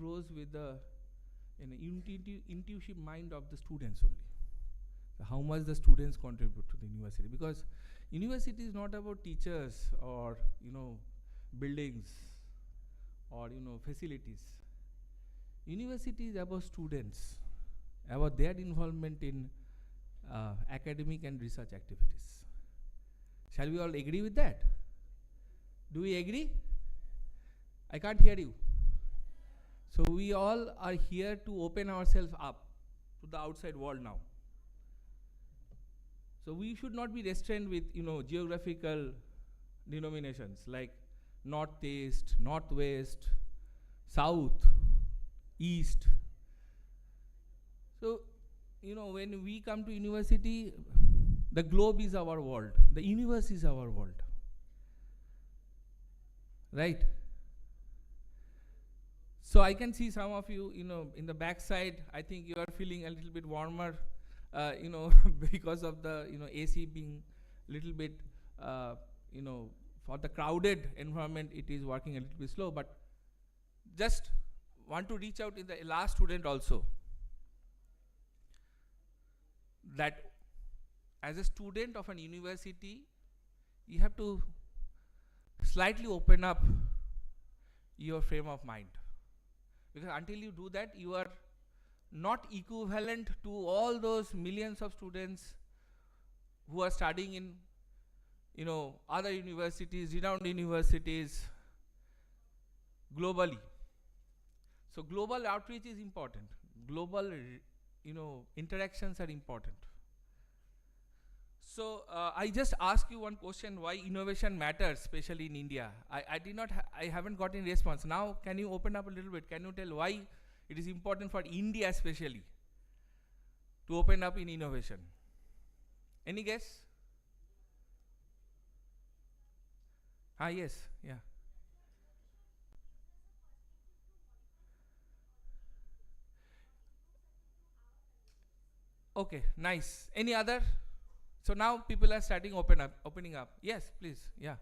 grows with the intuitive mind of the students only. So how much the students contribute to the university, because university is not about teachers or buildings or facilities. University is about students, about their involvement in academic and research activities. Shall we all agree with that? Do we agree? I can't hear you. So we all are here to open ourselves up to the outside world now. So we should not be restrained with geographical denominations like northeast, northwest, south, east. So when we come to university, the globe is our world, the universe is our world, right? So I can see some of you, in the backside. I think you are feeling a little bit warmer, because of the AC being little bit, for the crowded environment, it is working a little bit slow. But just want to reach out in the last student also, that as a student of an university, you have to slightly open up your frame of mind, because until you do that, you are not equivalent to all those millions of students who are studying in other universities, renowned universities globally. So global outreach is important, global interactions are important. So I just ask you one question: why innovation matters, especially in India? I haven't got any response. Now can you open up a little bit? Can you tell why it is important for India especially to open up in innovation? Any guess? Yes, yeah. Okay, nice. Any other? So now people are opening up. Yes, please, yeah.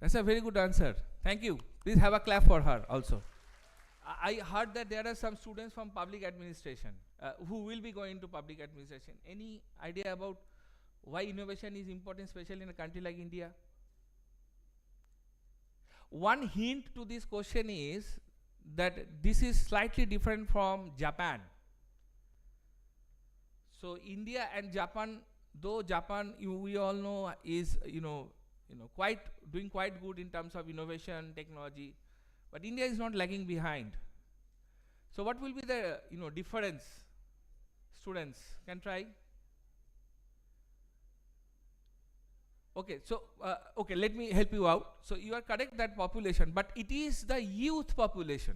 That's a very good answer. Thank you. Please have a clap for her also. I heard that there are some students from public administration who will be going to public administration. Any idea about why innovation is important, especially in a country like India? One hint to this question is that this is slightly different from Japan. So India and Japan, though Japan, we all know, is doing quite good in terms of innovation, technology, but India is not lagging behind. So what will be the difference? Students can try. Okay, so okay, let me help you out. So you are correct, that population, but it is the youth population.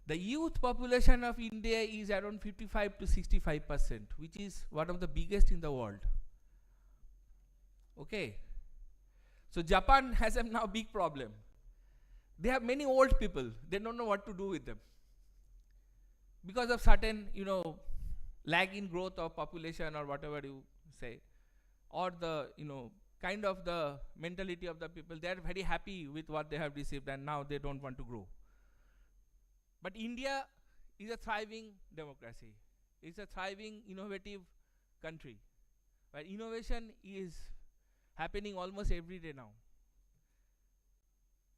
The youth population of India is around 55 to 65%, which is one of the biggest in the world. Okay, so Japan has a now big problem. They have many old people. They don't know what to do with them because of certain lag in growth of population, or whatever you say, or the kind of the mentality of the people. They are very happy with what they have received, and now they don't want to grow. But India is a thriving democracy. It's a thriving, innovative country where innovation is happening almost every day now.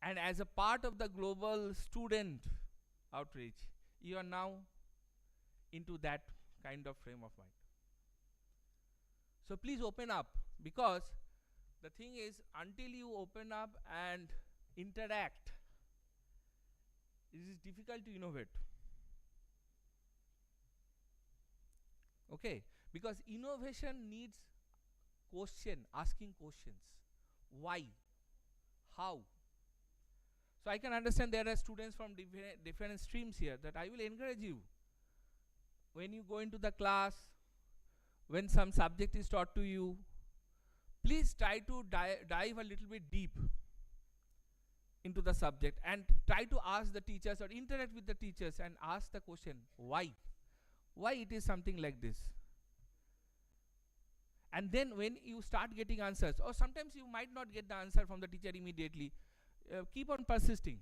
And as a part of the global student outreach, you are now into that kind of frame of mind. So please open up, because the thing is, until you open up and interact, it is difficult to innovate. Okay, because innovation needs asking questions. Why? How? So I can understand there are students from different streams here, that I will encourage you, when you go into the class, when some subject is taught to you, please try to dive a little bit deep into the subject and try to ask the teachers or interact with the teachers and ask the question, why it is something like this. And then when you start getting answers, or sometimes you might not get the answer from the teacher immediately, keep on persisting,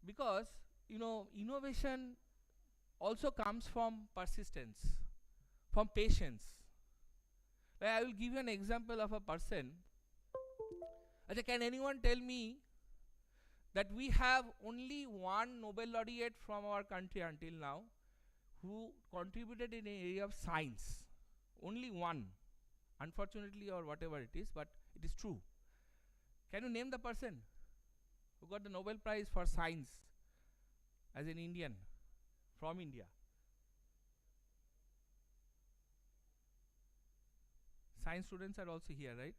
because innovation also comes from persistence, from patience. I will give you an example of a person. Can anyone tell me that we have only one Nobel laureate from our country until now who contributed in an area of science? Only one. Unfortunately, or whatever it is, but it is true. Can you name the person who got the Nobel Prize for science as an Indian from India? Science students are also here, right?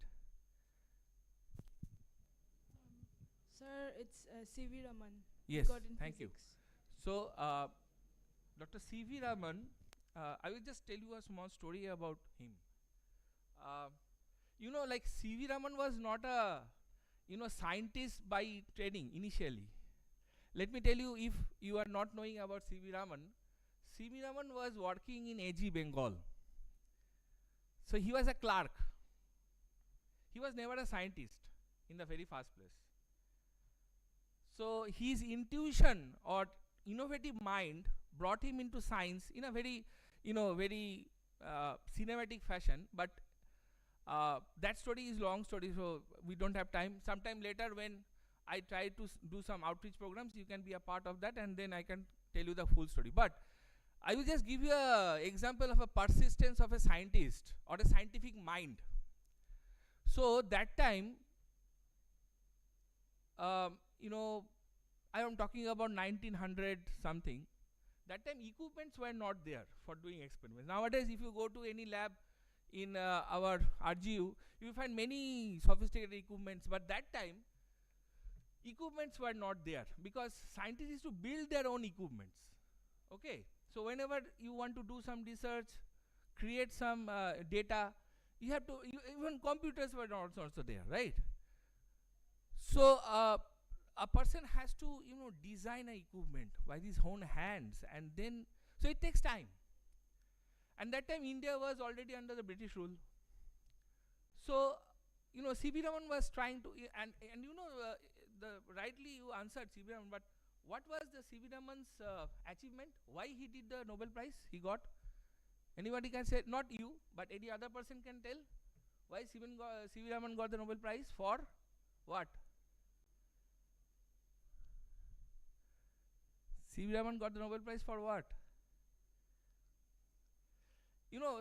Sir, it's C.V. Raman. Yes, got in thank you. physics. So, Dr. C.V. Raman, I will just tell you a small story about him. Like C.V. Raman was not a scientist by training initially. Let me tell you, if you are not knowing about C.V. Raman, C.V. Raman was working in AG Bengal. So he was a clerk. He was never a scientist in the very first place. So his intuition or innovative mind brought him into science in a very, very cinematic fashion. But that story is long story, so we don't have time. Sometime later, when I try to do some outreach programs, you can be a part of that, and then I can tell you the full story. But I will just give you an example of a persistence of a scientist or a scientific mind. So that time, I am talking about 1900 something. That time equipments were not there for doing experiments. Nowadays, if you go to any lab in our RGU, you will find many sophisticated equipments. But that time, equipments were not there because scientists used to build their own equipments. Okay. So whenever you want to do some research, create some data, you have to, even computers were not also there, right? So a person has to, design an equipment by his own hands, and then, so it takes time. And that time India was already under the British rule. So, C.V. Raman was trying to, rightly you answered C.V. Raman, but what was the C.V. Raman's achievement? Why he did the Nobel Prize he got? Anybody can say, not you, but any other person can tell why C.V. Raman got the Nobel Prize for what? C.V. Raman got the Nobel Prize for what?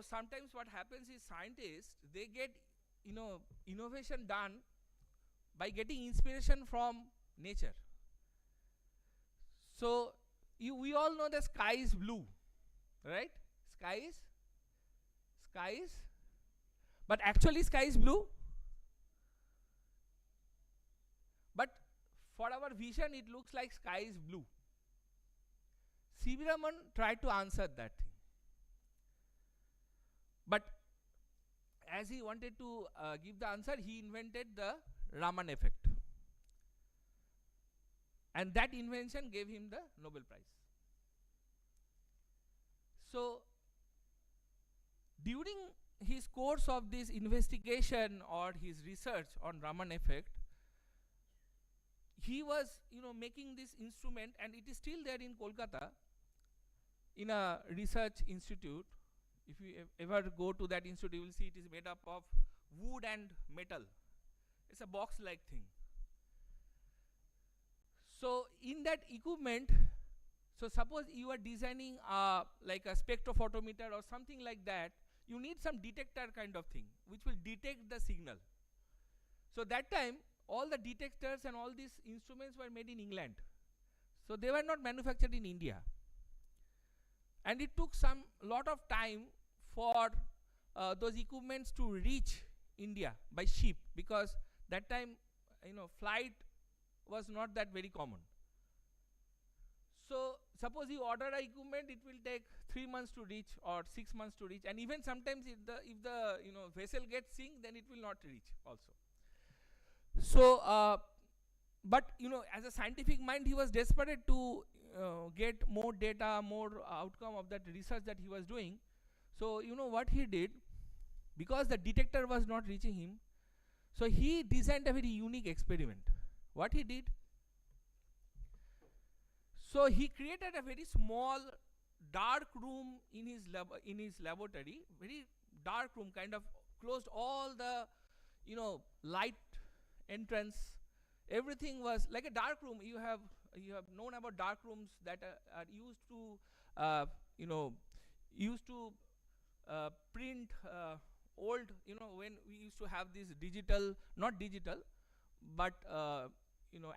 Sometimes what happens is scientists, they get, innovation done by getting inspiration from nature. So, we all know the sky is blue, right? Sky is, but actually sky is blue. But for our vision, it looks like sky is blue. C.V. Raman tried to answer that thing. But as he wanted to give the answer, he invented the Raman effect. And that invention gave him the Nobel Prize. So, during his course of this investigation or his research on Raman effect, he was, making this instrument, and it is still there in Kolkata, in a research institute. If you ever go to that institute, you will see it is made up of wood and metal. It's a box-like thing. So in that equipment, so suppose you are designing like a spectrophotometer or something like that, you need some detector kind of thing, which will detect the signal. So that time, all the detectors and all these instruments were made in England. So they were not manufactured in India. And it took some lot of time for those equipments to reach India by ship, because that time, flight was not that very common. So suppose you order a equipment, it will take 3 months to reach or 6 months to reach, and even sometimes if the vessel gets sink, then it will not reach also. So but as a scientific mind, he was desperate to get more data, more outcome of that research that he was doing. So what he did, because the detector was not reaching him, so he designed a very unique experiment. What he did, so he created a very small dark room in his laboratory, very dark room, kind of closed all the light entrance. Everything was like a dark room. You have known about dark rooms that are used to you know used to print old, when we used to have this digital, not digital, but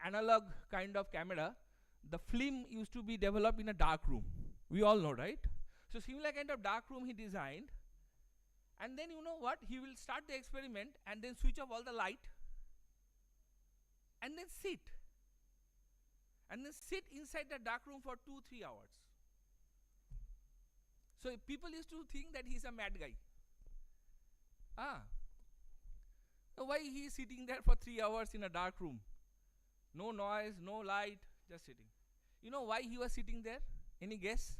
analog kind of camera. The film used to be developed in a dark room, we all know, right? So similar kind of dark room he designed, and then what, he will start the experiment and then switch off all the light and then sit inside the dark room for 2-3 hours. So people used to think that he's a mad guy. Why he is sitting there for 3 hours in a dark room? No noise, no light, just sitting. You know why he was sitting there? Any guess?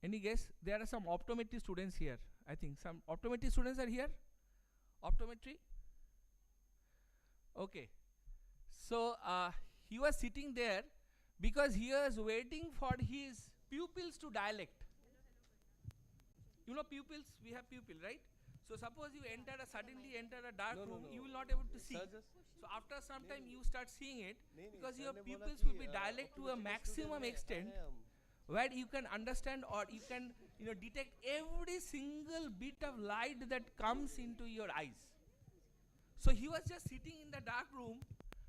Any guess? There are some optometry students here. I think some optometry students are here. Optometry? Okay. So he was sitting there because he was waiting for his pupils to dilate. Pupils, we have pupil, right? So suppose you suddenly enter a dark room, you will not able to see. So after some time you start seeing it, because your pupils will be dilate to a maximum extent, where you can understand, or you can detect every single bit of light that comes into your eyes. So he was just sitting in the dark room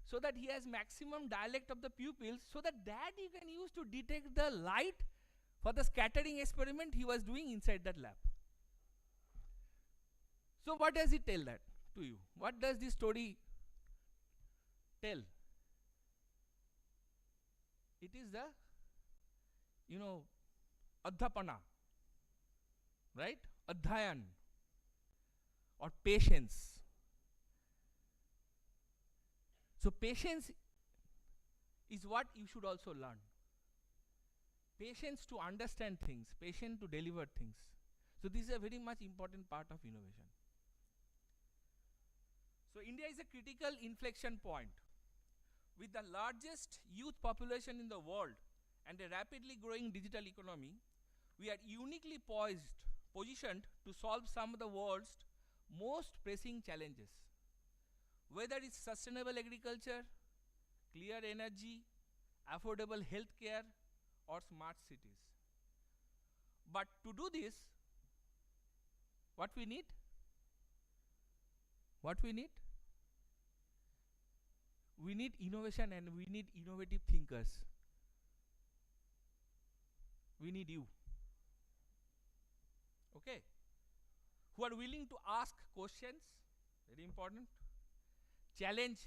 so that he has maximum dilate of the pupils, so that you can use to detect the light for the scattering experiment he was doing inside that lab. So what does it tell that to you? What does this story tell? It is the adhyapana, right? Adhyayan, or patience. So patience is what you should also learn. Patience to understand things, patience to deliver things. So this is a very much important part of innovation. So India is a critical inflection point. With the largest youth population in the world and a rapidly growing digital economy, we are uniquely positioned to solve some of the world's most pressing challenges. Whether it's sustainable agriculture, clear energy, affordable healthcare, or smart cities. But to do this, what we need? What we need? We need innovation, and we need innovative thinkers. We need you. Okay? Who are willing to ask questions, very important, challenge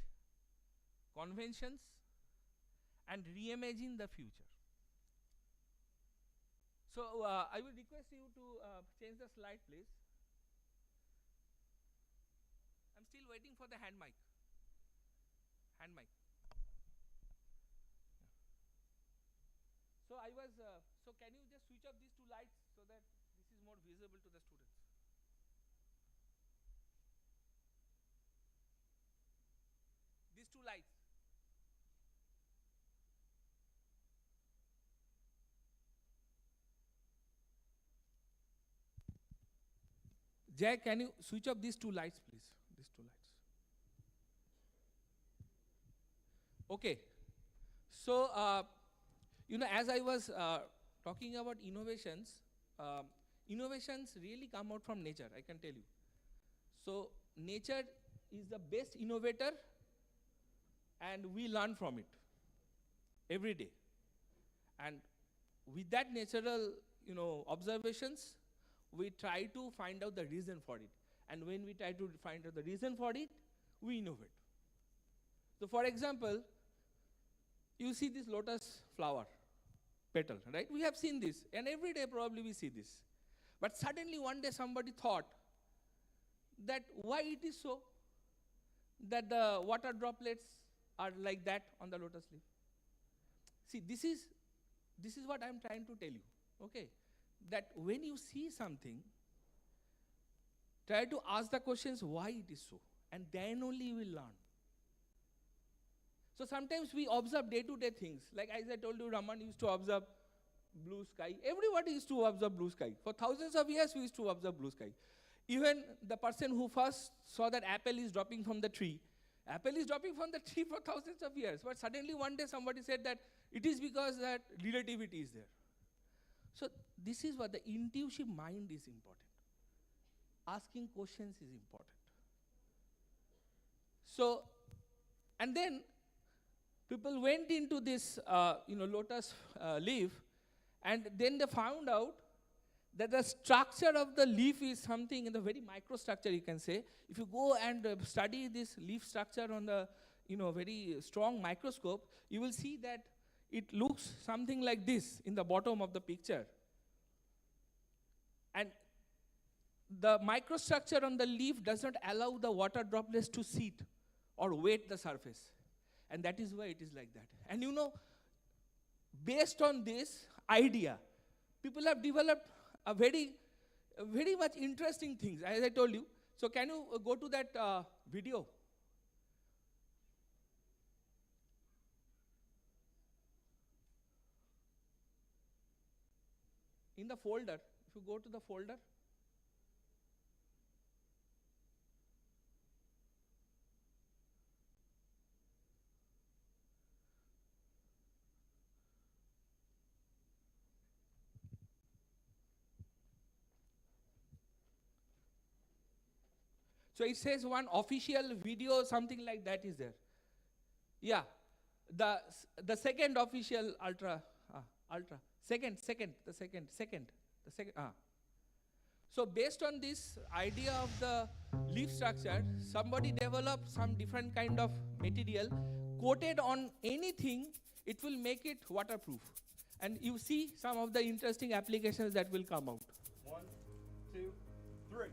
conventions, and reimagine the future. So I will request you to change the slide, please. I'm still waiting for the hand mic. Hand mic. Yeah. So so can you just switch off these two lights so that this is more visible to the students? These two lights. Jay, can you switch off these two lights, please? These two lights. Okay. So, as I was talking about innovations, innovations really come out from nature, I can tell you. So, nature is the best innovator, and we learn from it every day. And with that natural, observations, we try to find out the reason for it. And when we try to find out the reason for it, we innovate. So for example, You see this lotus flower petal, right? We have seen this, and every day probably we see this. But suddenly one day somebody thought that why it is so that the water droplets are like that on the lotus leaf. See, this is what I'm trying to tell you, okay? That when you see something, try to ask the questions why it is so, and then only you will learn. So sometimes we observe day-to-day things. Like as I told you, Raman used to observe blue sky. Everybody used to observe blue sky. For thousands of years, we used to observe blue sky. Even the person who first saw that apple is dropping from the tree, apple is dropping from the tree for thousands of years. But suddenly one day somebody said that it is because that relativity is there. So this is what the intuitive mind is important. Asking questions is important. So, and then people went into this, lotus leaf, and then they found out that the structure of the leaf is something in the very microstructure, you can say. If you go and study this leaf structure on the, very strong microscope, you will see that it looks something like this in the bottom of the picture. And the microstructure on the leaf does not allow the water droplets to sit or wet the surface. And that is why it is like that. And based on this idea, people have developed a very much interesting things, as I told you. So can you go to that video? In the folder, if you go to the folder, so it says one official video, something like that is there. Yeah, the second official second. So based on this idea of the leaf structure, somebody developed some different kind of material, coated on anything, it will make it waterproof. And you see some of the interesting applications that will come out. 1, 2, 3.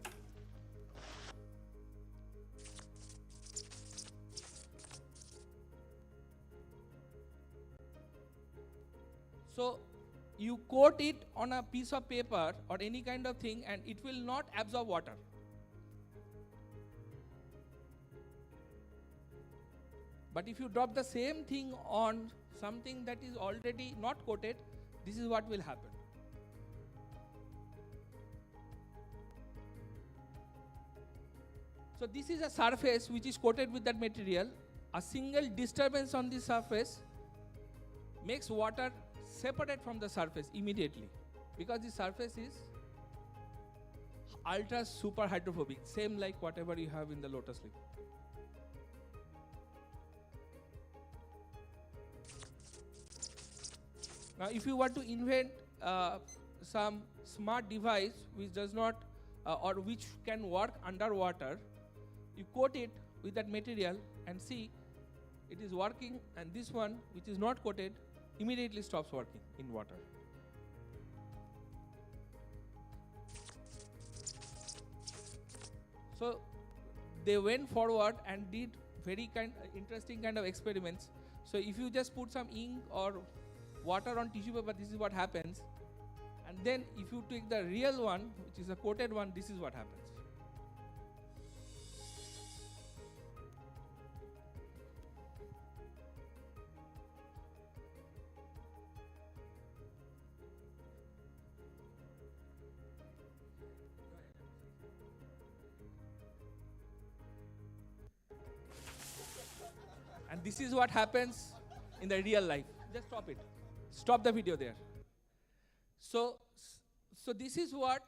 So you coat it on a piece of paper or any kind of thing, and it will not absorb water. But if you drop the same thing on something that is already not coated, this is what will happen. So this is a surface which is coated with that material. A single disturbance on this surface makes water separate from the surface immediately, because the surface is ultra super hydrophobic, same like whatever you have in the lotus leaf. Now if you want to invent some smart device which does not or which can work underwater, you coat it with that material and see it is working, and this one which is not coated immediately stops working in water. So they went forward and did very interesting kind of experiments. So if you just put some ink or water on tissue paper, this is what happens. And then if you take the real one, which is a coated one, this is what happens. And this is what happens in the real life. Just stop it. Stop the video there. So this is what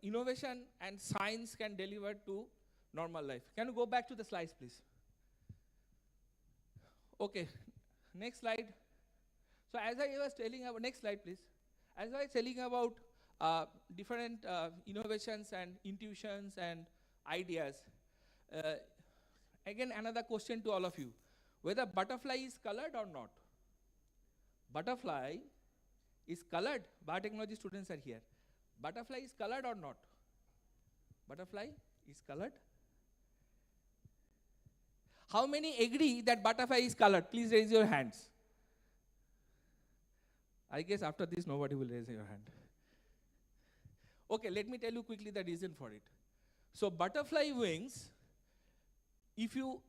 innovation and science can deliver to normal life. Can you go back to the slides, please? Okay, next slide. So as I was telling about, next slide, please. As I was telling about different innovations and intuitions and ideas, again another question to all of you. whether butterfly is colored or not. Butterfly is colored. Biotechnology students are here. Butterfly is colored or not? Butterfly is colored. How many agree that butterfly is colored? Please raise your hands. I guess after this nobody will raise your hand. Okay, let me tell you quickly the reason for it. So butterfly wings, if you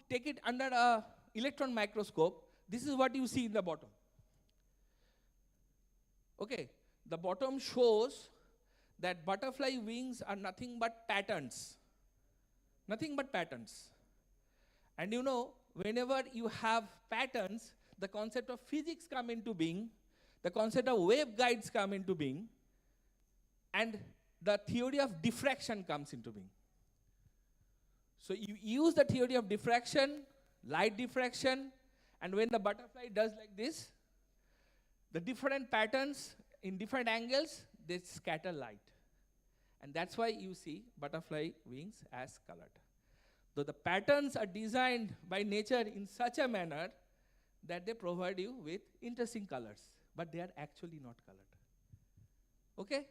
take it under a electron microscope, this is what you see in the bottom. Okay, the bottom shows that butterfly wings are nothing but patterns. Nothing but patterns. And you know, whenever you have patterns, the concept of physics come into being, the concept of waveguides come into being, and the theory of diffraction comes into being. So you use the theory of diffraction, light diffraction, and when the butterfly does like this, the different patterns in different angles, they scatter light. And that's why you see butterfly wings as colored. Though the patterns are designed by nature in such a manner that they provide you with interesting colors, but they are actually not colored. Okay?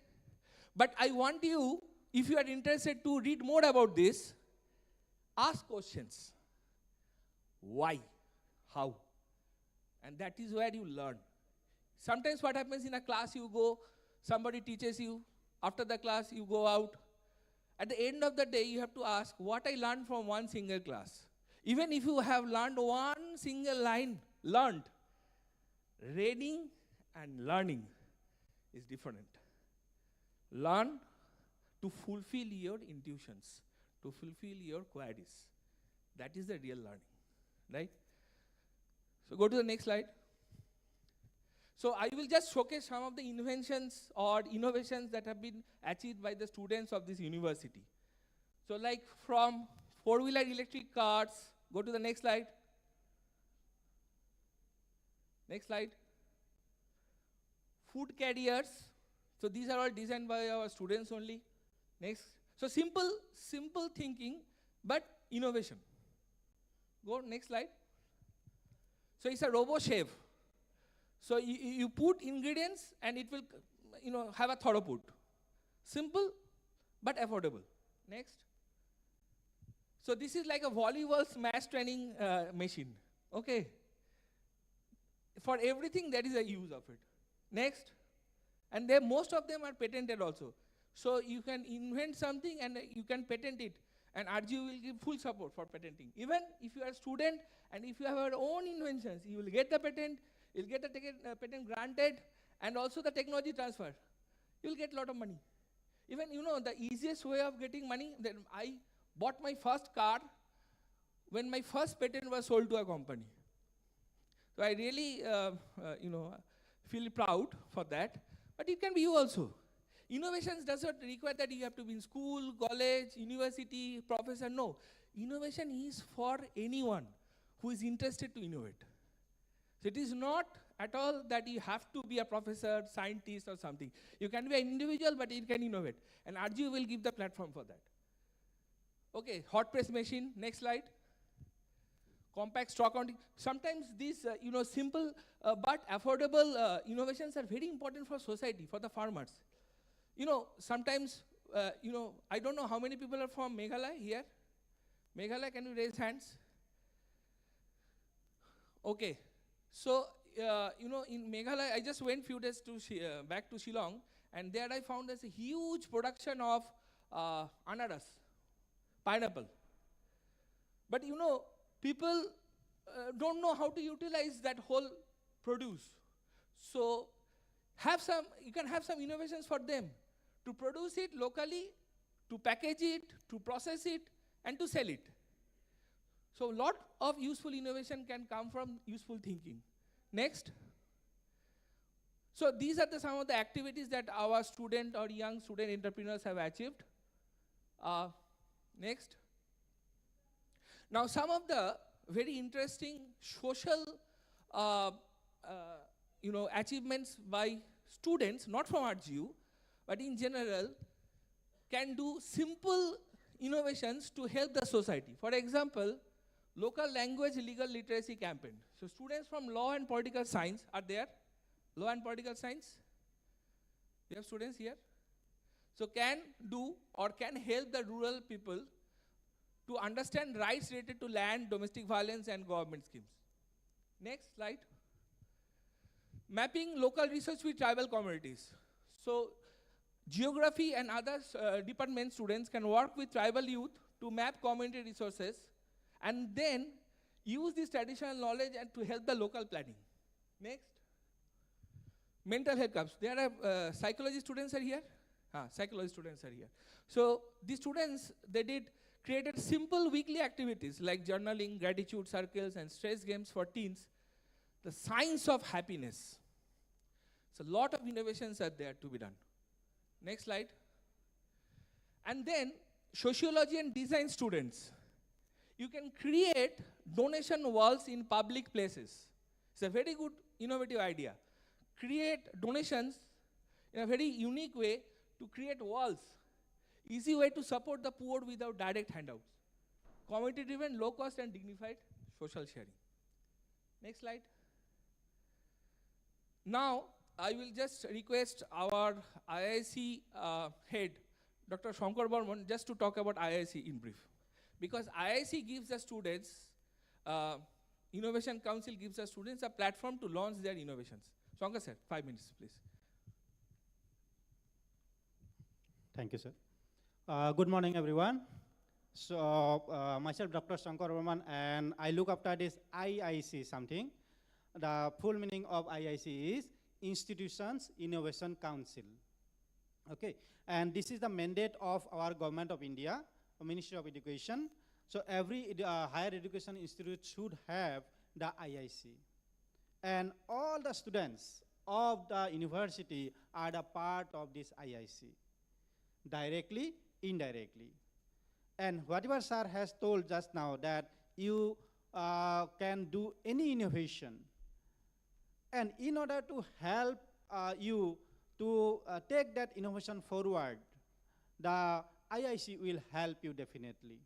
But I want you, if you are interested to read more about this, ask questions. Why? How? And that is where you learn. Sometimes what happens in a class, you go, somebody teaches you, after the class you go out. At the end of the day, you have to ask, what I learned from one single class. Even if you have learned one single line, learned, reading and learning is different. Learn to fulfill your intuitions, to fulfill your queries. That is the real learning, right? So go to the next slide. So I will just showcase some of the inventions or innovations that have been achieved by the students of this university. So like from four-wheeler electric cars, go to the next slide. Next slide. Food carriers. So these are all designed by our students only. Next. So simple thinking, but innovation. Go next slide. So it's a robo chef. So you put ingredients and it will, have a throughput. Simple, but affordable. Next. So this is like a volleyball smash training machine. Okay. For everything, there is a use of it. Next. And most of them are patented also. So you can invent something and you can patent it. And RGU will give full support for patenting. Even if you are a student and if you have your own inventions, you will get the patent, you'll get the patent granted, and also the technology transfer. You'll get a lot of money. Even, the easiest way of getting money, then I bought my first car when my first patent was sold to a company. So I really, feel proud for that. But it can be you also. Innovations does not require that you have to be in school, college, university, professor. No. Innovation is for anyone who is interested to innovate. So it is not at all that you have to be a professor, scientist or something. You can be an individual, but you can innovate. And RGU will give the platform for that. Okay, hot press machine, next slide. Compact stock counting. Sometimes these, simple but affordable innovations are very important for society, for the farmers. Sometimes, I don't know how many people are from Meghalaya here. Meghalaya, can you raise hands? Okay. So, in Meghalaya, I just went few days to back to Shillong, and there I found there's a huge production of ananas, pineapple. But people don't know how to utilize that whole produce. So, you can have some innovations for them to produce it locally, to package it, to process it, and to sell it. So a lot of useful innovation can come from useful thinking. Next. So these are some of the activities that our student or young student entrepreneurs have achieved. Next. Now some of the very interesting social achievements by students, not from RGU, but in general, can do simple innovations to help the society. For example, local language legal literacy campaign. So students from law and political science are there. Law and political science. We have students here. So can do or can help the rural people to understand rights related to land, domestic violence and government schemes. Next slide. Mapping local research with tribal communities. So geography and other department students can work with tribal youth to map community resources and then use this traditional knowledge and to help the local planning. Next. Mental health camps. There are psychology students are here. Psychology students are here. So these students, they created simple weekly activities like journaling, gratitude circles and stress games for teens. The science of happiness. So a lot of innovations are there to be done. Next slide. And then sociology and design students. You can create donation walls in public places. It's a very good innovative idea. Create donations in a very unique way to create walls. Easy way to support the poor without direct handouts. Community driven, low cost and dignified social sharing. Next slide. Now, I will just request our IIC head, Dr. Shankar Barman, just to talk about IIC in brief. Because IIC gives the students, Innovation Council gives the students a platform to launch their innovations. Shankar sir, 5 minutes, please. Thank you, sir. Good morning, everyone. So, myself, Dr. Shankar Barman, and I look after this IIC something. The full meaning of IIC is Institutions Innovation Council. Okay, and this is the mandate of our Government of India, Ministry of Education. So every higher education institute should have the IIC. And all the students of the university are the part of this IIC, directly, indirectly. And whatever sir has told just now, that you can do any innovation. And in order to help you to take that innovation forward, the IIC will help you definitely.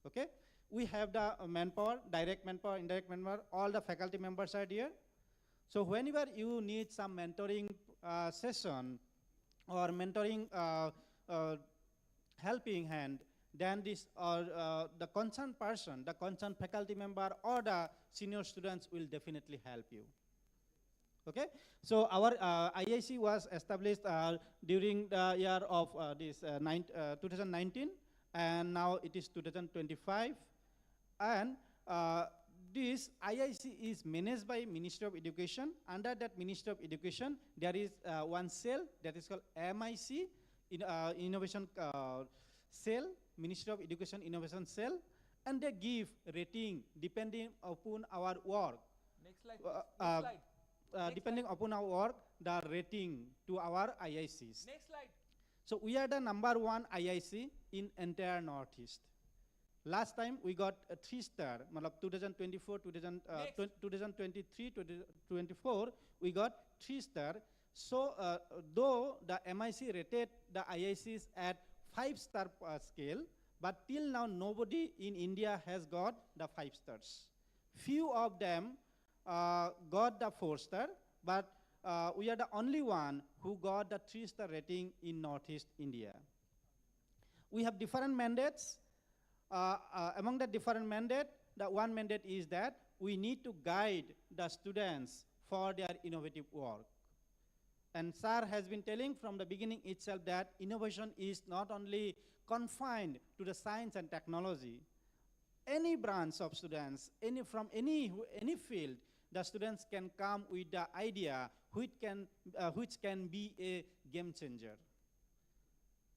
Okay? We have the manpower, direct manpower, indirect manpower, all the faculty members are here. So whenever you need some mentoring session or mentoring helping hand, then this the concerned person, the concerned faculty member or the senior students will definitely help you. Okay, so our IIC was established during the year of 2019, and now it is 2025. And this IIC is managed by Ministry of Education. Under that Ministry of Education, there is one cell that is called MIC, Innovation Cell, Ministry of Education Innovation Cell, and they give rating depending upon our work. Next slide, Next slide. Depending upon our work, the rating to our IICs. Next slide. So we are the #1 IIC in entire Northeast. Last time we got a 3-star, 2024, 2023, 2024, we got 3-star. So though the MIC rated the IICs at 5-star scale, but till now nobody in India has got the 5 stars. Few of them got the 4-star, but we are the only one who got the 3-star rating in Northeast India. We have different mandates. Among the different mandates, the one mandate is that we need to guide the students for their innovative work. And sir has been telling from the beginning itself that innovation is not only confined to the science and technology. Any branch of students, from any field, the students can come with the idea which can be a game changer.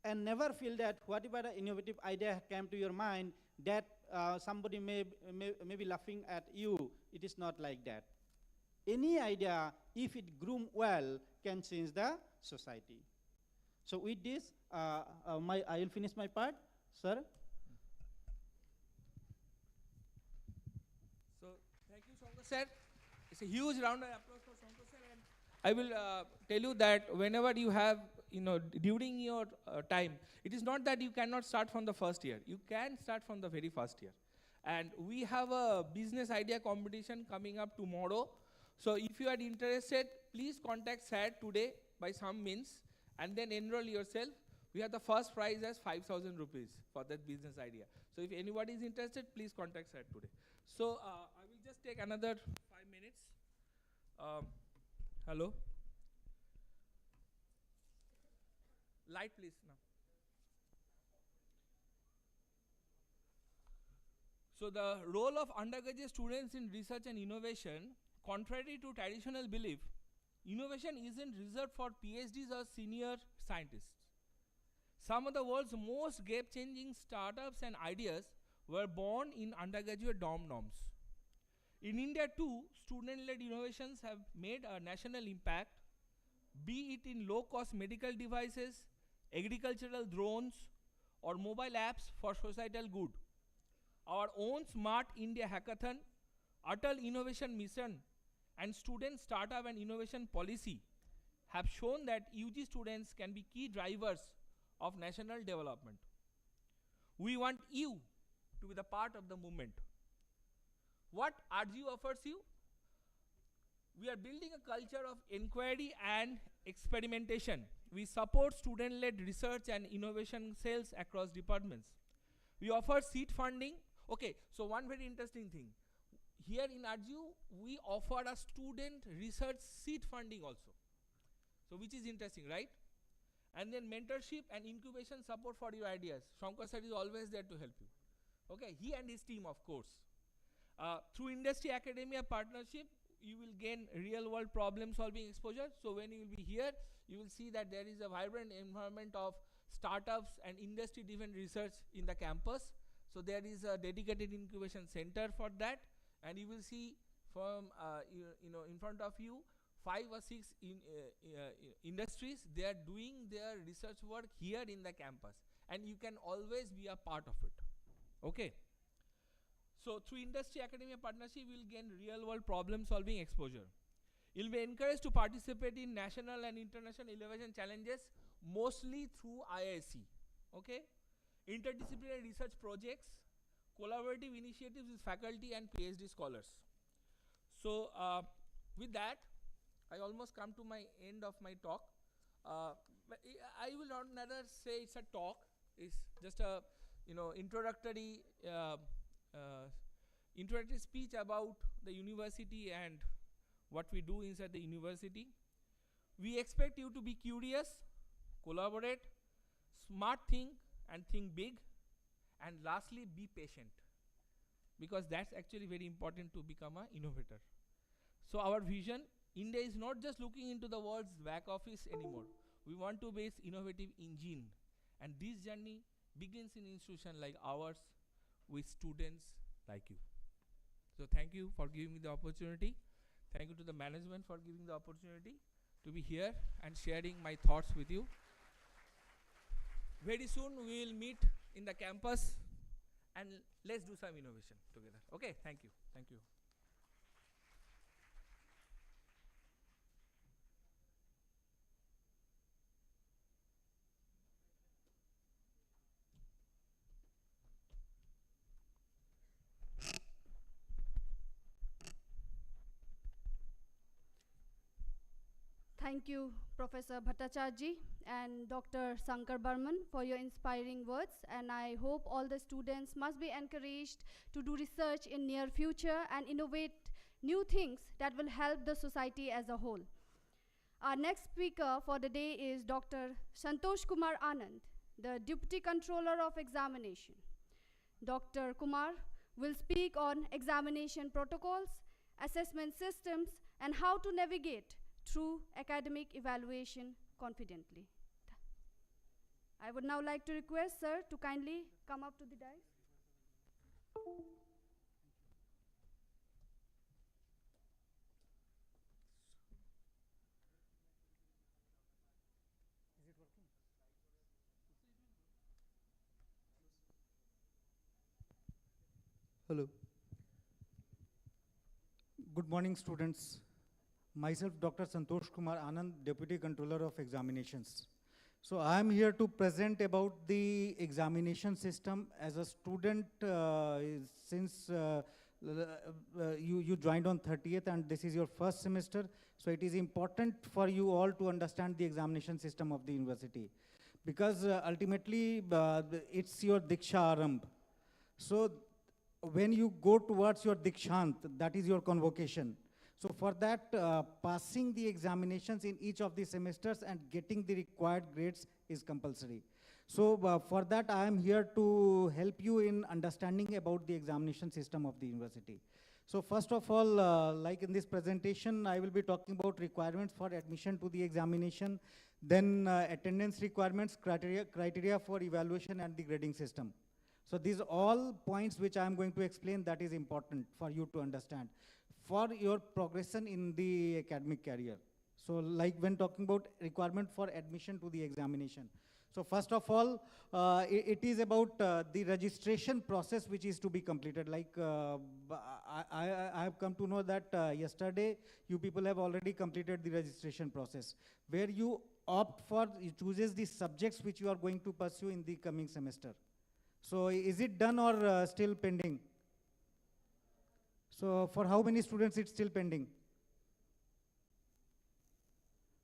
And never feel that whatever the innovative idea came to your mind, that somebody may be laughing at you. It is not like that. Any idea, if it groomed well, can change the society. So with this, I will finish my part, sir. So thank you, Shankar sir. It's a huge round of applause for Shankar sir. And I will tell you that whenever you have, during your time, it is not that you cannot start from the first year. You can start from the very first year. And we have a business idea competition coming up tomorrow. So if you are interested, please contact SAD today by some means and then enroll yourself. We have the first prize as 5,000 rupees for that business idea. So if anybody is interested, please contact SAD today. So I will just take another 5 minutes. Hello? Light please now. So the role of undergraduate students in research and innovation, contrary to traditional belief, innovation isn't reserved for PhDs or senior scientists. Some of the world's most game-changing startups and ideas were born in undergraduate dorm norms. In India too, student-led innovations have made a national impact, be it in low-cost medical devices, agricultural drones, or mobile apps for societal good. Our own Smart India Hackathon, Atal Innovation Mission, and Student Startup and Innovation Policy have shown that UG students can be key drivers of national development. We want you to be the part of the movement. What RGU offers you? We are building a culture of inquiry and experimentation. We support student-led research and innovation cells across departments. We offer seed funding. Okay, so one very interesting thing. Here in RGU, we offer a student research seed funding also. So which is interesting, right? And then mentorship and incubation support for your ideas. Shankar sir is always there to help you. Okay, he and his team, of course. Through industry academia partnership, you will gain real world problem solving exposure. So when you will be here, you will see that there is a vibrant environment of startups and industry driven research in the campus. So there is a dedicated incubation center for that. And you will see from, in front of you, 5 or 6 industries, they are doing their research work here in the campus. And you can always be a part of it. Okay. So through industry academia partnership, you will gain real world problem solving exposure. You will be encouraged to participate in national and international innovation challenges, mostly through IIC. Okay. Interdisciplinary research projects, collaborative initiatives with faculty and PhD scholars. So with that, I almost come to my end of my talk. But I will not rather say it's a talk. It's just a introductory speech about the university and what we do inside the university. We expect you to be curious, collaborate, smart think and think big, and lastly be patient, because that's actually very important to become an innovator. So our vision, India is not just looking into the world's back office anymore. We want to be its innovative engine, and this journey begins in institutions like ours with students like you. So thank you for giving me the opportunity. Thank you to the management for giving the opportunity to be here and sharing my thoughts with you. Very soon we will meet in the campus and let's do some innovation together. Okay, thank you. Thank you. Thank you, Professor Bhattacharya and Dr. Sankar Barman, for your inspiring words, and I hope all the students must be encouraged to do research in near future and innovate new things that will help the society as a whole. Our next speaker for the day is Dr. Santosh Kumar Anand, the Deputy Controller of Examination. Dr. Kumar will speak on examination protocols, assessment systems, and how to navigate through academic evaluation confidently. I would now like to request sir to kindly come up to the dais. Is it working? Hello. Good morning, students. Myself, Dr. Santosh Kumar Anand, Deputy Controller of Examinations. So I'm here to present about the examination system. As a student, since you joined on 30th and this is your first semester, so it is important for you all to understand the examination system of the university. Because ultimately, it's your Deeksharambh. So when you go towards your Dikshant, that is your convocation. So for that, passing the examinations in each of the semesters and getting the required grades is compulsory. So for that, I am here to help you in understanding about the examination system of the university. So first of all, like in this presentation, I will be talking about requirements for admission to the examination, then attendance requirements, criteria for evaluation and the grading system. So these all points which I am going to explain that is important for you to understand for your progression in the academic career. So like when talking about requirement for admission to the examination. So first of all, it is about the registration process which is to be completed. Like I have come to know that yesterday you people have already completed the registration process where you opt for, you chooses the subjects which you are going to pursue in the coming semester. So is it done or still pending? So for how many students it's still pending?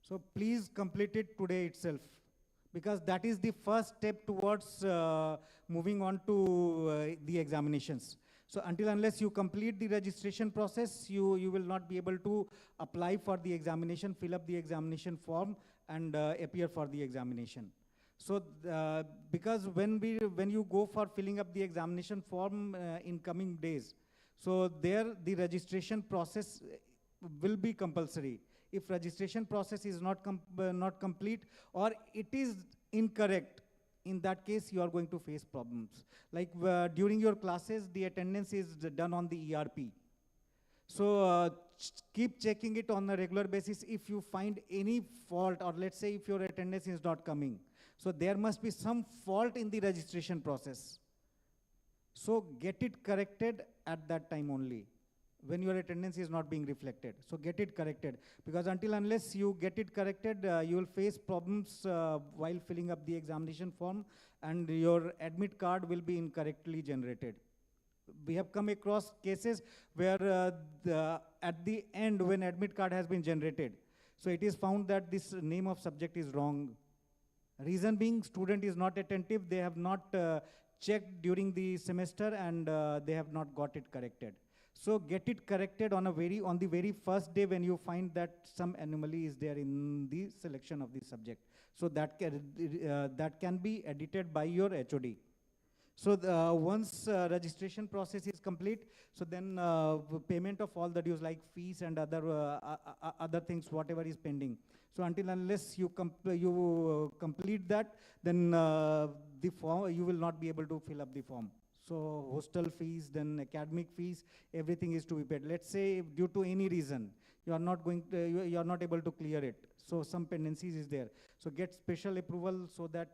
So please complete it today itself, because that is the first step towards moving on to the examinations. So until unless you complete the registration process, you will not be able to apply for the examination, fill up the examination form and appear for the examination. So because when you go for filling up the examination form in coming days, so there the registration process will be compulsory. If registration process is not complete or it is incorrect, in that case you are going to face problems. Like during your classes, the attendance is done on the ERP. So keep checking it on a regular basis. If you find any fault, or let's say if your attendance is not coming, so there must be some fault in the registration process. So get it corrected at that time only, when your attendance is not being reflected. So get it corrected, because until unless you get it corrected, you will face problems while filling up the examination form, and your admit card will be incorrectly generated. We have come across cases where at the end, when admit card has been generated, so it is found that this name of subject is wrong. Reason being, student is not attentive, they have not checked during the semester, and they have not got it corrected. So get it corrected on the very first day when you find that some anomaly is there in the selection of the subject. So that can be edited by your HOD. So once registration process is complete, so then payment of all the dues like fees and other things, whatever is pending. So until unless you complete that, then the form, you will not be able to fill up the form. So hostel fees, then academic fees, everything is to be paid. Let's say due to any reason, you are not able to clear it. So some pendencies is there. So get special approval so that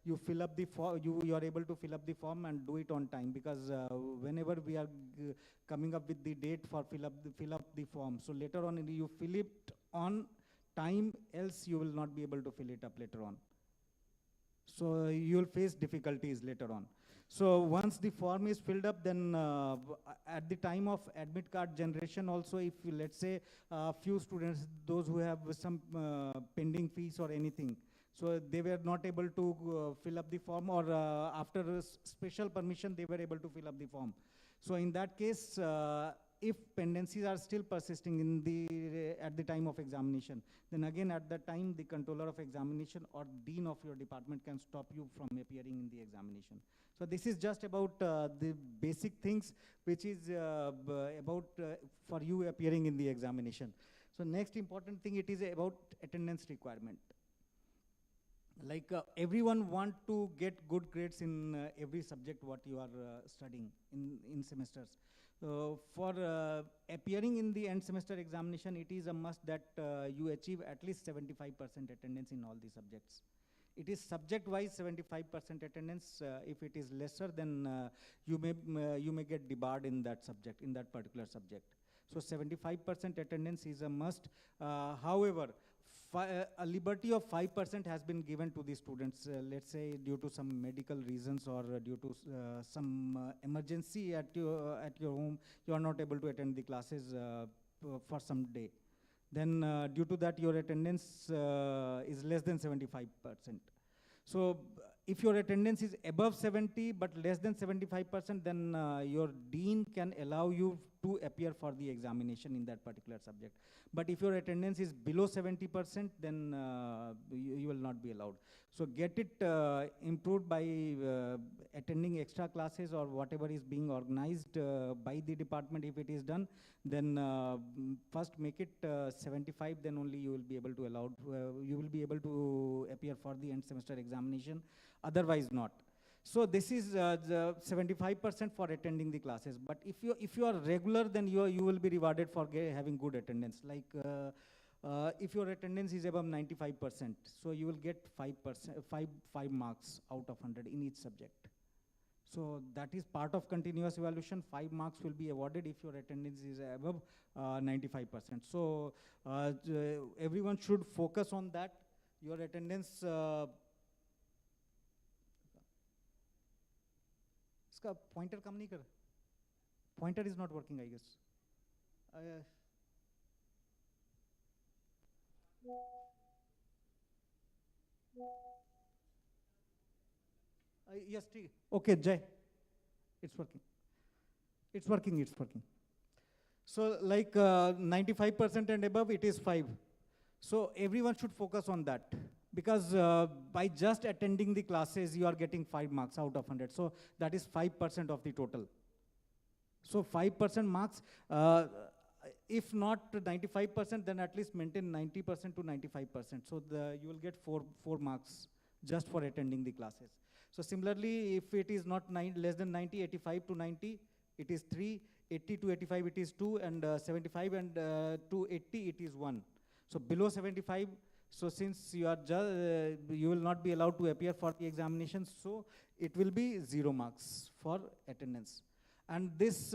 you fill up the form, you are able to fill up the form and do it on time, because whenever we are coming up with the date for fill up the form, so later on you fill it on time, else you will not be able to fill it up later on. So you will face difficulties later on. So once the form is filled up, then at the time of admit card generation also, if let's say few students, those who have some pending fees or anything, so they were not able to fill up the form, or after a special permission, they were able to fill up the form. So in that case, if pendencies are still persisting at the time of examination, then again at that time, the controller of examination or dean of your department can stop you from appearing in the examination. So this is just about the basic things which is about for you appearing in the examination. So next important thing, it is about attendance requirement. Like everyone want to get good grades in every subject what you are studying in semesters. For appearing in the end semester examination, it is a must that you achieve at least 75% attendance in all the subjects. It is subject-wise 75% attendance. If it is lesser, then you may get debarred in that subject, in that particular subject. So 75% attendance is a must. However, A liberty of 5% has been given to the students, let's say due to some medical reasons or due to some emergency at your home, you are not able to attend the classes for some day. Then due to that, your attendance is less than 75%. So if your attendance is above 70 but less than 75%, then your dean can allow you to appear for the examination in that particular subject. But if your attendance is below 70%, then you will not be allowed. So get it improved by attending extra classes or whatever is being organized by the department. If it is done, then first make it 75, then only you will be able to you will be able to appear for the end semester examination, otherwise not. So this is the 75% for attending the classes. But if you are regular, then you will be rewarded for having good attendance. Like if your attendance is above 95%, so you will get 5 marks out of 100 in each subject. So that is part of continuous evaluation. 5 marks will be awarded if your attendance is above 95%. So everyone should focus on that. Your attendance. इसका pointer काम नहीं कर. Pointer is not working, I guess. Yes, okay, Jay. It's working. It's working, it's working. So like 95% and above, it is 5. So everyone should focus on that. Because by just attending the classes, you are getting 5 marks out of 100. So that is 5% of the total. So 5% marks, if not 95%, then at least maintain 90% to 95%. So you will get 4 marks just for attending the classes. So similarly, if it is not less than 90, 85 to 90, it is 3, 80 to 85, it is 2, and 75 and to 80, it is 1. So below 75, so since you are you will not be allowed to appear for the examination, so it will be 0 marks for attendance. And this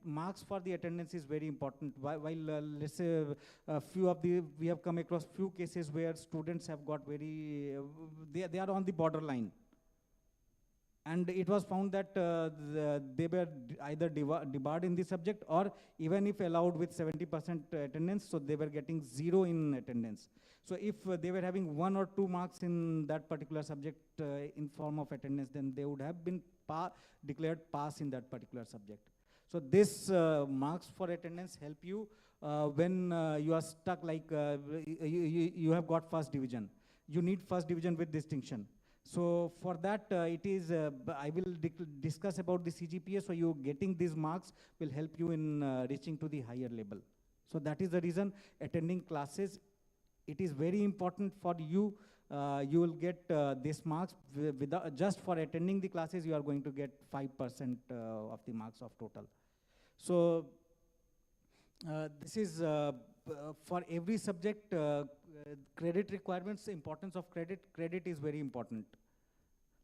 marks for the attendance is very important. While let's say we have come across few cases where students have got very, they are on the borderline. And it was found that they were either debarred in the subject, or even if allowed with 70% attendance, so they were getting 0 in attendance. So if they were having 1 or 2 marks in that particular subject in form of attendance, then they would have been declared pass in that particular subject. So this marks for attendance help you when you are stuck, like you have got first division. You need first division with distinction. So for that, it is, I will discuss about the CGPA, so you getting these marks will help you in reaching to the higher level. So that is the reason attending classes, it is very important for you. You will get these marks, just for attending the classes, you are going to get 5% of the marks of total. So this is for every subject, credit requirements, importance of credit is very important.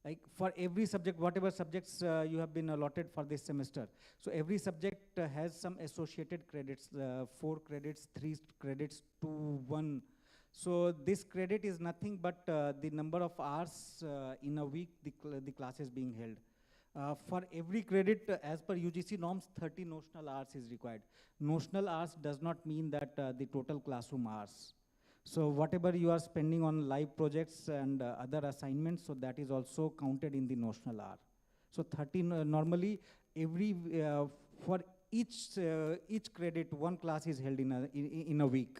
Like for every subject, whatever subjects you have been allotted for this semester. So every subject has some associated credits, 4 credits, 3 credits, 2, 1. So this credit is nothing but the number of hours in a week the class is being held. For every credit, as per UGC norms, 30 notional hours is required. Notional hours does not mean that the total classroom hours. So whatever you are spending on live projects and other assignments, so that is also counted in the notional hour. So 30 normally for each credit, 1 class is held in a week.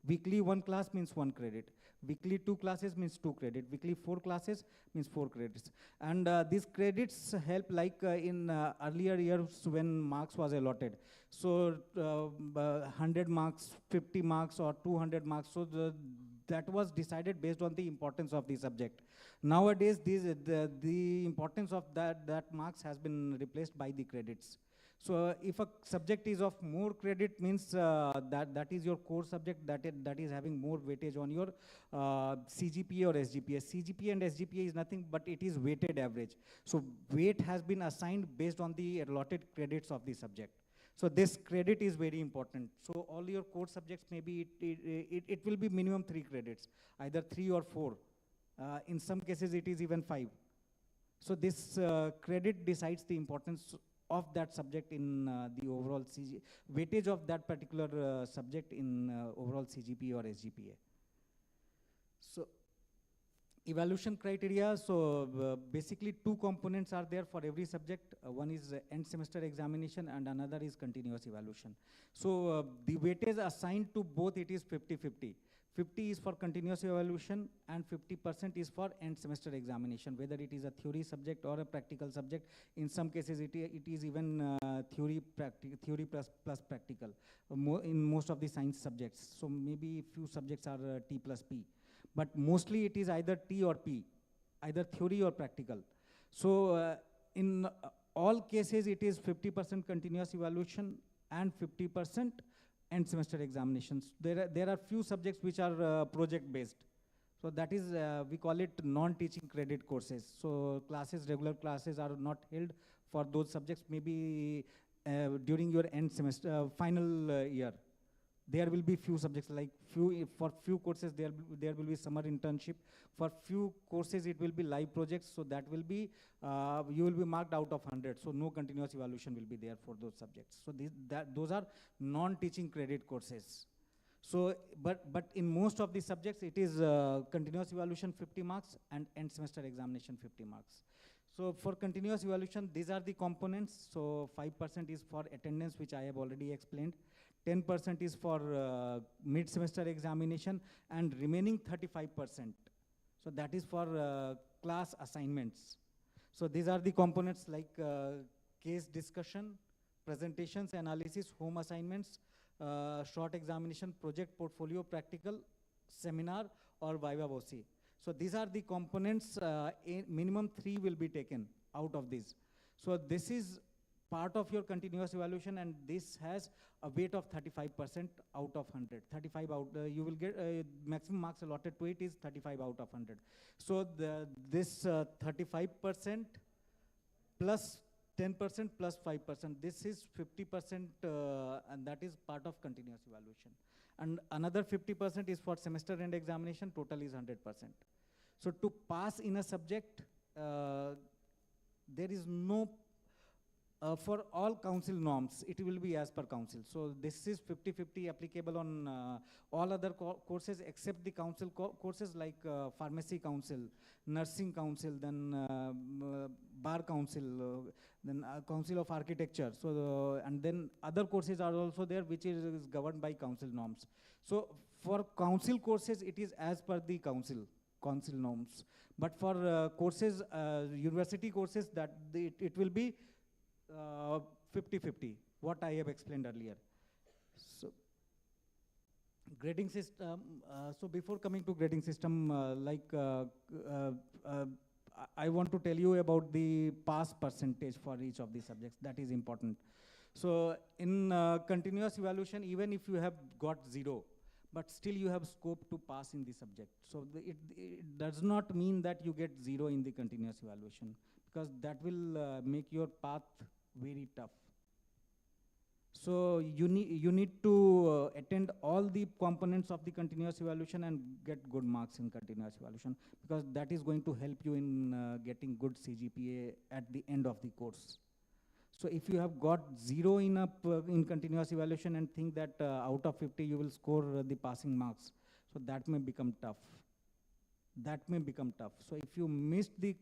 Weekly 1 class means 1 credit. Weekly 2 classes means 2 credit. Weekly 4 classes means 4 credits. And these credits help, like in earlier years when marks was allotted. So 100 marks, 50 marks or 200 marks. So that was decided based on the importance of the subject. Nowadays, the importance of that marks has been replaced by the credits. So if a subject is of more credit, means that is your core subject, that is having more weightage on your CGPA or SGPA. CGPA and SGPA is nothing but it is weighted average. So weight has been assigned based on the allotted credits of the subject. So this credit is very important. So all your core subjects, maybe it will be minimum 3 credits, either 3 or 4. In some cases, it is even 5. So this credit decides the importance of that subject in the overall weightage of that particular subject in overall CGPA or SGPA. So evaluation criteria, so basically 2 components are there for every subject. One is end semester examination and another is continuous evaluation. So the weightage assigned to both, it is 50-50. 50 is for continuous evaluation and 50% is for end semester examination, whether it is a theory subject or a practical subject. In some cases, it is even theory plus practical in most of the science subjects. So maybe few subjects are T plus P. But mostly it is either T or P, either theory or practical. So in all cases, it is 50% continuous evaluation and 50% end semester examinations. There are few subjects which are project-based. So that is, we call it non-teaching credit courses. So regular classes are not held for those subjects, maybe during your end semester, final year. There will be few subjects, like for few courses there will be summer internship. For few courses it will be live projects, so that will be, you will be marked out of 100, so no continuous evaluation will be there for those subjects. So those are non-teaching credit courses. So, but in most of the subjects it is continuous evaluation 50 marks and end semester examination 50 marks. So for continuous evaluation, these are the components. So 5% is for attendance, which I have already explained. 10% is for mid-semester examination, and remaining 35%. So that is for class assignments. So these are the components like case discussion, presentations, analysis, home assignments, short examination, project, portfolio, practical, seminar, or viva voce. So these are the components, minimum 3 will be taken out of these. So this is part of your continuous evaluation, and this has a weight of 35% out of 100. 35 out, you will get maximum marks allotted to it is 35 out of 100. So this 35% plus 10% plus 5%, this is 50%, and that is part of continuous evaluation. And another 50% is for semester end examination, total is 100%. So to pass in a subject, there is no, for all council norms, it will be as per council. So this is 50-50 applicable on all other courses except the council courses like pharmacy council, nursing council, then bar council, then council of architecture. So and then other courses are also there, which is governed by council norms. So for council courses, it is as per the council norms. But for courses, university courses, that it will be 50-50, what I have explained earlier. So grading system, so before coming to grading system, I want to tell you about the pass percentage for each of the subjects. That is important. So in continuous evaluation, even if you have got 0, but still you have scope to pass in the subject. So it does not mean that you get 0 in the continuous evaluation, because that will make your path very tough. So you need to attend all the components of the continuous evaluation and get good marks in continuous evaluation, because that is going to help you in getting good CGPA at the end of the course. So if you have got 0 in continuous evaluation and think that out of 50 you will score the passing marks, so that may become tough. That may become tough. So if you missed the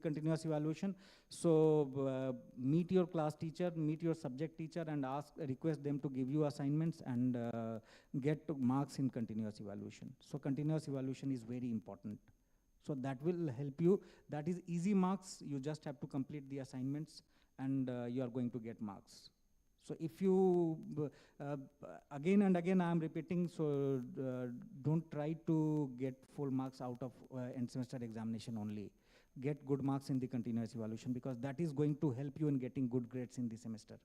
continuous evaluation, so meet your class teacher, meet your subject teacher, and request them to give you assignments and get marks in continuous evaluation. So continuous evaluation is very important. So that will help you. That is easy marks. You just have to complete the assignments, and you are going to get marks. So if you, again and again I am repeating, so don't try to get full marks out of end semester examination only. Get good marks in the continuous evaluation, because that is going to help you in getting good grades in the semester.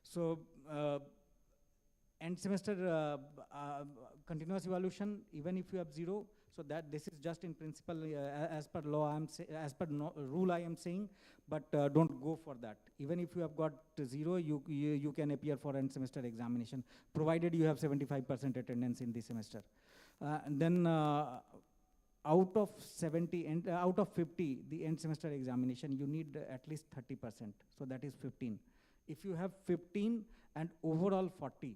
So end semester continuous evaluation, even if you have 0, So that this is just in principle, as per law, as per rule I am saying, but don't go for that. Even if you have got 0, you can appear for end semester examination, provided you have 75% attendance in the semester. And then out of 70 and out of 50, the end semester examination, you need at least 30%. So that is 15. If you have 15 and overall 40,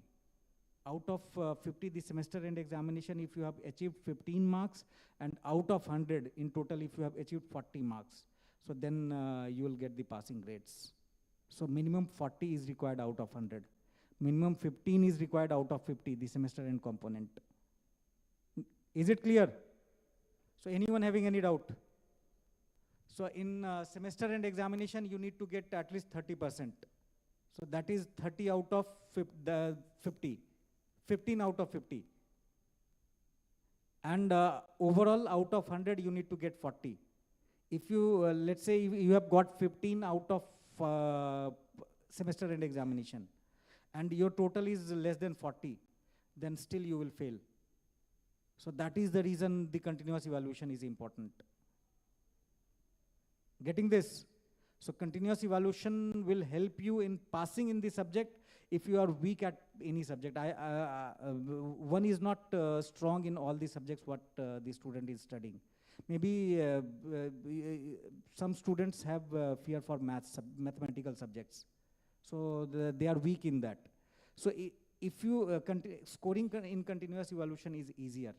out of 50 the semester end examination, if you have achieved 15 marks, and out of 100 in total, if you have achieved 40 marks, so then you will get the passing grades. So minimum 40 is required out of 100. Minimum 15 is required out of 50, the semester end component. Is it clear? So anyone having any doubt? So in semester end examination, you need to get at least 30%. So that is 30 out of 50. 15 out of 50. And overall, out of 100, you need to get 40. If you, let's say you have got 15 out of semester end examination, and your total is less than 40, then still you will fail. So that is the reason the continuous evaluation is important. Getting this? So continuous evaluation will help you in passing in the subject if you are weak at any subject. One is not strong in all the subjects what the student is studying. Maybe some students have fear for mathematical subjects. So they are weak in that. So if you, scoring in continuous evaluation is easier.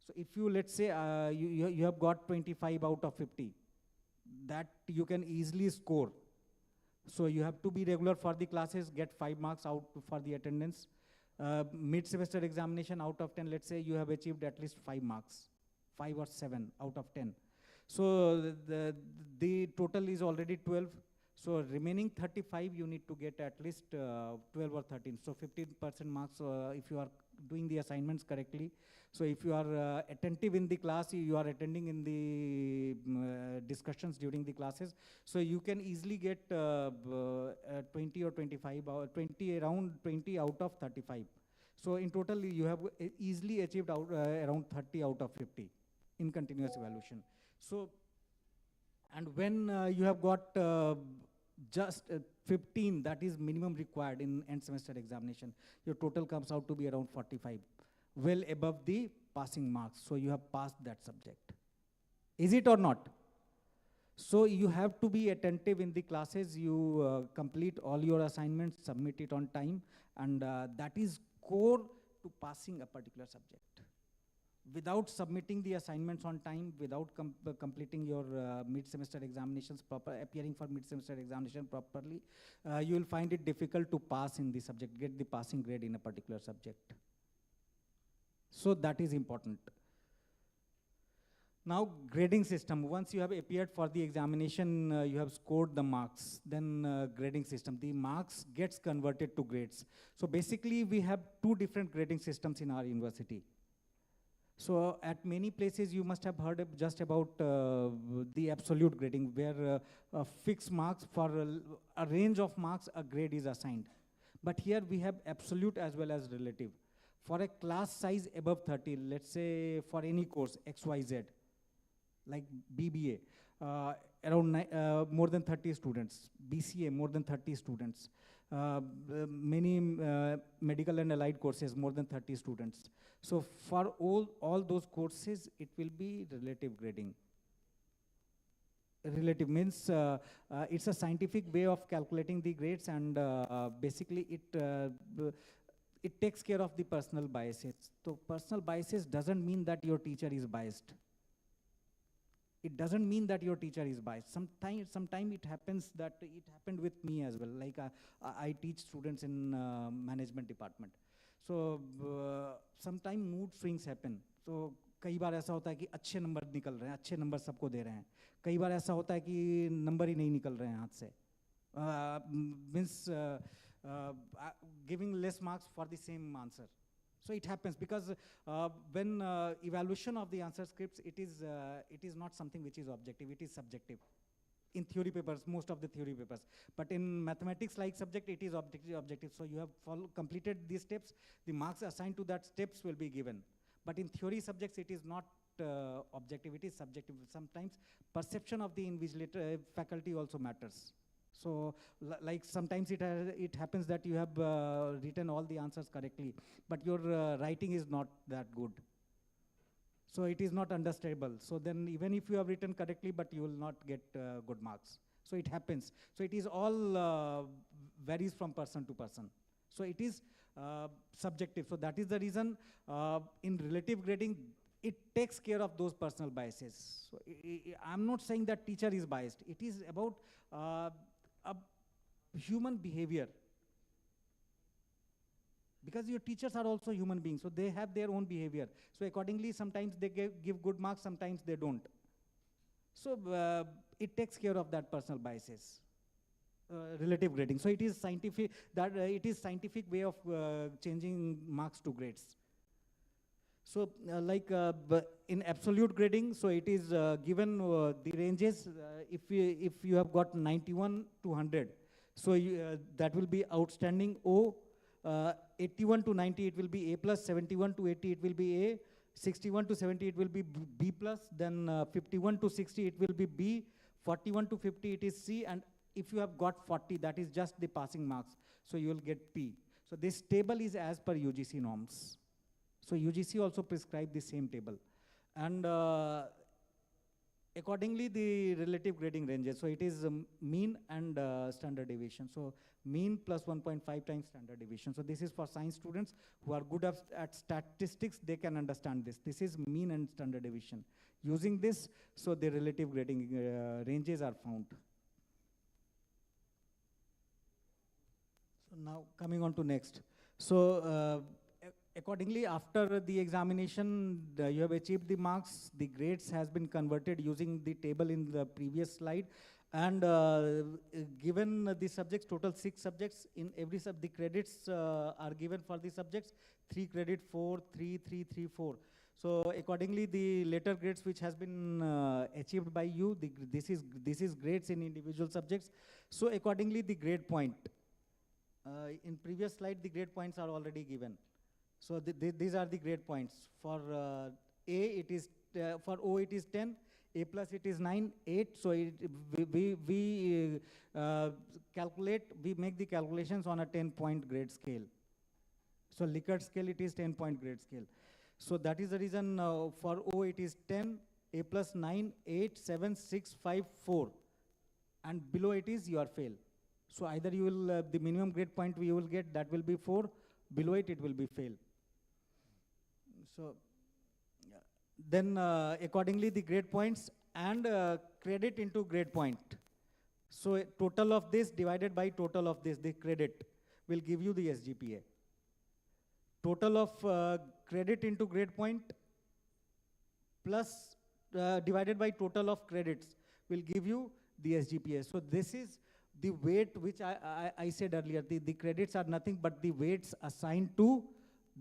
So if you, let's say, you have got 25 out of 50, that you can easily score. So you have to be regular for the classes, get 5 marks out for the attendance. Mid-semester examination out of 10, let's say you have achieved at least 5 marks, 5 or 7 out of 10. So the total is already 12. So remaining 35, you need to get at least 12 or 13. So 15% marks if you are doing the assignments correctly. So if you are attentive in the class, you are attending in the discussions during the classes, so you can easily get 20 or 25, or 20, around 20 out of 35. So in total, you have easily achieved out, around 30 out of 50 in continuous evaluation. So, and when you have got just 15, that is minimum required in end semester examination, your total comes out to be around 45, well above the passing marks. So you have passed that subject. Is it or not? So you have to be attentive in the classes, you complete all your assignments, submit it on time, and that is core to passing a particular subject. Without submitting the assignments on time, without completing your mid-semester examinations appearing for mid-semester examination properly, you will find it difficult to pass in the subject, get the passing grade in a particular subject. So that is important. Now, grading system. Once you have appeared for the examination, you have scored the marks, then grading system. The marks gets converted to grades. So basically, we have 2 different grading systems in our university. So at many places, you must have heard just about the absolute grading, where fixed marks for a range of marks, a grade is assigned. But here we have absolute as well as relative. For a class size above 30, let's say for any course, XYZ, like BBA, around more than 30 students, BCA, more than 30 students, many medical and allied courses, more than 30 students. So for all those courses, it will be relative grading. Relative means it's a scientific way of calculating the grades, and basically it takes care of the personal biases. So personal biases doesn't mean that your teacher is biased. It doesn't mean that your teacher is biased. Sometimes it happens that it happened with me as well. Like I teach students in management department. So sometimes mood swings happen. So कई बार ऐसा होता है कि अच्छे number निकल रहे हैं, अच्छे नंबर सबको दे रहे हैं. कई बार ऐसा होता है कि नंबर ही नहीं निकल रहे हैं हाथ से. Means giving less marks for the same answer. So it happens because when evaluation of the answer scripts, it is not something which is objective, it is subjective. In theory papers, most of the theory papers. But in mathematics-like subject, it is objective. So you have completed these steps, the marks assigned to that steps will be given. But in theory subjects, it is not objective, it is subjective. Sometimes perception of the invigilator faculty also matters. So, like sometimes it happens that you have written all the answers correctly, but your writing is not that good. So it is not understandable. So then even if you have written correctly, but you will not get good marks. So it happens. So it is all varies from person to person. So it is subjective. So that is the reason in relative grading, it takes care of those personal biases. So I'm not saying that teacher is biased. It is about a human behavior. Because your teachers are also human beings, so they have their own behavior. So accordingly, sometimes they give good marks, sometimes they don't. So it takes care of that personal biases. Relative grading. So it is scientific, that it is scientific way of changing marks to grades. So in absolute grading, so it is given the ranges. If you have got 91 to 100, so that will be outstanding O. 81 to 90 it will be A plus, 71 to 80 it will be A, 61 to 70 it will be B plus, then 51 to 60 it will be B, 41 to 50 it is C, and if you have got 40, that is just the passing marks, so you will get P. So this table is as per UGC norms. So UGC also prescribed the same table. And accordingly, the relative grading ranges. So it is mean and standard deviation. So mean plus 1.5 times standard deviation. So this is for science students who are good at statistics, they can understand this. This is mean and standard deviation. Using this, so the relative grading ranges are found. So now coming on to next. So accordingly, after the examination, you have achieved the marks, the grades has been converted using the table in the previous slide. And given the subjects, total 6 subjects, in every the credits are given for the subjects, 3 credit, 4, 3, 3, 3, 4. So accordingly, the later grades which has been achieved by you, this is grades in individual subjects. So accordingly, the grade point. In previous slide, the grade points are already given. So these are the grade points. For A, it is for O, it is 10. A plus, it is 9, 8. So we calculate, we make the calculations on a 10-point grade scale. So Likert scale, it is 10-point grade scale. So that is the reason for O, it is 10, A plus 9, 8, 7, 6, 5, 4. And below it is you are fail. So either you will, the minimum grade point you will get, that will be 4. Below it will be fail. So then accordingly the grade points and credit into grade point. So total of this divided by total of this, the credit will give you the SGPA. Total of credit into grade point plus divided by total of credits will give you the SGPA. So this is the weight which I said earlier. The credits are nothing but the weights assigned to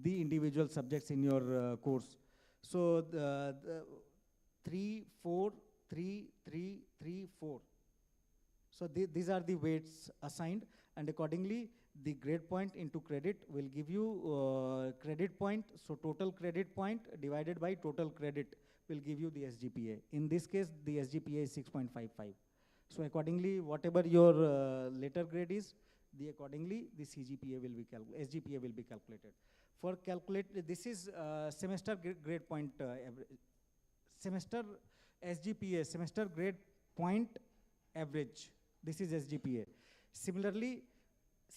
the individual subjects in your course. So the 3, 4, 3, 3, 3, 4. So these are the weights assigned, and accordingly the grade point into credit will give you credit point. So total credit point divided by total credit will give you the SGPA. In this case, the SGPA is 6.55. So accordingly, whatever your later grade is, accordingly the CGPA will be SGPA will be calculated. For calculate, this is semester grade point semester SGPA, semester grade point average. This is SGPA. Similarly,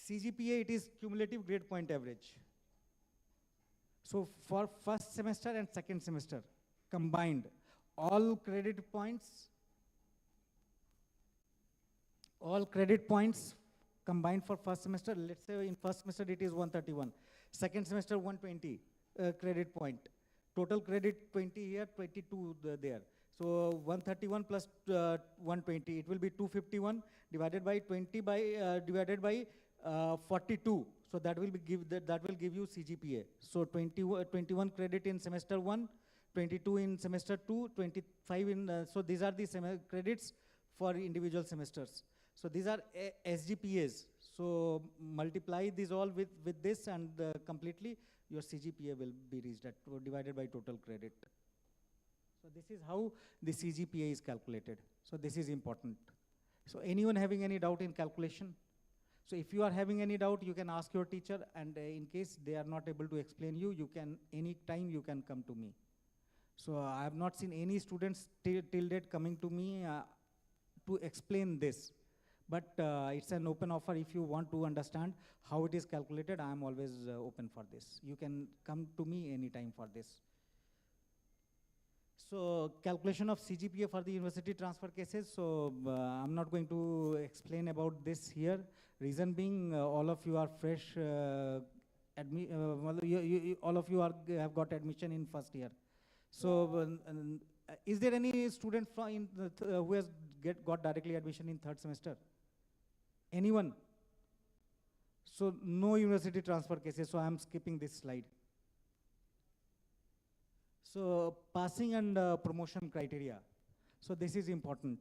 CGPA, it is cumulative grade point average. So for first semester and second semester combined, all credit points combined for first semester, let's say in first semester it is 131, second semester 120 credit point. Total credit 20 here, 22 there. So 131 plus 120, it will be 251 divided by 20 by divided by 42. So that will give you CGPA. So 21 credit in semester 1, 22 in semester 2, 25 in so these are the credits for individual semesters. So these are SGPAs. So multiply these all with this, and completely your CGPA will be reached at divided by total credit. So this is how the CGPA is calculated. So this is important. So anyone having any doubt in calculation? So if you are having any doubt, you can ask your teacher, and in case they are not able to explain you, you can, any time you can come to me. So I have not seen any students till date coming to me to explain this. But it's an open offer. If you want to understand how it is calculated, I am always open for this. You can come to me anytime for this. So calculation of CGPA for the university transfer cases. So I'm not going to explain about this here. Reason being, all of you are fresh. Well, all of you have got admission in first year. So is there any student from who has got directly admission in third semester? Anyone? So no university transfer cases. So I'm skipping this slide. So passing and promotion criteria. So this is important.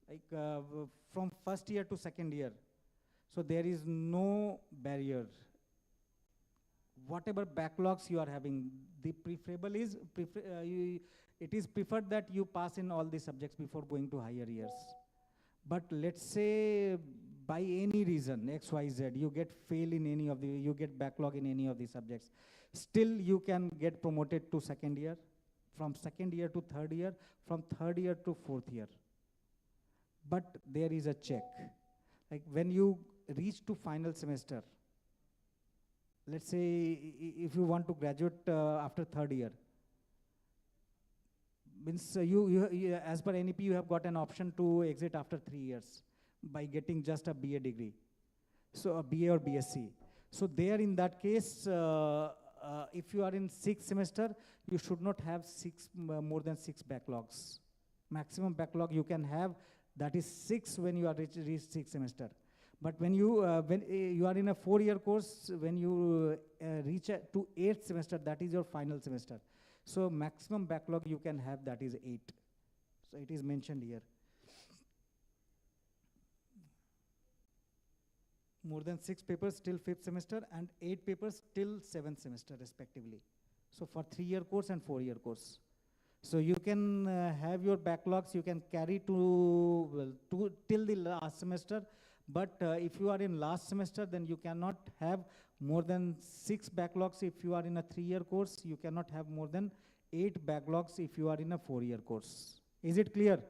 Like from first year to second year. So there is no barrier. Whatever backlogs you are having, the preferable is, it is preferred that you pass in all the subjects before going to higher years. But let's say by any reason, X, Y, Z, you get fail in any of the, you get backlog in any of the subjects. Still you can get promoted to second year, from second year to third year, from third year to fourth year. But there is a check. Like when you reach to final semester, let's say if you want to graduate after third year, means you as per NEP you have got an option to exit after 3 years by getting just a BA degree, so a BA or BSc. So there in that case, if you are in 6th semester, you should not have more than 6 backlogs. Maximum backlog you can have, that is 6 when you are reached 6th semester. But when you are in a 4-year course, when you reach to 8th semester, that is your final semester. So maximum backlog you can have, that is 8. So it is mentioned here. More than 6 papers till 5th semester and 8 papers till 7th semester respectively. So for 3-year course and 4-year course. So you can have your backlogs, you can carry till the last semester. But if you are in last semester, then you cannot have more than 6 backlogs. If you are in a 3-year course, you cannot have more than 8 backlogs if you are in a 4-year course. Is it clear?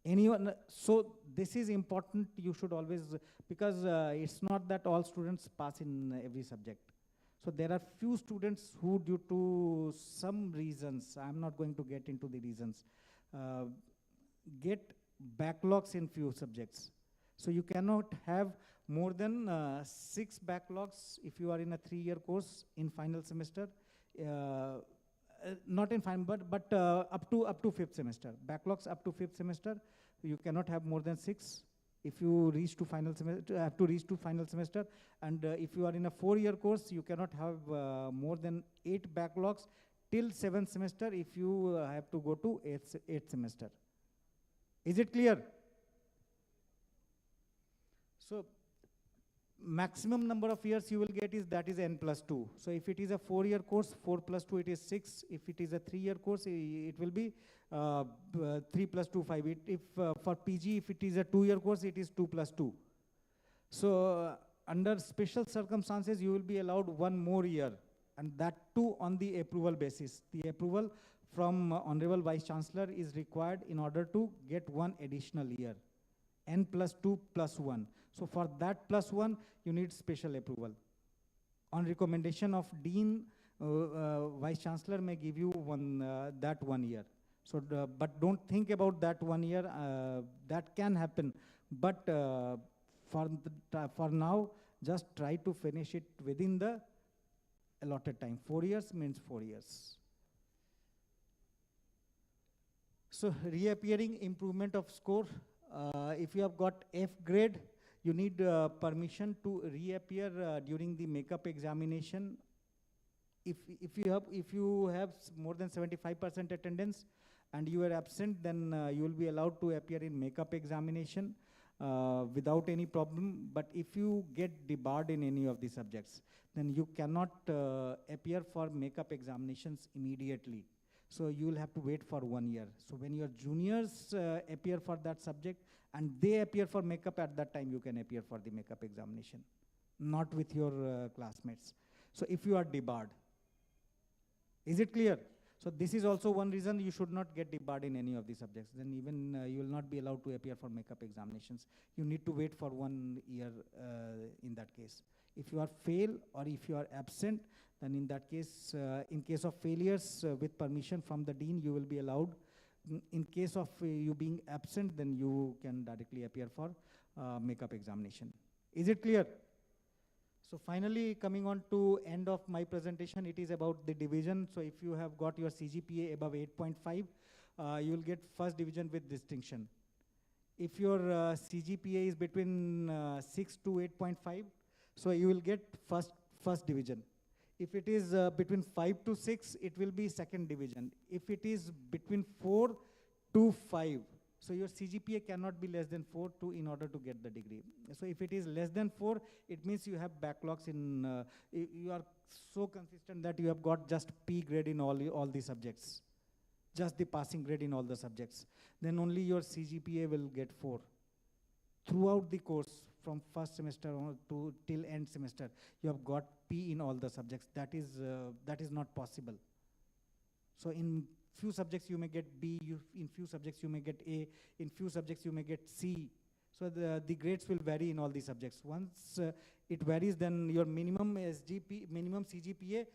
Anyone? So this is important. You should always, because it's not that all students pass in every subject. So there are few students who, due to some reasons, I'm not going to get into the reasons, get backlogs in few subjects. So you cannot have more than 6 backlogs if you are in a 3-year course in final semester. Not in final, but up to 5th semester. Backlogs up to 5th semester, you cannot have more than 6. If you reach to final semester, have to reach to final semester. And if you are in a 4-year course, you cannot have more than 8 backlogs till 7th semester if you have to go to 8th semester. Is it clear? So maximum number of years you will get is, that is n plus 2. So if it is a 4-year course, 4 plus 2, it is 6. If it is a 3-year course, it will be 3 plus 2, 5. If for PG, if it is a 2-year course, it is 2 plus 2. So under special circumstances, you will be allowed 1 more year, and that too on the approval basis. The approval from Honorable Vice Chancellor is required in order to get 1 additional year. N plus 2 plus 1. So for that plus 1, you need special approval. On recommendation of Dean, Vice Chancellor may give you that 1 year. So, but don't think about that 1 year. That can happen. But for now, just try to finish it within the allotted time. 4 years means 4 years. So reappearing improvement of score. If you have got F grade, you need permission to reappear during the makeup examination. If you have more than 75% attendance and you are absent, then you will be allowed to appear in makeup examination without any problem. But if you get debarred in any of the subjects, then you cannot appear for makeup examinations immediately. So you will have to wait for 1 year. So when your juniors appear for that subject and they appear for makeup, at that time you can appear for the makeup examination, not with your classmates. So if you are debarred, is it clear? So this is also one reason you should not get debarred in any of the subjects. Then even you will not be allowed to appear for makeup examinations. You need to wait for 1 year in that case. If you are fail or if you are absent, then in that case, in case of failures with permission from the dean, you will be allowed. In case of you being absent, then you can directly appear for makeup examination. Is it clear? So finally, coming on to end of my presentation, it is about the division. So if you have got your CGPA above 8.5, you will get first division with distinction. If your CGPA is between 6 to 8.5, so you will get first division. If it is between 5 to 6, it will be second division. If it is between 4 to 5, so your CGPA cannot be less than 4 in order to get the degree. So if it is less than 4, it means you have backlogs in, you are so consistent that you have got just P grade in all the subjects, just the passing grade in all the subjects. Then only your CGPA will get 4. Throughout the course, from first semester to till end semester, you have got P in all the subjects. That is not possible. So in few subjects you may get B, in few subjects you may get A, in few subjects you may get C. So the grades will vary in all the subjects. Once it varies, then your minimum CGPA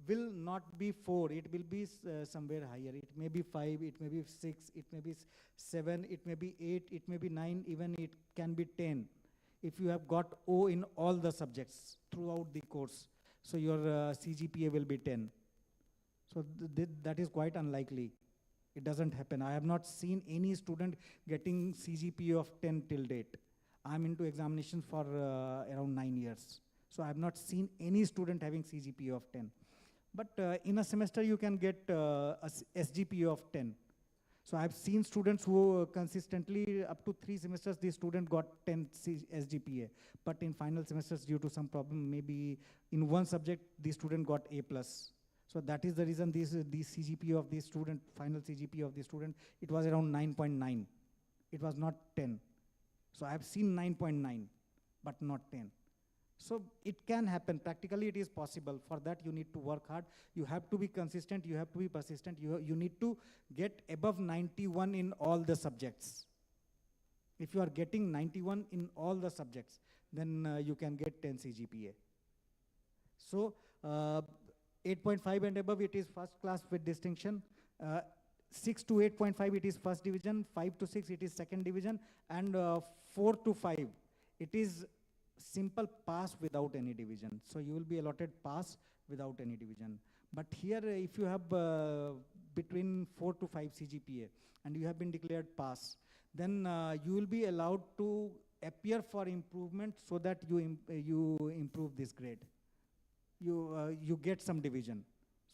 will not be 4, it will be somewhere higher. It may be 5, it may be 6, it may be 7, it may be 8, it may be 9, even it can be 10. If you have got O in all the subjects throughout the course, so your CGPA will be 10. So that is quite unlikely. It doesn't happen. I have not seen any student getting CGPA of 10 till date. I'm into examinations for around 9 years. So I have not seen any student having CGPA of 10. But in a semester you can get a SGPA of 10. So I've seen students who consistently, up to 3 semesters, the student got 10 SGPA. But in final semesters, due to some problem, maybe in one subject, the student got A+. So that is the reason the CGPA of the student, final CGPA of the student, it was around 9.9. It was not 10. So I've seen 9.9, but not 10. So it can happen. Practically, it is possible. For that, you need to work hard. You have to be consistent. You have to be persistent. You need to get above 91 in all the subjects. If you are getting 91 in all the subjects, then you can get 10 CGPA. So 8.5 and above, it is first class with distinction. 6 to 8.5, it is first division. 5 to 6, it is second division. And 4 to 5, it is simple pass without any division. So you will be allotted pass without any division. But here, if you have between 4 to 5 CGPA and you have been declared pass, then you will be allowed to appear for improvement so that you improve this grade. You get some division.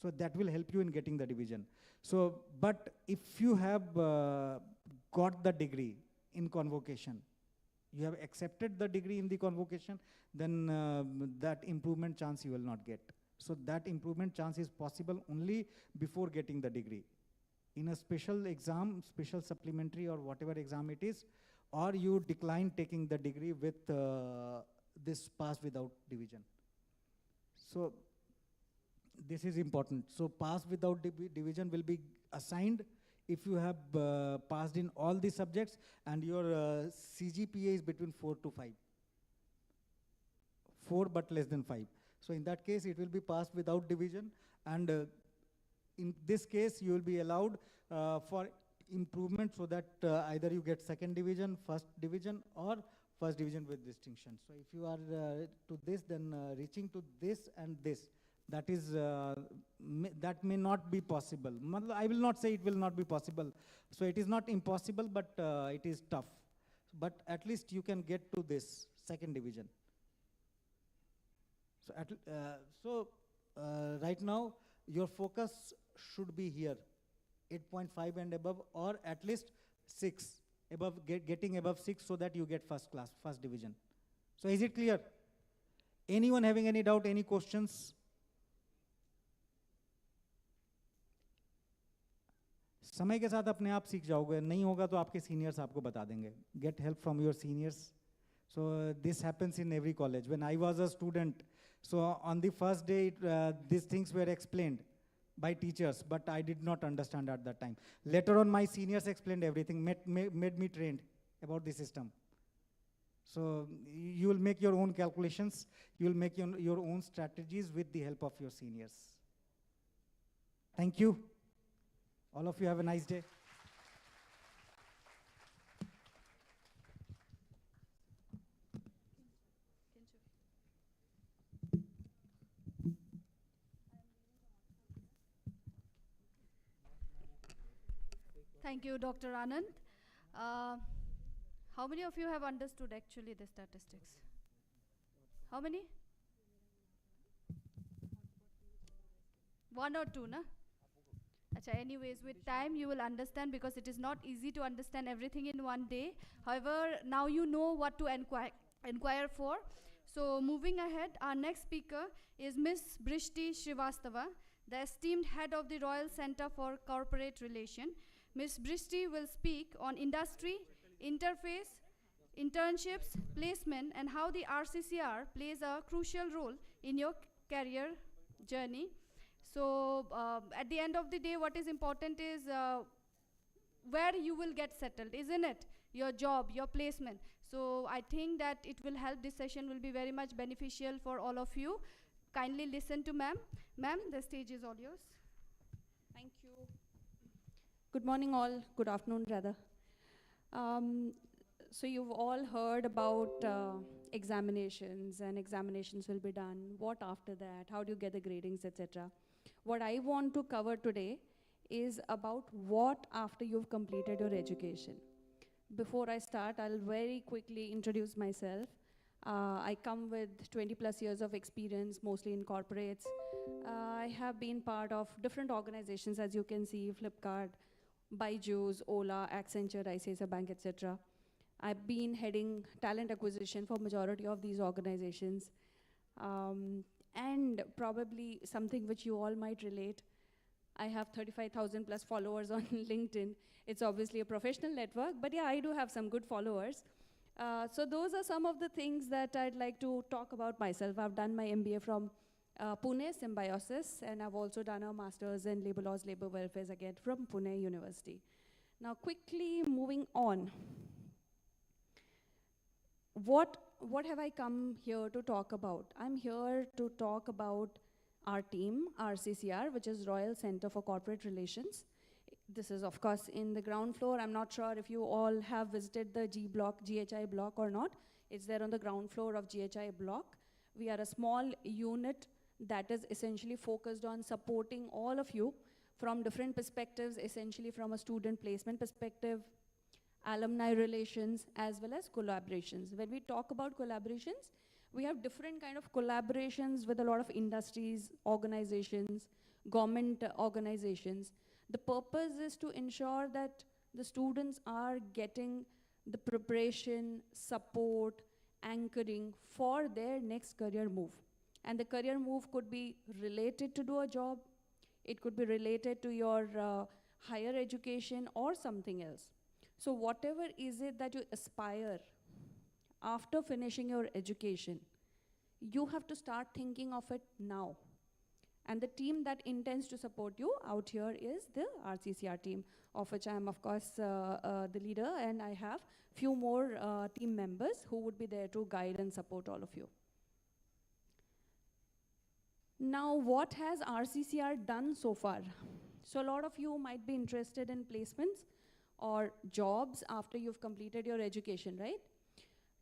So that will help you in getting the division. So, but if you have got the degree in convocation, you have accepted the degree in the convocation, then that improvement chance you will not get. So that improvement chance is possible only before getting the degree. In a special exam, special supplementary or whatever exam it is, or you decline taking the degree with this pass without division. So this is important. So pass without division will be assigned if you have passed in all the subjects and your CGPA is between 4 to 5. 4 but less than 5. So in that case, it will be passed without division. And in this case, you will be allowed for improvement so that either you get second division, first division, or first division with distinction. So if you are to this, then reaching to this and this, that is that may not be possible. I will not say it will not be possible. So it is not impossible, but it is tough. But at least you can get to this second division. So right now your focus should be here, 8.5 and above, or at least 6 above, getting above 6 so that you get first class, first division. So is it clear? Anyone having any doubt, any questions? समय के साथ अपने आप सीख जाओगे, नहीं होगा तो आपके सीनियर्स आपको बता देंगे. Get help from your seniors. So this happens in every college. When I was a student, so on the first day, these things were explained by teachers, but I did not understand at that time. Later on, my seniors explained everything, made me trained about the system. So you will make your own calculations, you will make your own strategies with the help of your seniors. Thank you. All of you have a nice day. Thank you, Dr. Anand. How many of you have understood actually the statistics? How many? One or two, na? Acha, anyways, with time you will understand, because it is not easy to understand everything in one day. However, now you know what to inquire for. So moving ahead, our next speaker is Ms. Brishti Srivastava, the esteemed head of the Royal Center for Corporate Relation. Ms. Brishti will speak on industry, interface, internships, placement, and how the RCCR plays a crucial role in your career journey. So at the end of the day, what is important is where you will get settled, isn't it? Your job, your placement. So I think that it will help. This session will be very much beneficial for all of you. Kindly listen to ma'am. Ma'am, the stage is all yours. Thank you. Good morning all, good afternoon rather. So you've all heard about examinations, and examinations will be done. What after that? How do you get the gradings, etc. What I want to cover today is about what after you've completed your education. Before I start, I'll very quickly introduce myself. I come with 20 plus years of experience, mostly in corporates. I have been part of different organizations, as you can see, Flipkart, Byju's, Ola, Accenture, ICICI Bank, etc. I've been heading talent acquisition for majority of these organizations. And probably something which you all might relate, I have 35,000 plus followers on LinkedIn. It's obviously a professional network, but yeah, I do have some good followers. So those are some of the things that I'd like to talk about myself. I've done my MBA from Pune Symbiosis, and I've also done a master's in labor laws, labor welfare again from Pune University. Now quickly moving on. What have I come here to talk about? I'm here to talk about our team, RCCR, which is Royal Center for Corporate Relations. This is of course in the ground floor. I'm not sure if you all have visited the GHI block or not. It's there on the ground floor of GHI block. We are a small unit that is essentially focused on supporting all of you from different perspectives, essentially from a student placement perspective, alumni relations, as well as collaborations. When we talk about collaborations, we have different kind of collaborations with a lot of industries, organizations, government organizations. The purpose is to ensure that the students are getting the preparation, support, anchoring for their next career move. And the career move could be related to do a job, it could be related to your higher education or something else. So whatever is it that you aspire after finishing your education, you have to start thinking of it now. And the team that intends to support you out here is the RCCR team, of which I am of course the leader, and I have few more team members who would be there to guide and support all of you. Now, what has RCCR done so far? So a lot of you might be interested in placements or jobs after you've completed your education, right?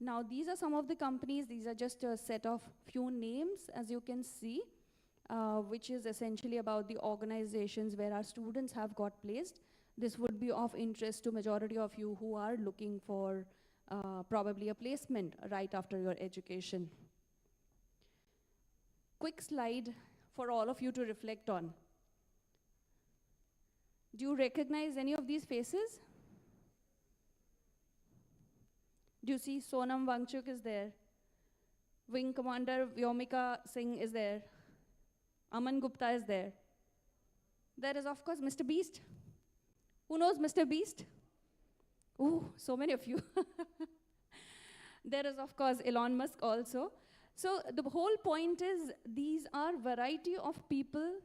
Now, these are some of the companies. These are just a set of few names, as you can see, which is essentially about the organizations where our students have got placed. This would be of interest to majority of you who are looking for probably a placement right after your education. Quick slide for all of you to reflect on. Do you recognize any of these faces? Do you see Sonam Wangchuk is there? Wing Commander Vyomika Singh is there. Aman Gupta is there. There is of course Mr. Beast. Who knows Mr. Beast? Ooh, so many of you. There is, of course, Elon Musk also. So the whole point is these are variety of people.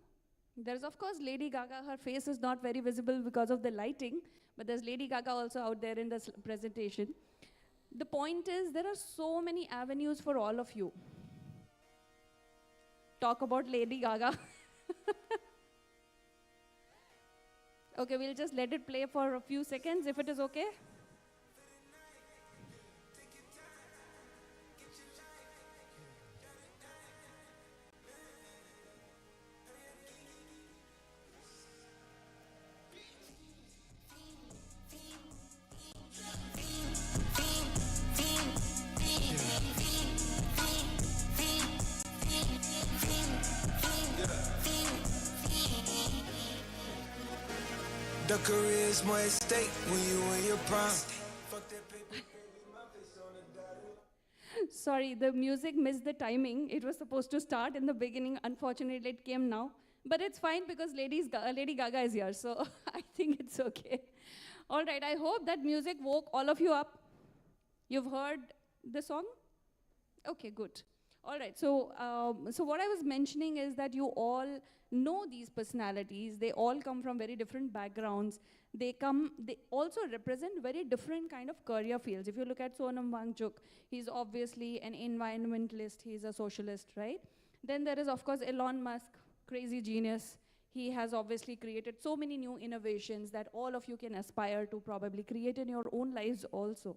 There's, of course, Lady Gaga. Her face is not very visible because of the lighting, but there's Lady Gaga also out there in this presentation. The point is there are so many avenues for all of you. Talk about Lady Gaga. Okay, we'll just let it play for a few seconds if it is okay. The career is more at stake when you in your prime. Sorry, the music missed the timing. It was supposed to start in the beginning. Unfortunately, it came now. But it's fine because Lady Gaga is here, so I think it's okay. All right, I hope that music woke all of you up. You've heard the song? Okay, good. All right, so what I was mentioning is that you all know these personalities. They all come from very different backgrounds. They also represent very different kind of career fields. If you look at Sonam Wangchuk, he's obviously an environmentalist. He's a socialist, right? Then there is, of course, Elon Musk, crazy genius. He has obviously created so many new innovations that all of you can aspire to probably create in your own lives also.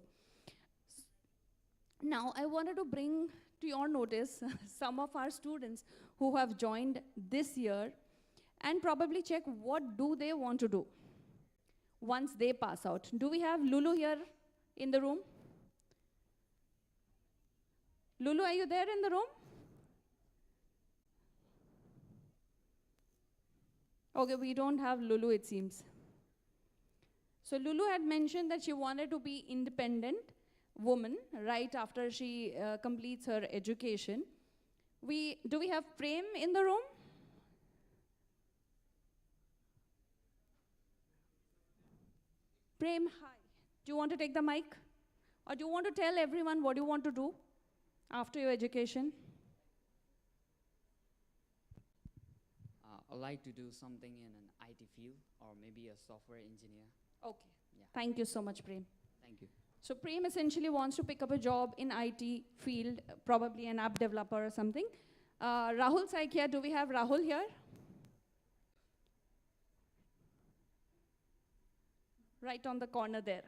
Now, I wanted to bring to your notice some of our students who have joined this year and probably check what do they want to do once they pass out. Do we have Lulu here in the room? Lulu, are you there in the room? Okay, we don't have Lulu, it seems. So Lulu had mentioned that she wanted to be independent woman right after she completes her education. Do we have Prem in the room? Prem, hi. Do you want to take the mic? Or do you want to tell everyone what you want to do after your education? I'd like to do something in an IT field or maybe a software engineer. Okay. Yeah. Thank you so much, Prem. Thank you. So Prem essentially wants to pick up a job in IT field, probably an app developer or something. Rahul Saikia, do we have Rahul here? Right on the corner there.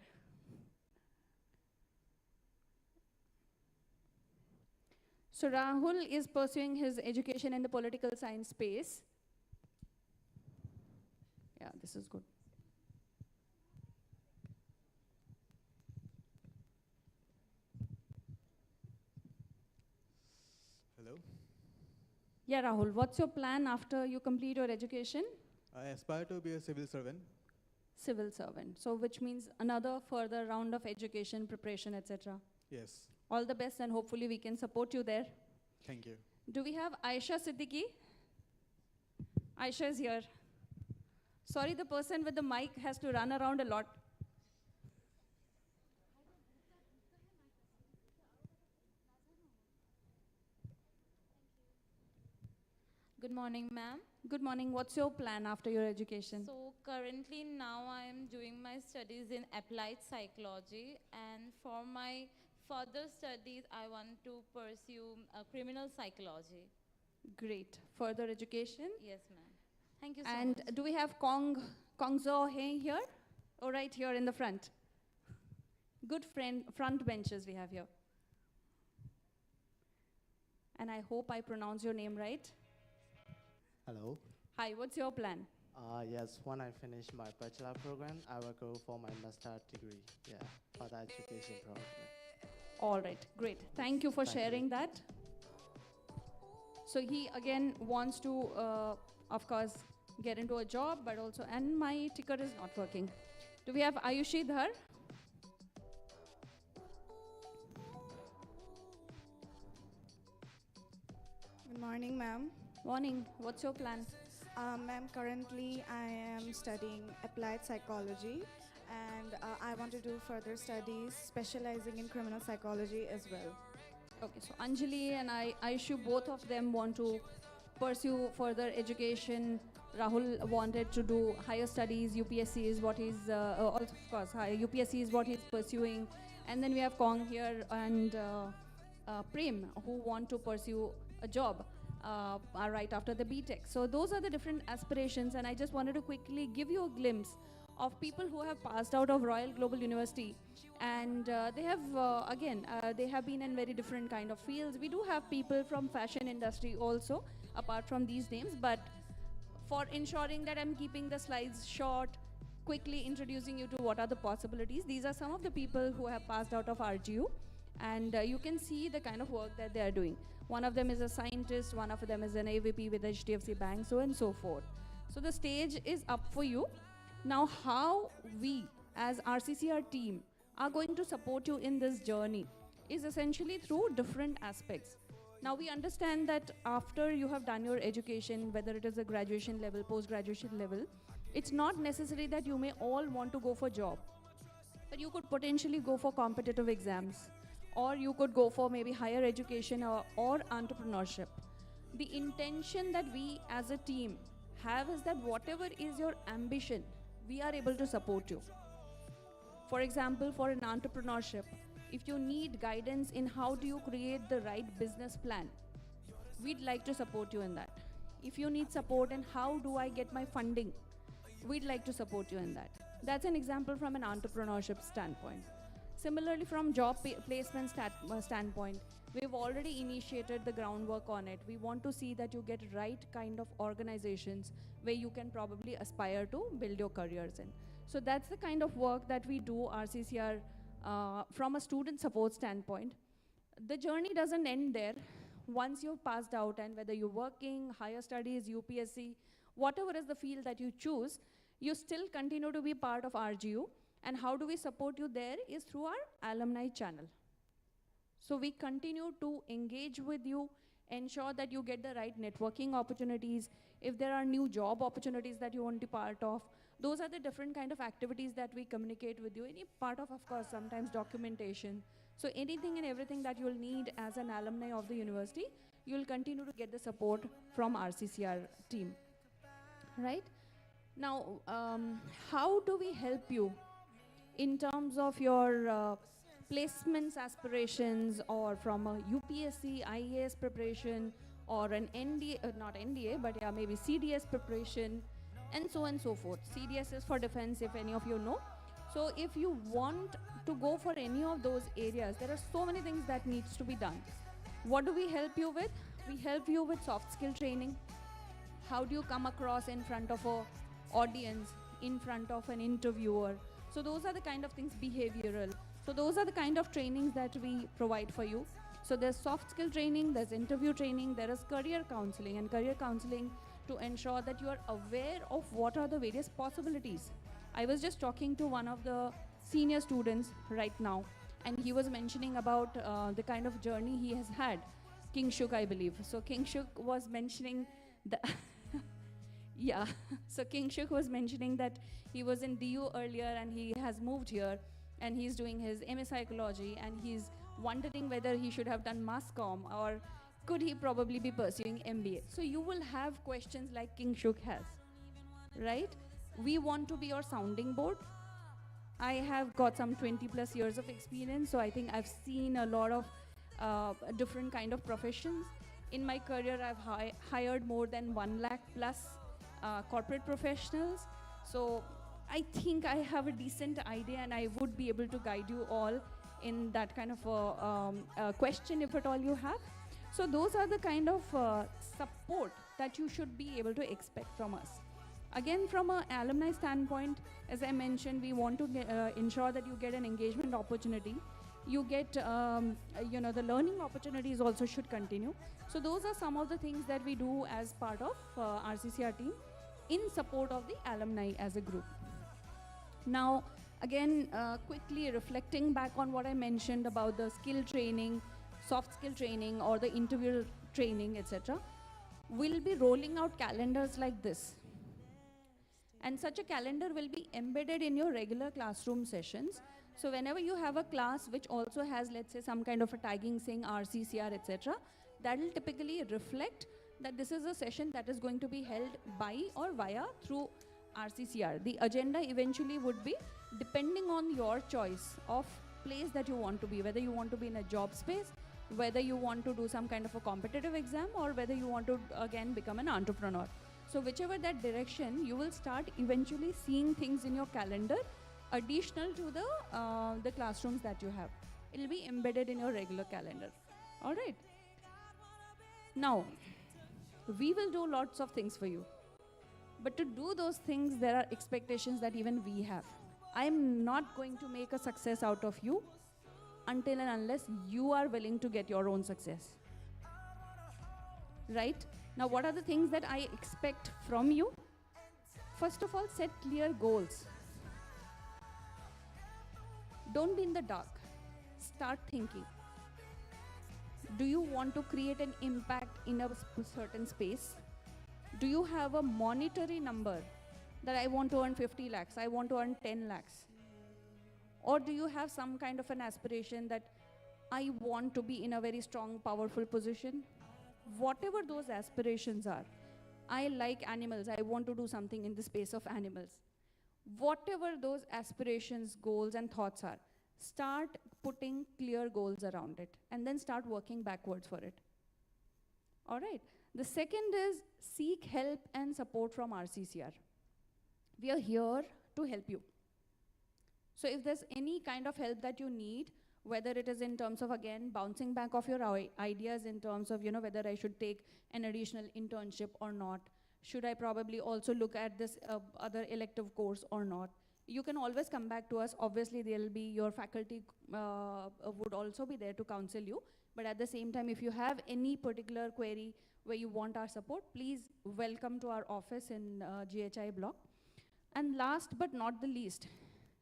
So Rahul is pursuing his education in the political science space. Yeah, this is good. Hello. Yeah, Rahul, what's your plan after you complete your education? I aspire to be a civil servant. Civil servant. So which means another further round of education, preparation, etc. Yes. All the best and hopefully we can support you there. Thank you. Do we have Aisha Siddiqui? Aisha is here. Sorry, the person with the mic has to run around a lot. Good morning, ma'am. Good morning. What's your plan after your education? So currently now I am doing my studies in applied psychology, and for my further studies I want to pursue criminal psychology. Great. Further education? Yes, ma'am. Thank you so And much. do we have Kongzo He here? Oh, right here in the front. Good front benches we have here. And I hope I pronounce your name right. Hello. Hi, what's your plan? Yes, when I finish my bachelor program, I will go for my master degree. Yeah, for the education program. All right, great. Thank you for sharing that. So he again wants to, of course, get into a job, but also, and my ticker is not working. Do we have Ayushi Dhar? Good morning, ma'am. Morning. What's your plan? Ma'am, currently I am studying applied psychology, and I want to do further studies specializing in criminal psychology as well. Okay, so Anjali and I Aishu, both of them want to pursue further education. Rahul wanted to do higher studies. UPSC is what he's, also of course, UPSC is what he's pursuing. And then we have Kong here and Prem, who want to pursue a job right after the BTech. So those are the different aspirations, and I just wanted to quickly give you a glimpse of people who have passed out of Royal Global University, and they have they have been in very different kind of fields. We do have people from fashion industry also, apart from these names, but for ensuring that I'm keeping the slides short, quickly introducing you to what are the possibilities. These are some of the people who have passed out of RGU, and you can see the kind of work that they are doing. One of them is a scientist, one of them is an AVP with HDFC Bank, so and so forth. So the stage is up for you. Now, how we as RCCR team are going to support you in this journey is essentially through different aspects. Now, we understand that after you have done your education, whether it is a graduation level, post-graduation level, it's not necessary that you may all want to go for job, but you could potentially go for competitive exams, or you could go for maybe higher education or entrepreneurship. The intention that we as a team have is that whatever is your ambition, we are able to support you. For example, for an entrepreneurship, if you need guidance in how do you create the right business plan, we'd like to support you in that. If you need support in how do I get my funding, we'd like to support you in that. That's an example from an entrepreneurship standpoint. Similarly, from job placement standpoint, we've already initiated the groundwork on it. We want to see that you get right kind of organizations where you can probably aspire to build your careers in. So that's the kind of work that we do, RCCR, from a student support standpoint. The journey doesn't end there. Once you've passed out, and whether you're working, higher studies, UPSC, whatever is the field that you choose, you still continue to be part of RGU. And how do we support you there is through our alumni channel. So we continue to engage with you, ensure that you get the right networking opportunities. If there are new job opportunities that you want to be part of, those are the different kind of activities that we communicate with you. Any part of course, sometimes documentation. So anything and everything that you'll need as an alumni of the university, you'll continue to get the support from RCCR team, right? Now, how do we help you in terms of your placements aspirations, or from a UPSC, IAS preparation, or an NDA, not NDA, but yeah, maybe CDS preparation, and so forth. CDS is for defense, if any of you know. So if you want to go for any of those areas, there are so many things that needs to be done. What do we help you with? We help you with soft skill training. How do you come across in front of an audience, in front of an interviewer? So those are the kind of things, behavioral. So those are the kind of trainings that we provide for you. So there's soft skill training, there's interview training, there is career counseling, and career counseling to ensure that you are aware of what are the various possibilities. I was just talking to one of the senior students right now, and he was mentioning about the kind of journey he has had. King Shuk, I believe. So King Shuk was mentioning the yeah, so King Shuk was mentioning that he was in DU earlier and he has moved here and he's doing his MA Psychology, and he's wondering whether he should have done Mass Comm or could he probably be pursuing MBA. So you will have questions like King Shuk has, right? We want to be your sounding board. I have got some 20+ years of experience, so I think I've seen a lot of different kind of professions. In my career, I've hired more than 1 lakh plus corporate professionals. So I think I have a decent idea, and I would be able to guide you all in that kind of a question, if at all you have. So those are the kind of support that you should be able to expect from us. Again, from an alumni standpoint, as I mentioned, we want to ensure that you get an engagement opportunity. You get, the learning opportunities also should continue. So those are some of the things that we do as part of RCCR team in support of the alumni as a group. Now, again, quickly reflecting back on what I mentioned about the skill training, soft skill training, or the interview training, etc. we'll be rolling out calendars like this. And such a calendar will be embedded in your regular classroom sessions. So whenever you have a class which also has, let's say, some kind of a tagging saying RCCR, etc., that will typically reflect that this is a session that is going to be held by or via through RCCR. The agenda eventually would be depending on your choice of place that you want to be, whether you want to be in a job space, whether you want to do some kind of a competitive exam, or whether you want to again become an entrepreneur. So whichever that direction, you will start eventually seeing things in your calendar additional to the classrooms that you have. It will be embedded in your regular calendar. All right. Now, we will do lots of things for you. But to do those things, there are expectations that even we have. I'm not going to make a success out of you until and unless you are willing to get your own success. Right? Now, what are the things that I expect from you? First of all, set clear goals. Don't be in the dark. Start thinking. Do you want to create an impact in a certain space? Do you have a monetary number that I want to earn 50 lakhs, I want to earn 10 lakhs? Or do you have some kind of an aspiration that I want to be in a very strong, powerful position? Whatever those aspirations are, I like animals, I want to do something in the space of animals. Whatever those aspirations, goals, and thoughts are, start putting clear goals around it and then start working backwards for it. All right. The second is seek help and support from RCCR. We are here to help you. So if there's any kind of help that you need, whether it is in terms of, again, bouncing back off your ideas in terms of, whether I should take an additional internship or not, should I probably also look at this other elective course or not, you can always come back to us. Obviously, there will be your faculty would also be there to counsel you. But at the same time, if you have any particular query where you want our support, please welcome to our office in GHI block. And last but not the least,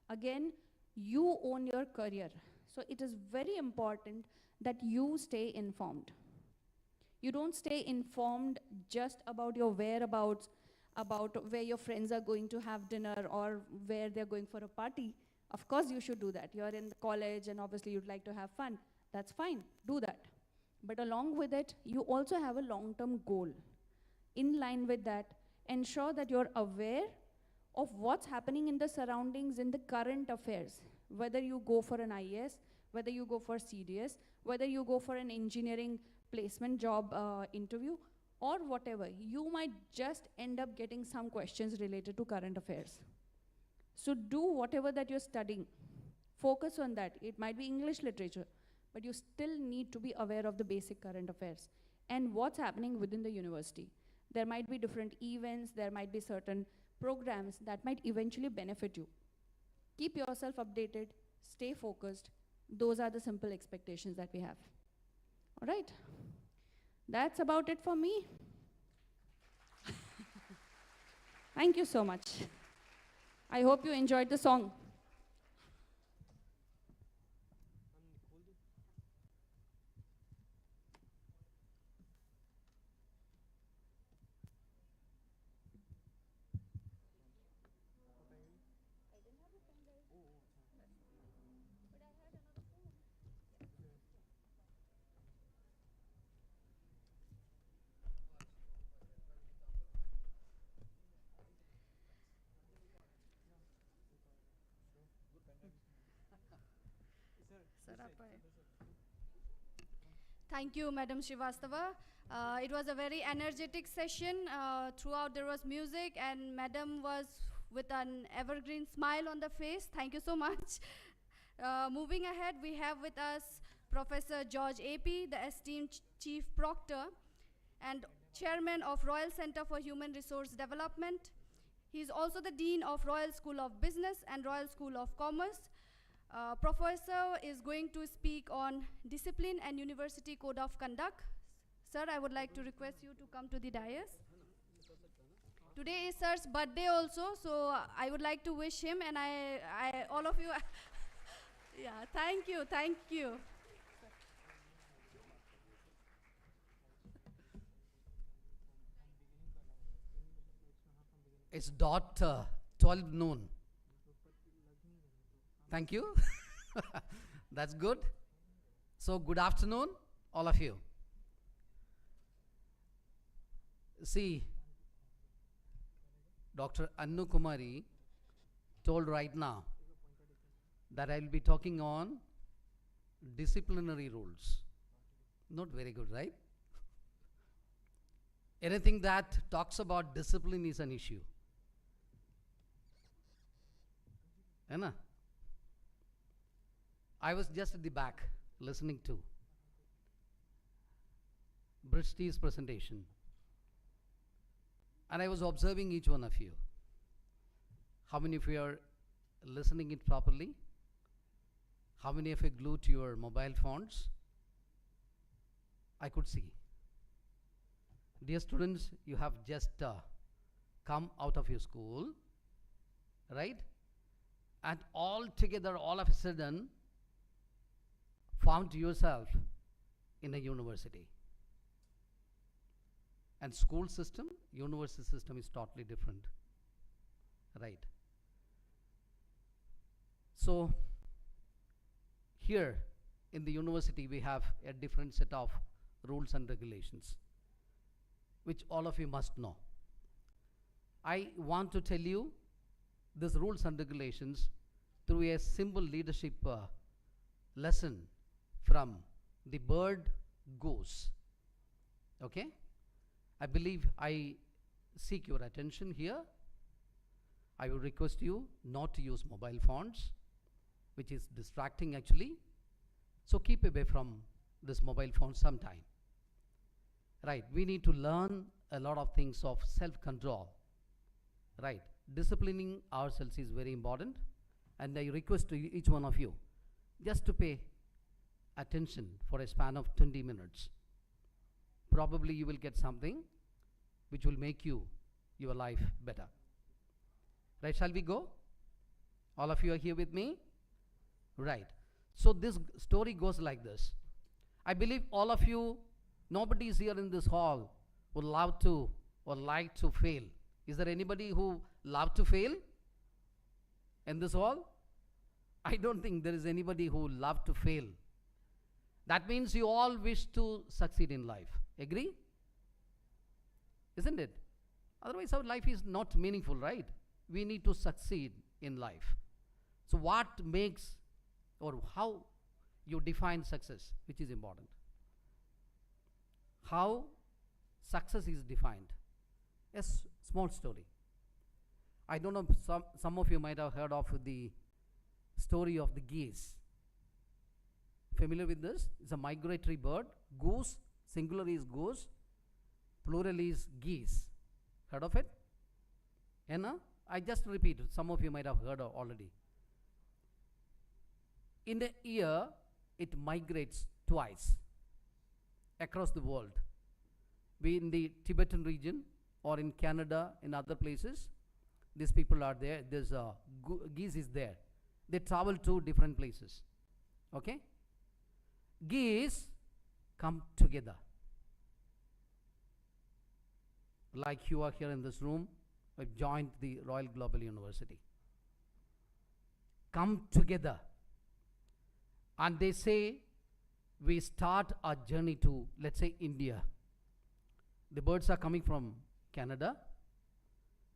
again, you own your career. So it is very important that you stay informed. You don't stay informed just about your whereabouts, about where your friends are going to have dinner or where they're going for a party. Of course you should do that. You're in college and obviously you'd like to have fun. That's fine, do that. But along with it, you also have a long-term goal. In line with that, ensure that you're aware of what's happening in the surroundings, in the current affairs. Whether you go for an IAS, whether you go for CDS, whether you go for an engineering placement job interview, or whatever, you might just end up getting some questions related to current affairs. So do whatever that you're studying. Focus on that. It might be English literature, but you still need to be aware of the basic current affairs and what's happening within the university. There might be different events, there might be certain programs that might eventually benefit you. Keep yourself updated, stay focused. Those are the simple expectations that we have. All right. That's about it for me. Thank you so much. I hope you enjoyed the song. Thank you, Madam Srivastava. It was a very energetic session. Throughout there was music and Madam was with an evergreen smile on the face. Thank you so much. Moving ahead, we have with us Professor George AP, the esteemed Chief Proctor and Chairman of Royal Center for Human Resource Development. He is also the Dean of Royal School of Business and Royal School of Commerce. Professor is going to speak on discipline and university code of conduct. Sir, I would like to request you to come to the dais. Today is sir's birthday also, so I would like to wish him and all of you. Yeah, thank you, thank you. It's dot 12 noon. Thank you. That's good. So good afternoon, all of you. See, Dr. Annu Kumari told right now that I will be talking on disciplinary rules. Not very good, right? Anything that talks about discipline is an issue. Anna? I was just at the back listening to Brishti's presentation, and I was observing each one of you. How many of you are listening it properly? How many of you glued to your mobile phones? I could see. Dear students, you have just come out of your school, right? And all together, all of a sudden, found yourself in a university. And school system, university system is totally different, right? So, here in the university, we have a different set of rules and regulations, which all of you must know. I want to tell you these rules and regulations through a simple leadership lesson from the bird goose. Okay? I believe I seek your attention here. I will request you not to use mobile phones, which is distracting actually. So keep away from this mobile phone sometime. Right, we need to learn a lot of things of self-control. Right, disciplining ourselves is very important, and I request to each one of you just to pay attention for a span of 20 minutes. Probably you will get something which will make your life better. Right, shall we go? All of you are here with me? Right. So this story goes like this. I believe all of you, nobody is here in this hall would love to or like to fail. Is there anybody who love to fail in this hall? I don't think there is anybody who love to fail. That means you all wish to succeed in life. Agree? Isn't it? Otherwise our life is not meaningful, right? We need to succeed in life. So what makes or how you define success, which is important. How success is defined. A small story. I don't know, some of you might have heard of the story of the geese. Familiar with this? It's a migratory bird. Goose, singular is goose, plural is geese. Heard of it? Anna? I just repeat, some of you might have heard already. In a year, it migrates twice across the world. We in the Tibetan region or in Canada, in other places, these people are there. There's geese is there. They travel to different places. Okay? Geese come together. Like you are here in this room, I've joined the Royal Global University. Come together. And they say, we start our journey to, let's say, India. The birds are coming from Canada,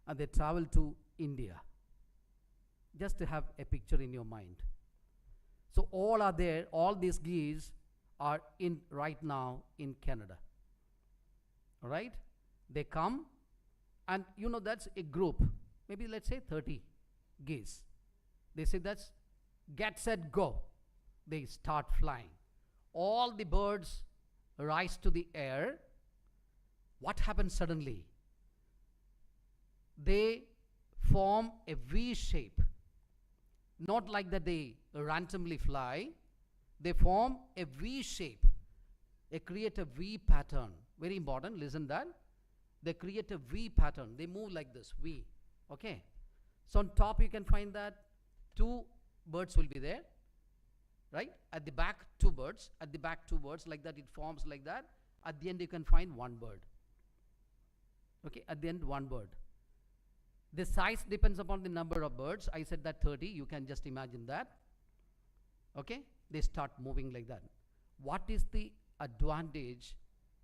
and they travel to India. Just to have a picture in your mind. So all are there, all these geese are in right now in Canada. All right? They come, and you know that's a group, maybe let's say 30 geese. They say that's get set go. They start flying. All the birds rise to the air. What happens suddenly? They form a V shape. Not like that they randomly fly. They form a V shape. They create a V pattern. Very important, listen that. They create a V pattern. They move like this, V. Okay? So on top you can find that 2 birds will be there. Right? At the back, 2 birds. At the back, 2 birds. Like that, it forms like that. At the end, you can find 1 bird. Okay? At the end, 1 bird. The size depends upon the number of birds. I said that 30, you can just imagine that. Okay, they start moving like that. What is the advantage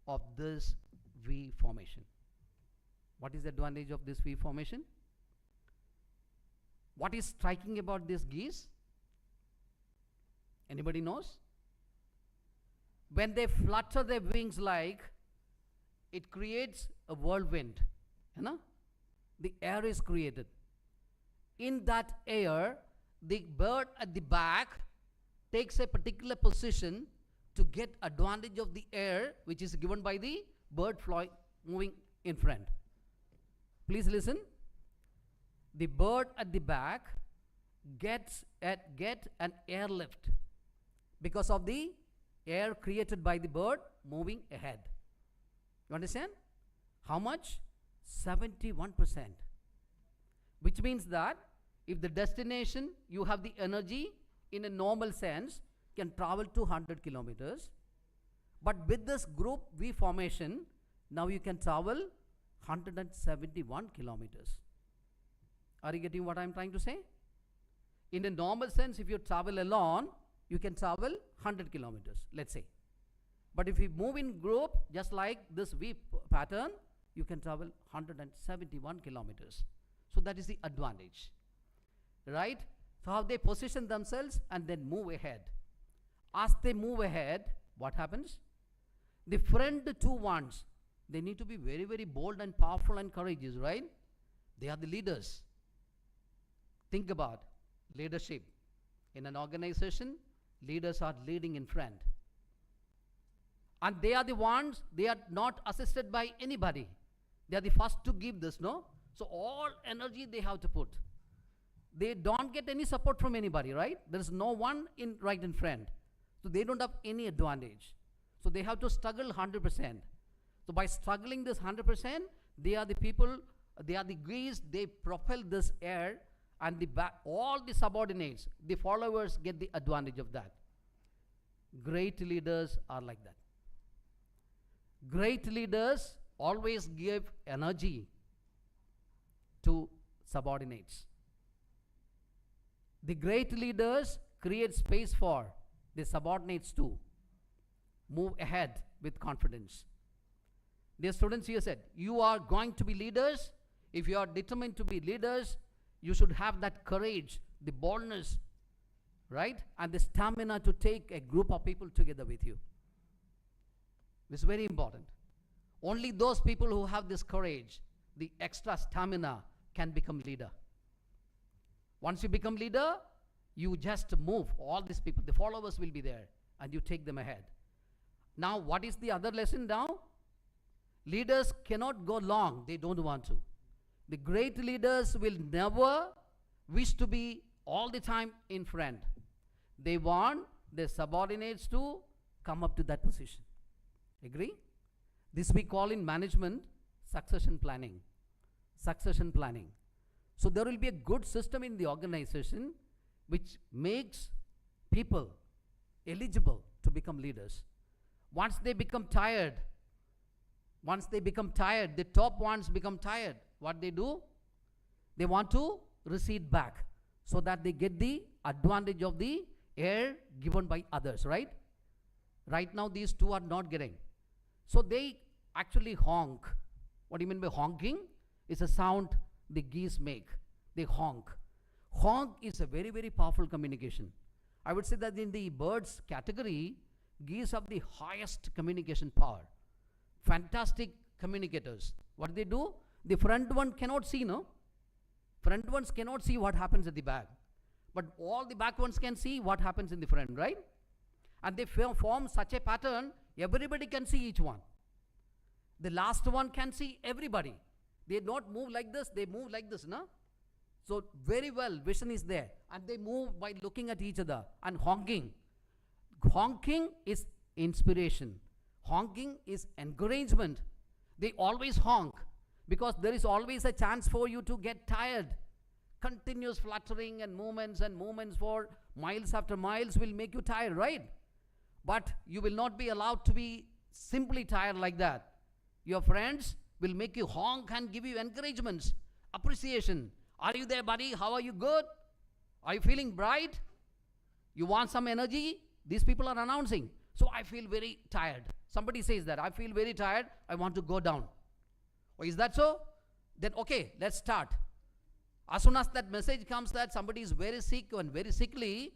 of this V formation? What is the advantage of this V formation? What is striking about this geese? Anybody knows? When they flutter their wings, like, it creates a whirlwind, you know? The air is created. In that air, the bird at the back takes a particular position to get advantage of the air which is given by the bird moving in front. Please listen. The bird at the back get an airlift because of the air created by the bird moving ahead. You understand? How much? 71%. Which means that if the destination, you have the energy in a normal sense, can travel to 100 kilometers. But with this group V formation, now you can travel 171 kilometers. Are you getting what I'm trying to say? In a normal sense, if you travel alone, you can travel 100 kilometers, let's say. But if you move in group, just like this V pattern, you can travel 171 kilometers. So that is the advantage, right? So how they position themselves and then move ahead. As they move ahead, what happens? The front two ones, they need to be very, very bold and powerful and courageous, right? They are the leaders. Think about leadership. In an organization, leaders are leading in front. And they are the ones, they are not assisted by anybody. They are the first to give this, no? So all energy they have to put. They don't get any support from anybody, right? There is no one right in front. So they don't have any advantage. So they have to struggle 100%. So by struggling this 100%, they are the people, they are the geese, they propel this air, and all the subordinates, the followers get the advantage of that. Great leaders are like that. Great leaders always give energy to subordinates. The great leaders create space for the subordinates to move ahead with confidence. Dear students, you said, you are going to be leaders. If you are determined to be leaders, you should have that courage, the boldness, right? And the stamina to take a group of people together with you. This is very important. Only those people who have this courage, the extra stamina, can become leader. Once you become leader, you just move. All these people, the followers will be there, and you take them ahead. Now, what is the other lesson now? Leaders cannot go long. They don't want to. The great leaders will never wish to be all the time in front. They want their subordinates to come up to that position. Agree? This we call in management succession planning. Succession planning. So there will be a good system in the organization which makes people eligible to become leaders. Once they become tired, the top ones become tired. What they do? They want to recede back so that they get the advantage of the air given by others, right? Right now these two are not getting. So they actually honk. What do you mean by honking? It's a sound the geese make. They honk. Honk is a very, very powerful communication. I would say that in the birds category, geese have the highest communication power. Fantastic communicators. What do they do? The front one cannot see, no? Front ones cannot see what happens at the back. But all the back ones can see what happens in the front, right? And they form such a pattern, everybody can see each one. The last one can see everybody. They don't move like this, they move like this, no? So very well, vision is there. And they move by looking at each other and honking. Honking is inspiration. Honking is encouragement. They always honk because there is always a chance for you to get tired. Continuous fluttering and movements for miles after miles will make you tired, right? But you will not be allowed to be simply tired like that. Your friends will make you honk and give you encouragements. appreciation. Are you there, buddy? How are you? Good? Are you feeling bright? You want some energy? These people are announcing. So I feel very tired. Somebody says that. I feel very tired. I want to go down. Oh, is that so? Then okay, let's start. As soon as that message comes that somebody is very sick and very sickly,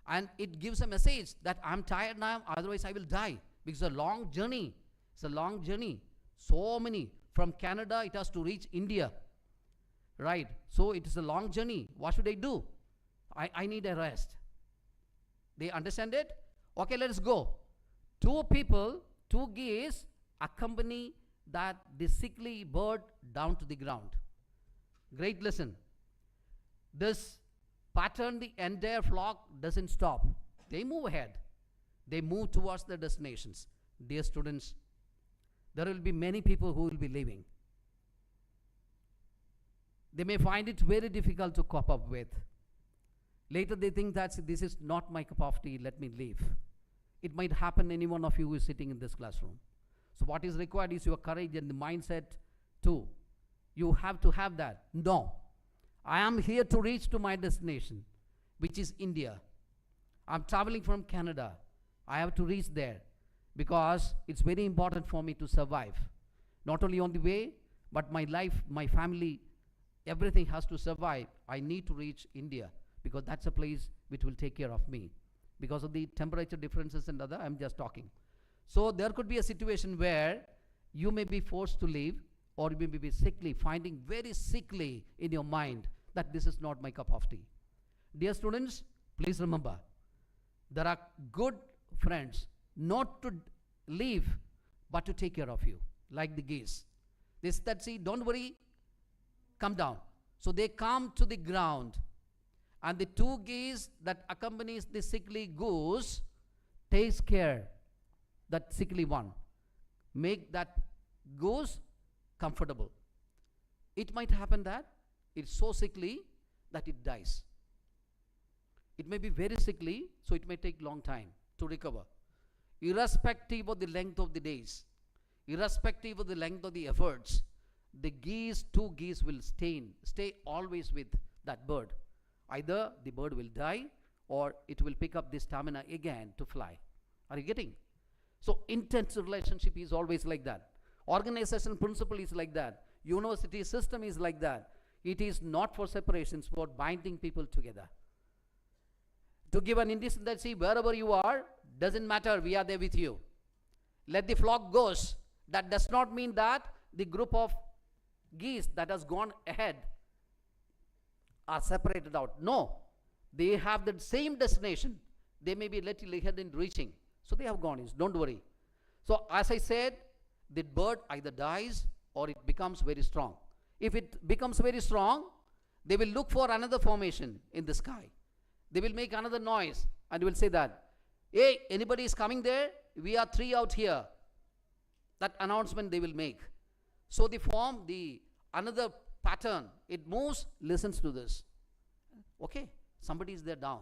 and it gives a message that I'm tired now, otherwise I will die. Because it's a long journey. It's a long journey. So many. From Canada, it has to reach India. Right? So it is a long journey. What should I do? I need a rest. They understand it? Okay, let's go. Two people, two geese, accompany that the sickly bird down to the ground. Great lesson. This pattern, the entire flock doesn't stop. They move ahead. They move towards their destinations. Dear students, there will be many people who will be leaving. They may find it very difficult to cope up with. Later they think that this is not my cup of tea, let me leave. It might happen any one of you who is sitting in this classroom. So what is required is your courage and the mindset too. You have to have that. No, I am here to reach to my destination, which is India. I'm traveling from Canada. I have to reach there because it's very important for me to survive. Not only on the way, but my life, my family, everything has to survive. I need to reach India because that's a place which will take care of me. Because of the temperature differences and other, I'm just talking. So there could be a situation where you may be forced to leave, or you may be sickly, finding very sickly in your mind that this is not my cup of tea. Dear students, please remember, there are good friends not to leave, but to take care of you, like the geese. They said, see, don't worry, come down. So they come to the ground, and the two geese that accompanies the sickly goose takes care that sickly one. Make that goose comfortable. It might happen that it's so sickly that it dies. It may be very sickly, so it may take long time to recover. Irrespective of the length of the days, irrespective of the length of the efforts, the geese, two geese will stay always with that bird. Either the bird will die or it will pick up the stamina again to fly. Are you getting? So intense relationship is always like that. Organization principle is like that. University system is like that. It is not for separations, for binding people together. To give an indication that, see, wherever you are, doesn't matter, we are there with you. Let the flock goes. That does not mean that the group of geese that has gone ahead are separated out. No, they have the same destination. They may be little ahead in reaching. So they have gone in, don't worry. So as I said, the bird either dies or it becomes very strong. If it becomes very strong, they will look for another formation in the sky. They will make another noise and will say that, hey, anybody is coming there? We are three out here. That announcement they will make. So they form the another pattern. It moves, listens to this. Okay, somebody is there down.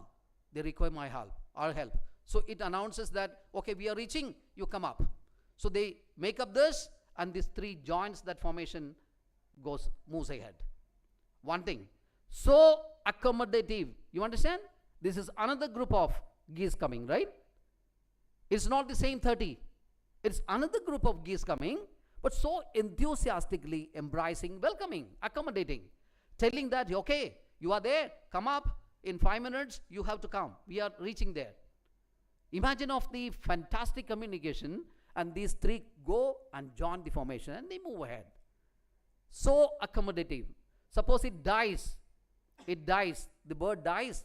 They require my help, our help. So it announces that, okay, we are reaching, you come up. So they make up this, and these three joins that formation moves ahead. One thing. So accommodative. You understand? This is another group of geese coming, right? It's not the same 30. It's another group of geese coming, but so enthusiastically embracing, welcoming, accommodating, telling that, okay, you are there, come up, in 5 minutes, you have to come. We are reaching there. Imagine of the fantastic communication, and these three go and join the formation, and they move ahead. So accommodative. Suppose it dies, the bird dies,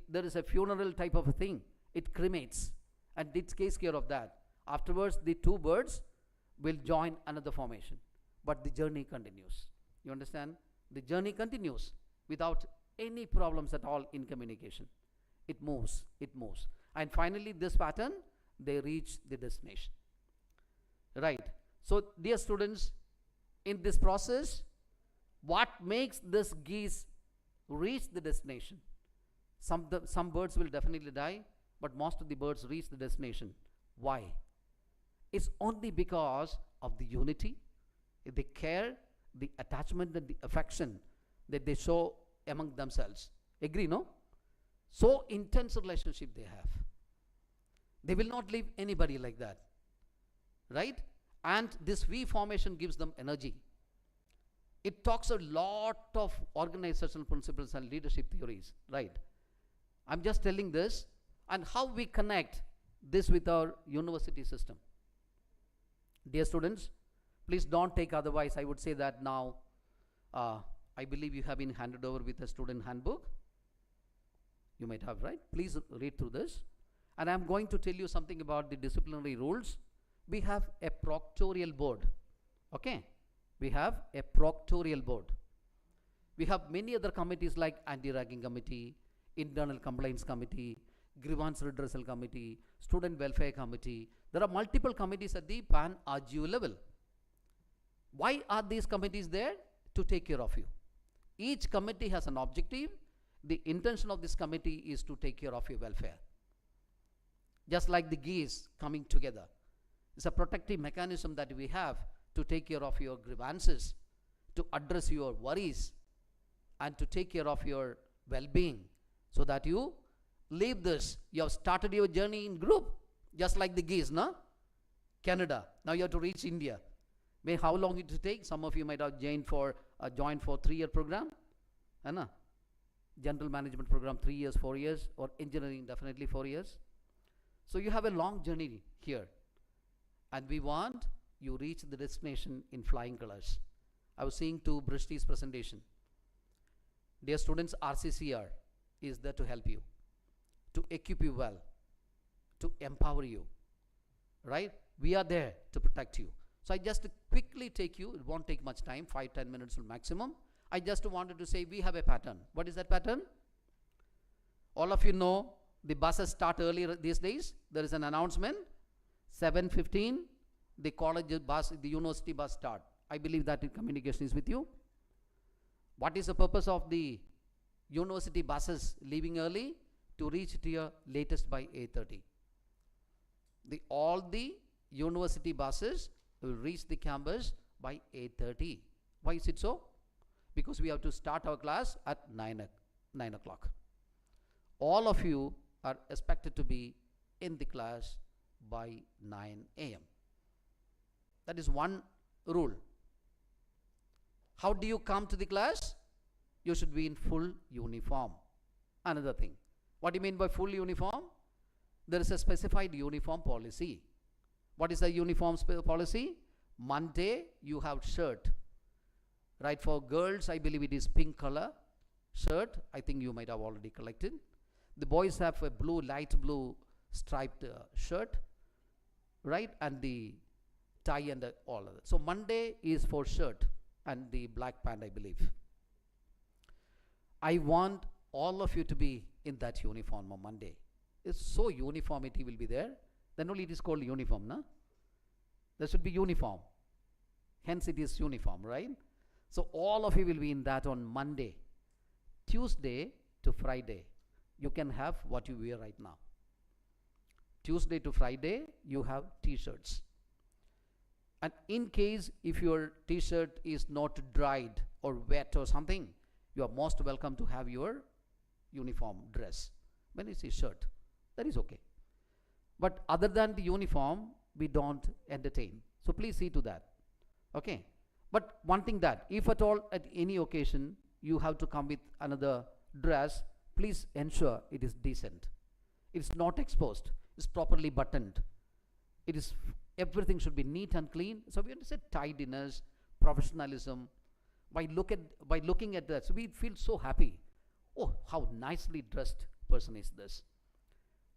there is a funeral type of a thing. It cremates, and it takes care of that. Afterwards, the two birds will join another formation, but the journey continues. You understand? The journey continues without any problems at all in communication. It moves, and finally this pattern, they reach the destination. Right? So dear students, in this process, what makes this geese reach the destination? Some birds will definitely die, but most of the birds reach the destination. Why? It's only because of the unity, the care, the attachment, and the affection that they show among themselves. Agree, no? So intense relationship they have. They will not leave anybody like that, right? And this V formation gives them energy. It talks a lot of organizational principles and leadership theories, right? I'm just telling this and how we connect this with our university system. Dear students, please don't take otherwise. I would say that now, I believe you have been handed over with a student handbook. You might have, right? Please read through this. And I'm going to tell you something about the disciplinary rules. We have a proctorial board, okay? We have a proctorial board. We have many other committees like anti-ragging committee, internal compliance committee, grievance redressal committee, student welfare committee. There are multiple committees at the pan-RGU level. Why are these committees there? To take care of you. Each committee has an objective. The intention of this committee is to take care of your welfare. Just like the geese coming together. It's a protective mechanism that we have to take care of your grievances, to address your worries, and to take care of your well-being, so that you leave this. You have started your journey in group, just like the geese, no? Canada. Now you have to reach India. How long it will take? Some of you might have joined for 3-year program, Anna. General management program 3 years, 4 years, or engineering definitely 4 years. So you have a long journey here, and we want you reach the destination in flying colors. I was seeing to Brishti's presentation. Dear students, RCCR is there to help you, to equip you well, to empower you, right? We are there to protect you. So I just quickly take you, it won't take much time, 5-10 minutes maximum. I just wanted to say we have a pattern. What is that pattern? All of you know the buses start earlier these days. There is an announcement, 7:15, the college bus, the university bus start. I believe that in communication is with you. What is the purpose of the university buses leaving early? To reach here latest by 8:30. All the university buses will reach the campus by 8:30. Why is it so? Because we have to start our class at 9 o'clock. All of you are expected to be in the class by 9 a.m. That is one rule. How do you come to the class? You should be in full uniform. Another thing. What do you mean by full uniform? There is a specified uniform policy. What is the uniform policy? Monday, you have shirt. Right, for girls, I believe it is pink color shirt. I think you might have already collected. The boys have a blue, light blue striped shirt, right? And the tie and all of that. So Monday is for shirt and the black pant, I believe. I want all of you to be in that uniform on Monday. It's so uniformity will be there. Then only it is called uniform, no? There should be uniform. Hence it is uniform, right? So all of you will be in that on Monday. Tuesday to Friday, you can have what you wear right now. Tuesday to Friday, you have t-shirts. And in case if your t-shirt is not dried or wet or something, you are most welcome to have your uniform dress. When it's a shirt, that is okay. But other than the uniform, we don't entertain. So please see to that. Okay. But one thing that, if at all at any occasion you have to come with another dress, please ensure it is decent. It's not exposed. It's properly buttoned. It is, everything should be neat and clean. So we have to say tidiness, professionalism. By looking at that, so we feel so happy. Oh, how nicely dressed person is this.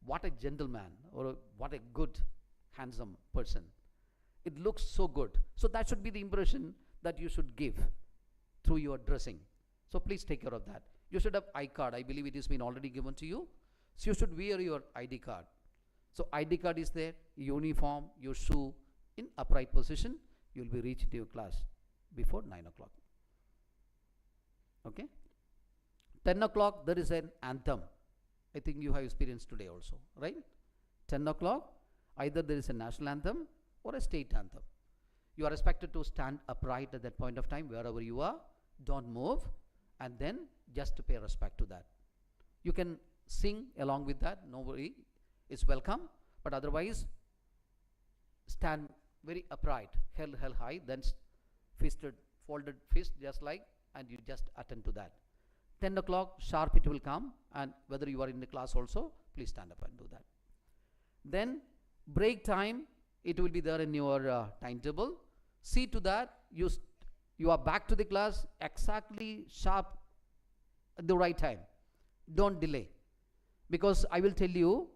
What a gentleman, or what a good, handsome person. It looks so good. So that should be the impression that you should give through your dressing. So please take care of that. You should have ID card. I believe it has been already given to you. So you should wear your ID card. So ID card is there, uniform, your shoe in upright position. You will be reaching to your class before 9 o'clock. Okay? 10 o'clock, there is an anthem. I think you have experienced today also, right? 10 o'clock, either there is a national anthem or a state anthem. You are expected to stand upright at that point of time, wherever you are. Don't move. and then just to pay respect to that. You can sing along with that, nobody is welcome, but otherwise stand very upright, held high, then fisted, folded fist just like, and you just attend to that. 10 o'clock sharp it will come, and whether you are in the class also, please stand up and do that. Then break time, it will be there in your timetable. See to that you are back to the class exactly sharp at the right time. Don't delay, because I will tell you,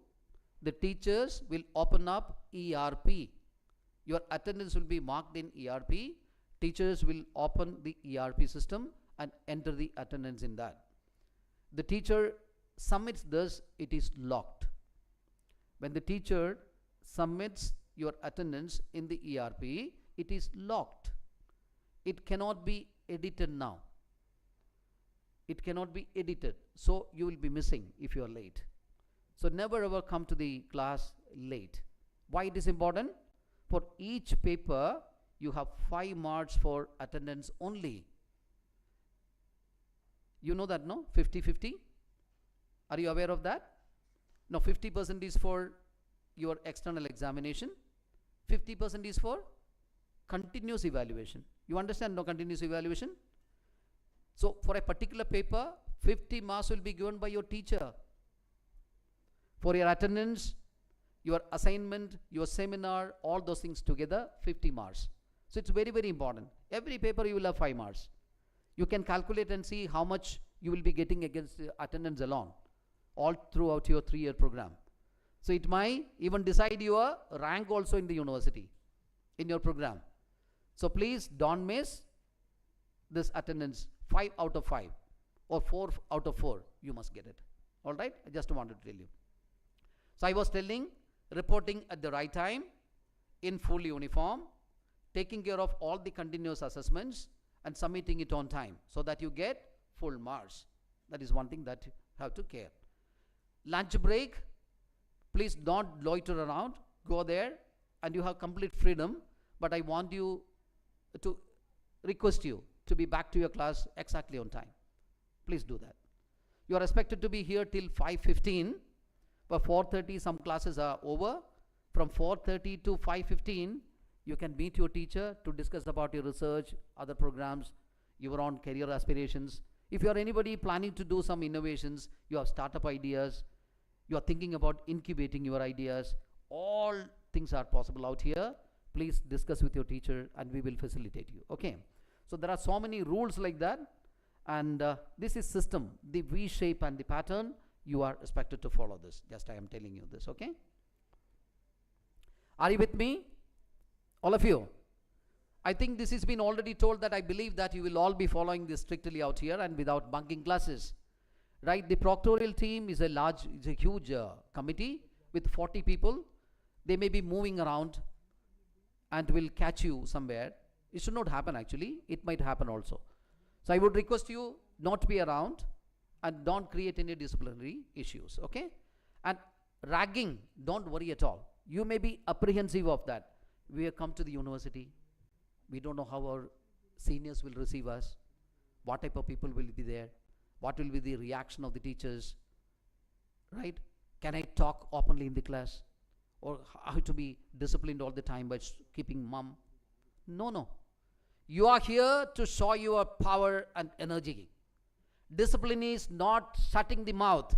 the teachers will open up ERP. Your attendance will be marked in ERP. Teachers will open the ERP system and enter the attendance in that. The teacher submits this, it is locked. When the teacher submits your attendance in the ERP, it is locked. It cannot be edited now. It cannot be edited. So you will be missing if you are late. So never ever come to the class late. Why it is important? For each paper, you have 5 marks for attendance only. You know that, no? 50-50? Are you aware of that? No, 50% is for your external examination. 50% is for continuous evaluation. You understand, no? Continuous evaluation? So for a particular paper, 50 marks will be given by your teacher. For your attendance, your assignment, your seminar, all those things together, 50 marks. So it's very, very important. Every paper you will have 5 marks. You can calculate and see how much you will be getting against attendance alone, all throughout your 3-year program. So it might even decide your rank also in the university, in your program. So please don't miss this attendance. 5 out of 5 or 4 out of 4, you must get it. All right? I just wanted to tell you. So I was telling, reporting at the right time, in full uniform, taking care of all the continuous assessments, and submitting it on time so that you get full marks. That is one thing that you have to care. Lunch break, please don't loiter around. Go there and you have complete freedom, but I want you to request you to be back to your class exactly on time. Please do that. You are expected to be here till 5:15. By 4:30 some classes are over. From 4:30 to 5:15 you can meet your teacher to discuss about your research, other programs, your own career aspirations. If you are anybody planning to do some innovations, you have startup ideas, you are thinking about incubating your ideas, all things are possible out here. Please discuss with your teacher and we will facilitate you. Okay. So there are so many rules like that, and this is system, the V shape and the pattern. You are expected to follow this. Just I am telling you this. Okay. Are you with me? All of you? I think this has been already told, that I believe that you will all be following this strictly out here and without bunking classes. Right? The proctoral team is a huge committee with 40 people. They may be moving around and will catch you somewhere. It should not happen actually. It might happen also. So I would request you not to be around and don't create any disciplinary issues. Okay? And ragging, don't worry at all. You may be apprehensive of that. We have come to the university. We don't know how our seniors will receive us. What type of people will be there? What will be the reaction of the teachers? Right? Can I talk openly in the class? Or how to be disciplined all the time by keeping mum? No, no. You are here to show your power and energy. Discipline is not shutting the mouth.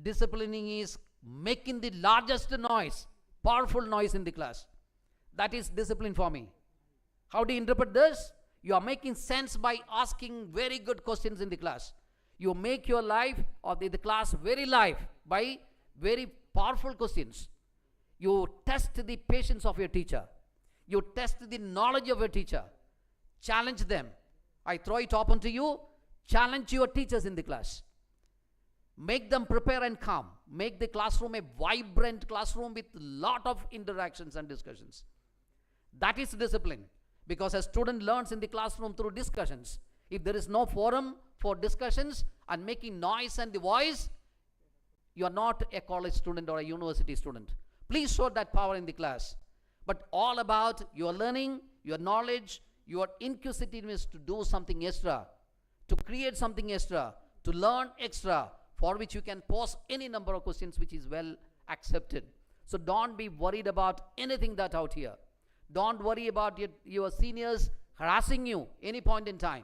Disciplining is making the largest noise, powerful noise in the class. That is discipline for me. How do you interpret this? You are making sense by asking very good questions in the class. You make your life or the class very live by very powerful questions. You test the patience of your teacher. You test the knowledge of your teacher. Challenge them. I throw it open to you. Challenge your teachers in the class. Make them prepare and come. Make the classroom a vibrant classroom with lot of interactions and discussions. That is discipline. Because a student learns in the classroom through discussions. If there is no forum for discussions and making noise and the voice, you are not a college student or a university student. Please show that power in the class. But all about your learning, your knowledge, your inquisitiveness to do something extra. to create something extra, to learn extra, for which you can pose any number of questions which is well accepted. So don't be worried about anything that out here. Don't worry about your seniors harassing you any point in time.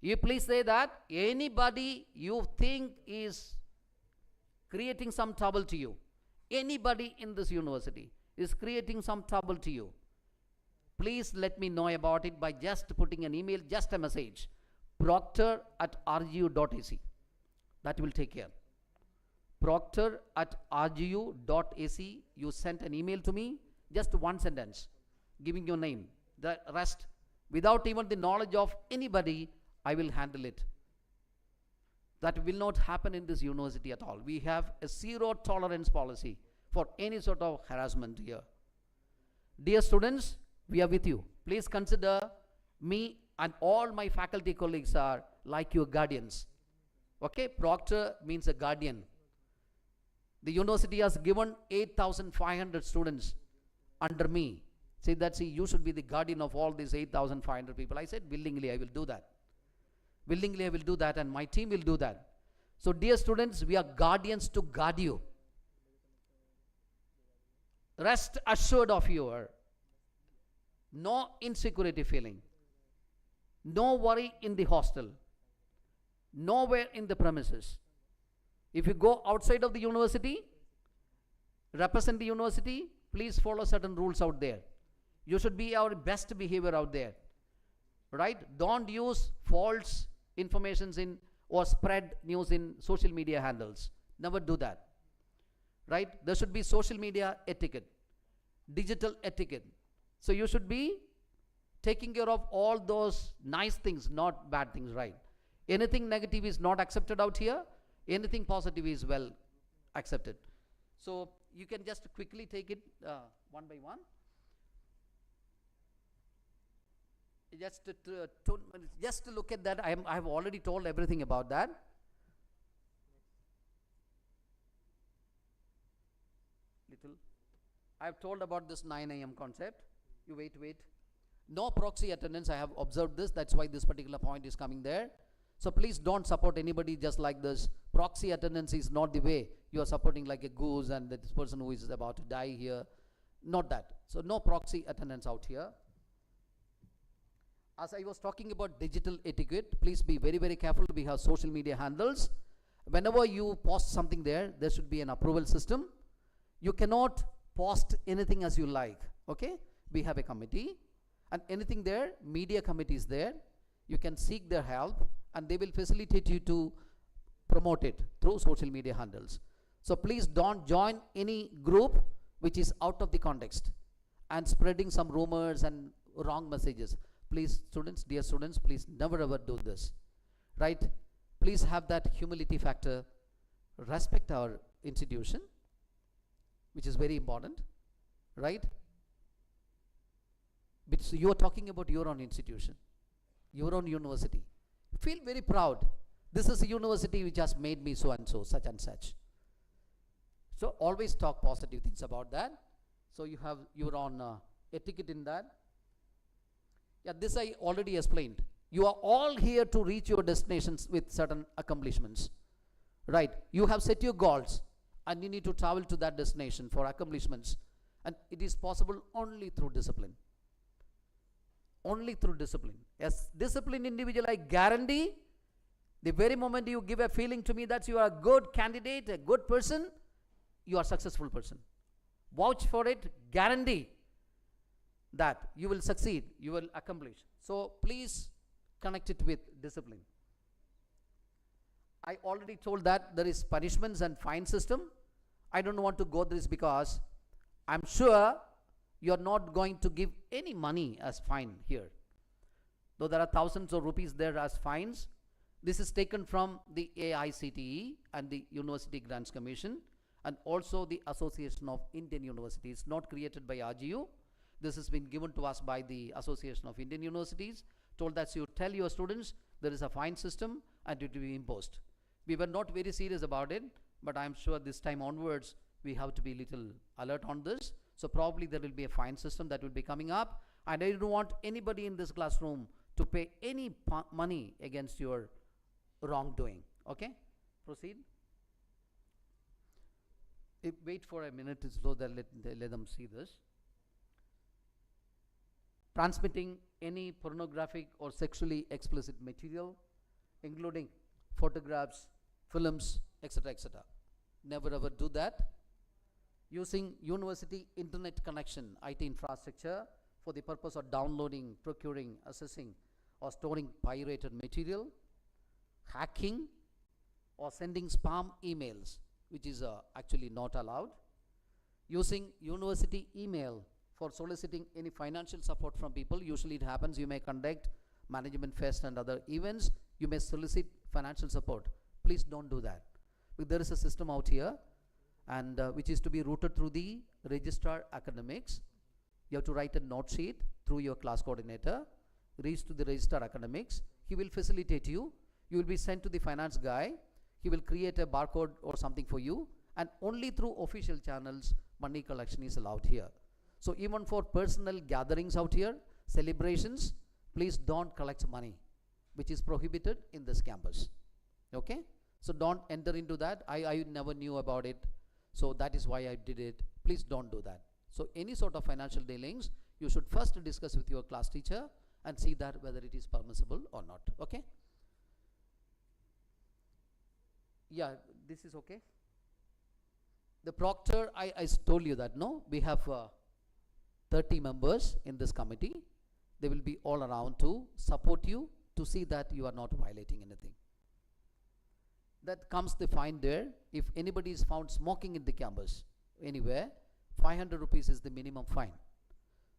You please say that anybody you think is creating some trouble to you, anybody in this university is creating some trouble to you, please let me know about it by just putting an email, just a message, proctor@rgu.ac. That will take care. proctor@rgu.ac. You sent an email to me, just one sentence, giving your name. The rest, without even the knowledge of anybody, I will handle it. That will not happen in this university at all. We have a zero tolerance policy for any sort of harassment here. Dear students, we are with you. Please consider me and all my faculty colleagues are like your guardians. Okay, proctor means a guardian. The university has given 8,500 students under me. Say that, see, you should be the guardian of all these 8,500 people. I said, willingly I will do that. Willingly I will do that, and my team will do that. So dear students, we are guardians to guard you. Rest assured of your no insecurity feeling, no worry in the hostel, nowhere in the premises. If you go outside of the university, represent the university, please follow certain rules out there. You should be our best behavior out there, right? Don't use false informations in or spread news in social media handles. Never do that, right? There should be social media etiquette, digital etiquette. So you should be taking care of all those nice things, not bad things, right? Anything negative is not accepted out here. Anything positive is well accepted. So you can just quickly take it one by one. Just to look at that, I have already told everything about that. I have told about this 9 a.m. concept. You wait. No proxy attendance, I have observed this. That's why this particular point is coming there. So please don't support anybody just like this. Proxy attendance is not the way. You are supporting like a goose and this person who is about to die here. Not that. So no proxy attendance out here. As I was talking about digital etiquette, please be very, very careful. We have social media handles. Whenever you post something there should be an approval system. You cannot post anything as you like, okay? We have a committee, and anything there, media committee is there. You can seek their help, and they will facilitate you to promote it through social media handles. So please don't join any group which is out of the context and spreading some rumors and wrong messages. Please, students, dear students, please never ever do this, right? Please have that humility factor, respect our institution, which is very important, right? But you are talking about your own institution, your own university. Feel very proud. This is a university which has made me so and so, such and such. So always talk positive things about that. So you have your own etiquette in that. Yeah, this I already explained. You are all here to reach your destinations with certain accomplishments, right? You have set your goals and you need to travel to that destination for accomplishments, and it is possible only through discipline. Only through discipline. As disciplined individual, I guarantee the very moment you give a feeling to me that you are a good candidate, a good person, you are a successful person. Vouch for it, guarantee that you will succeed, you will accomplish. So please connect it with discipline. I already told that there is punishments and fine system. I don't want to go through this because I'm sure you're not going to give any money as fine here. Though there are thousands of rupees there as fines. This is taken from the AICTE and the University Grants Commission and also the Association of Indian Universities, not created by RGU. This has been given to us by the Association of Indian Universities, told that you tell your students there is a fine system and it will be imposed. We were not very serious about it, but I'm sure this time onwards we have to be little alert on this. So probably there will be a fine system that will be coming up, and I don't want anybody in this classroom to pay any money against your wrongdoing. Okay? Proceed. Wait for a minute so that let them see this. Transmitting any pornographic or sexually explicit material, including photographs, films, etc., etc. Never ever do that. Using university internet connection, IT infrastructure, for the purpose of downloading, procuring, accessing, or storing pirated material, hacking, or sending spam emails, which is actually not allowed. Using university email for soliciting any financial support from people. Usually it happens, you may conduct management fest and other events, you may solicit financial support. Please don't do that. But there is a system out here, and which is to be routed through the registrar academics. You have to write a note sheet through your class coordinator, reach to the registrar academics. He will facilitate you. You will be sent to the finance guy. He will create a barcode or something for you, and only through official channels money collection is allowed here. So even for personal gatherings out here, celebrations, please don't collect money, which is prohibited in this campus. Okay? So don't enter into that. I never knew about it, so that is why I did it. Please don't do that. So any sort of financial dealings, you should first discuss with your class teacher and see that whether it is permissible or not. Okay? Yeah, this is okay. The proctor, I told you that, no? We have 30 members in this committee. They will be all around to support you to see that you are not violating anything. That comes the fine there. If anybody is found smoking in the campus anywhere, 500 rupees is the minimum fine.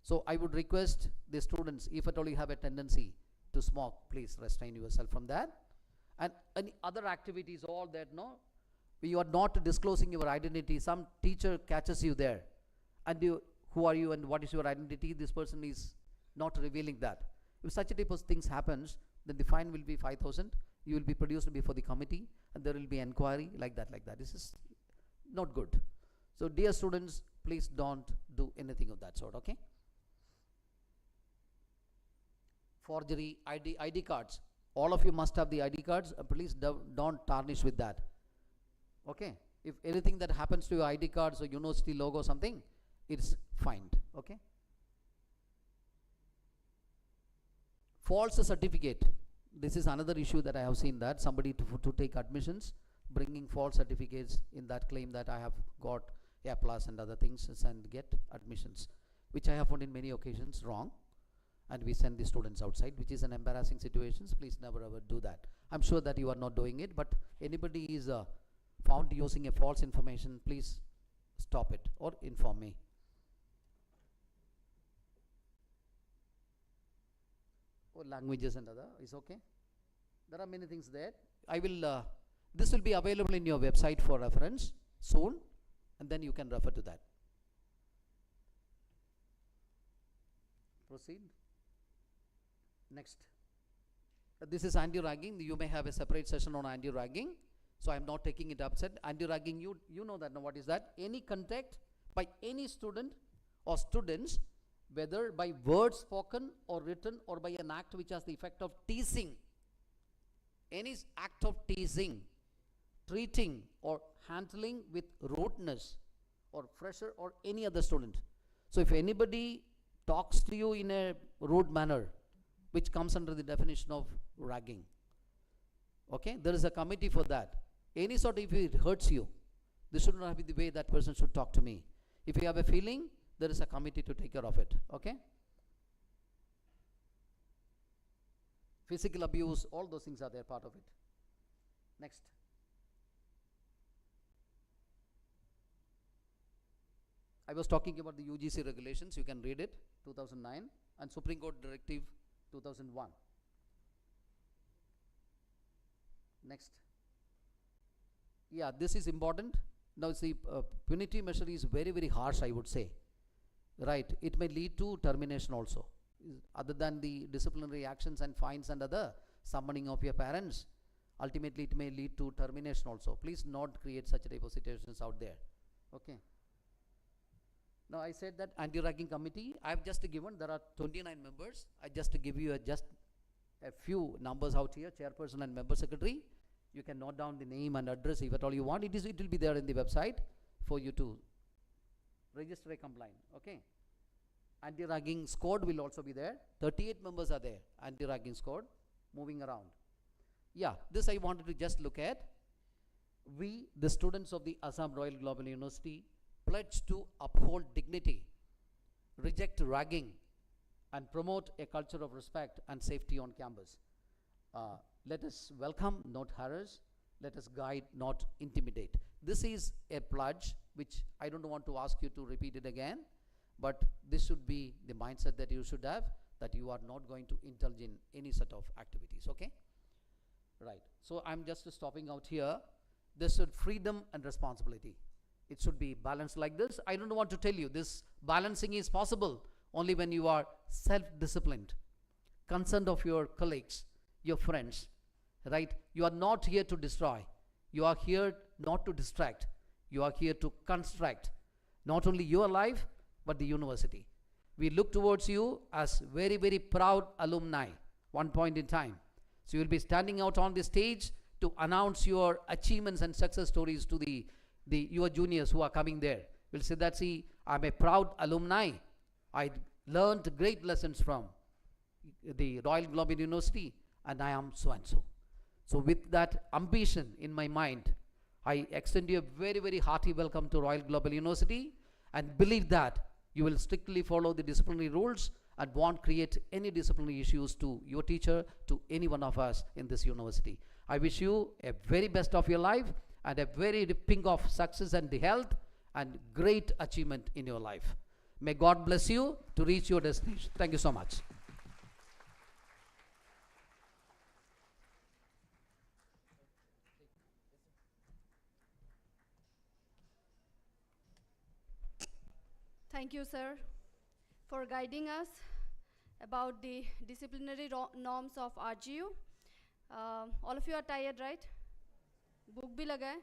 So I would request the students, if at all you have a tendency to smoke, please restrain yourself from that. And any other activities, all that, no? You are not disclosing your identity. Some teacher catches you there, and you, who are you and what is your identity? This person is not revealing that. If such a type of things happens, then the fine will be 5,000. You will be produced before the committee, and there will be inquiry like that, like that. This is not good. So dear students, please don't do anything of that sort, okay? Forgery, ID cards. All of you must have the ID cards. Please don't tarnish with that. Okay? If anything that happens to your ID cards or university logo or something, it's fined. Okay? False certificate. This is another issue that I have seen, that somebody to take admissions, bringing false certificates in that claim that I have got A+ and other things and get admissions, which I have found in many occasions wrong. And we send the students outside, which is an embarrassing situation. Please never ever do that. I'm sure that you are not doing it, but anybody is found using a false information, please stop it or inform me. Or languages and other is okay. There are many things there. I will, this will be available in your website for reference soon, and then you can refer to that. Proceed. Next. This is anti-ragging. You may have a separate session on anti-ragging, so I am not taking it up. Said anti-ragging, you know that. Now what is that? Any contact by any student or students, whether by words spoken or written or by an act which has the effect of teasing. Any act of teasing, treating or handling with rudeness or pressure or any other student. So if anybody talks to you in a rude manner, which comes under the definition of ragging, okay, there is a committee for that. Any sort of, if it hurts you, this should not be the way that person should talk to me. If you have a feeling, there is a committee to take care of it. Okay? Physical abuse, all those things are there, part of it. Next. I was talking about the UGC regulations. You can read it, 2009, and Supreme Court Directive 2001. Next. Yeah, this is important. Now see, punitive measure is very, very harsh, I would say. Right, it may lead to termination also. Other than the disciplinary actions and fines and other summoning of your parents, ultimately it may lead to termination also. Please not create such type of situations out there. Okay. Now I said that anti-ragging committee, I have just given, there are 29 members. I just give you a just a few numbers out here, chairperson and member secretary. You can note down the name and address if at all you want. It will be there in the website for you to register a complaint. Okay. Anti-ragging squad will also be there. 38 members are there. Anti-ragging squad moving around. Yeah, this I wanted to just look at. We, the students of the Assam Royal Global University, pledge to uphold dignity, reject ragging, and promote a culture of respect and safety on campus. Let us welcome, not harass. Let us guide, not intimidate. This is a pledge which I don't want to ask you to repeat it again, but this should be the mindset that you should have, that you are not going to indulge in any sort of activities, okay? Right. So I'm just stopping out here. This should freedom and responsibility. It should be balanced like this. I don't want to tell you this balancing is possible only when you are self-disciplined, concerned of your colleagues, your friends, right? You are not here to destroy. You are here not to distract. You are here to construct not only your life, but the university. We look towards you as very, very proud alumni, one point in time. So you will be standing out on the stage to announce your achievements and success stories to your juniors who are coming there. We'll say that, see, I'm a proud alumni. I learned great lessons from the Royal Global University, and I am so and so. So with that ambition in my mind, I extend you a very, very hearty welcome to Royal Global University, and believe that you will strictly follow the disciplinary rules and won't create any disciplinary issues to your teacher, to any one of us in this university. I wish you a very best of your life and a very ping of success and the health and great achievement in your life. May God bless you to reach your destination. Thank you so much. Thank you, sir, for guiding us about the disciplinary norms of RGU. All of you are tired, right? Book bhi laga hai?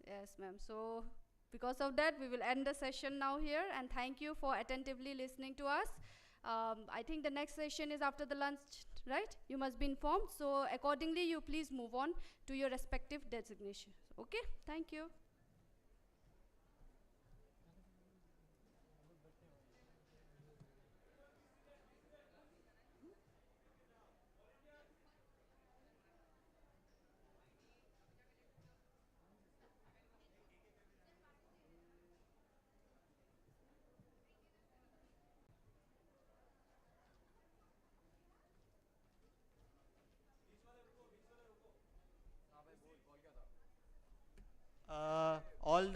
Yes, ma'am. So because of that, we will end the session now here, and thank you for attentively listening to us. I think the next session is after the lunch, right? You must be informed. So accordingly, you please move on to your respective designations. Okay? Thank you. All the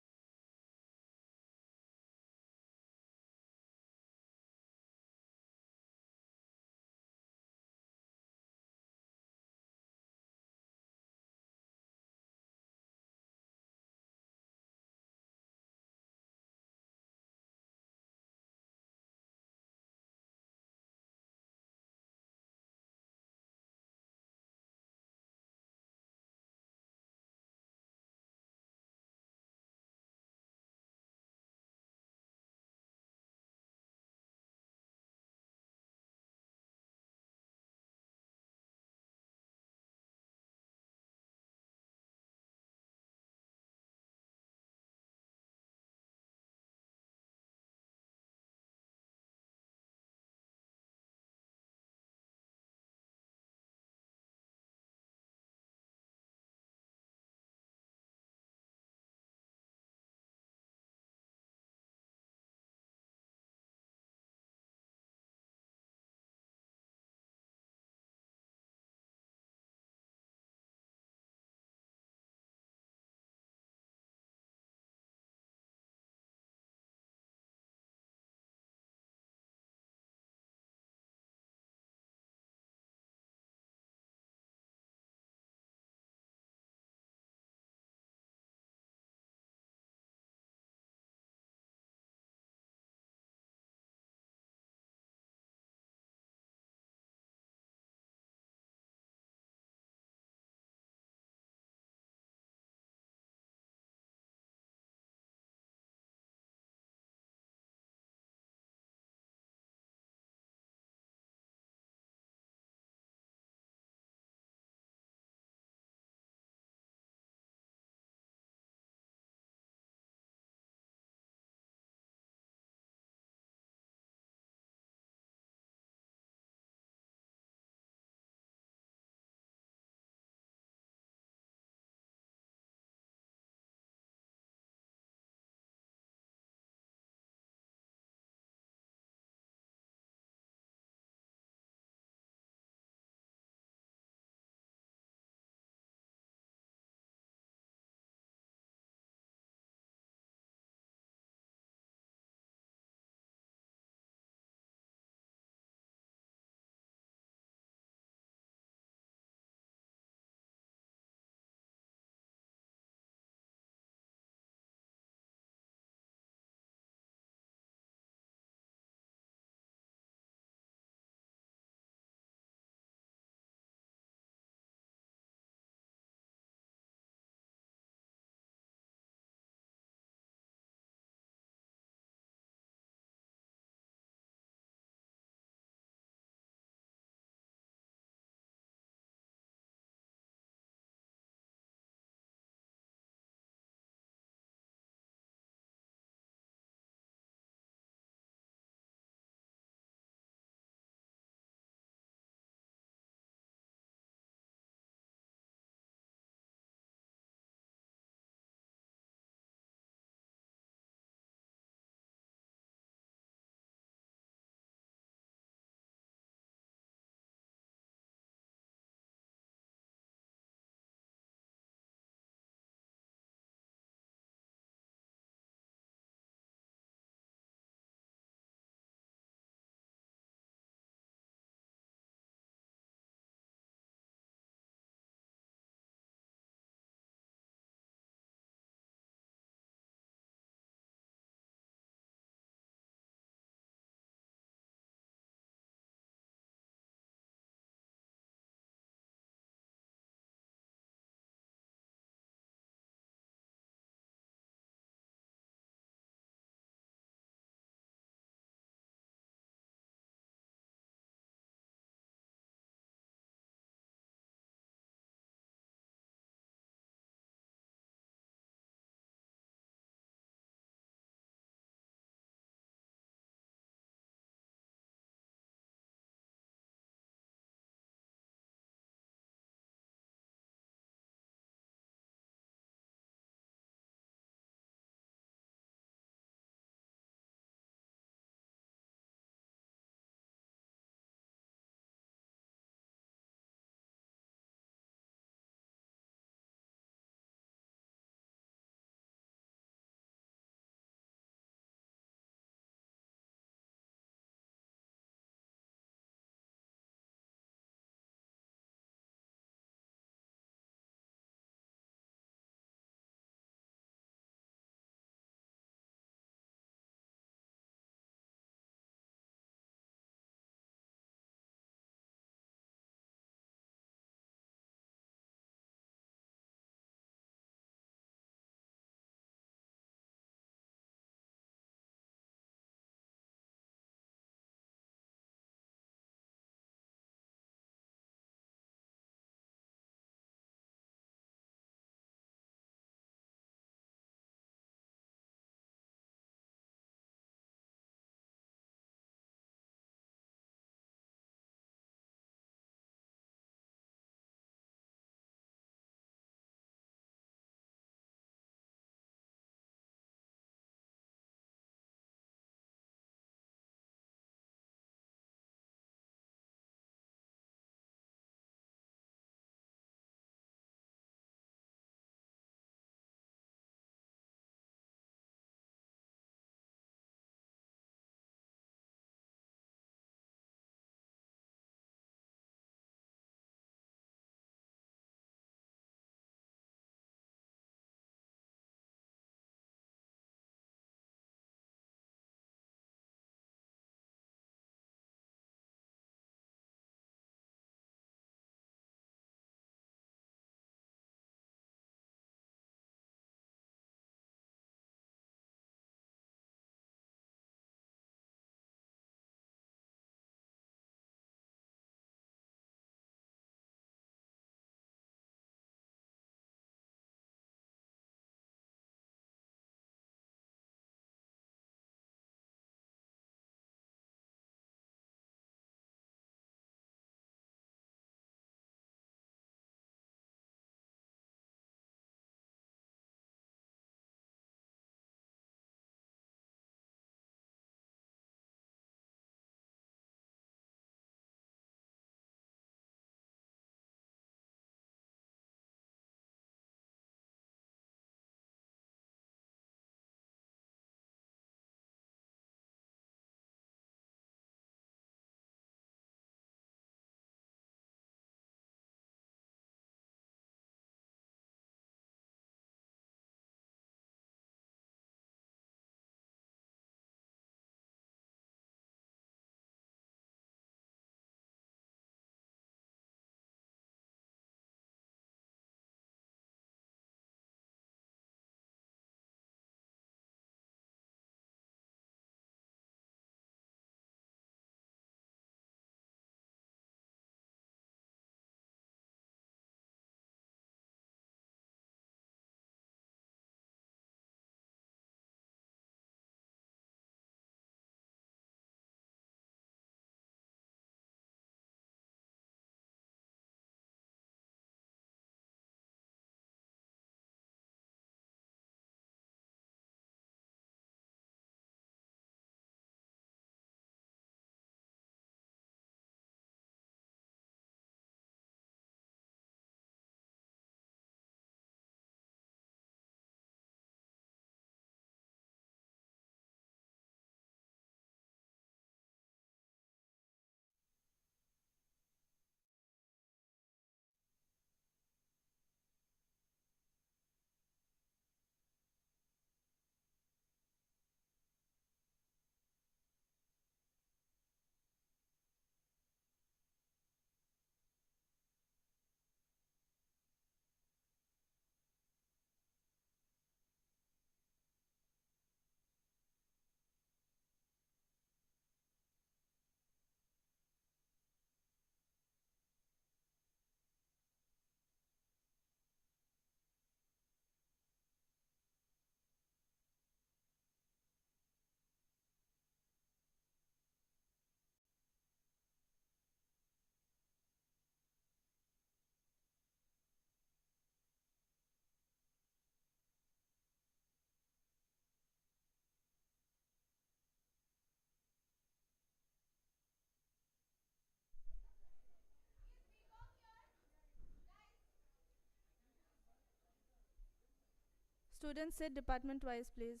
Students sit department wise, please.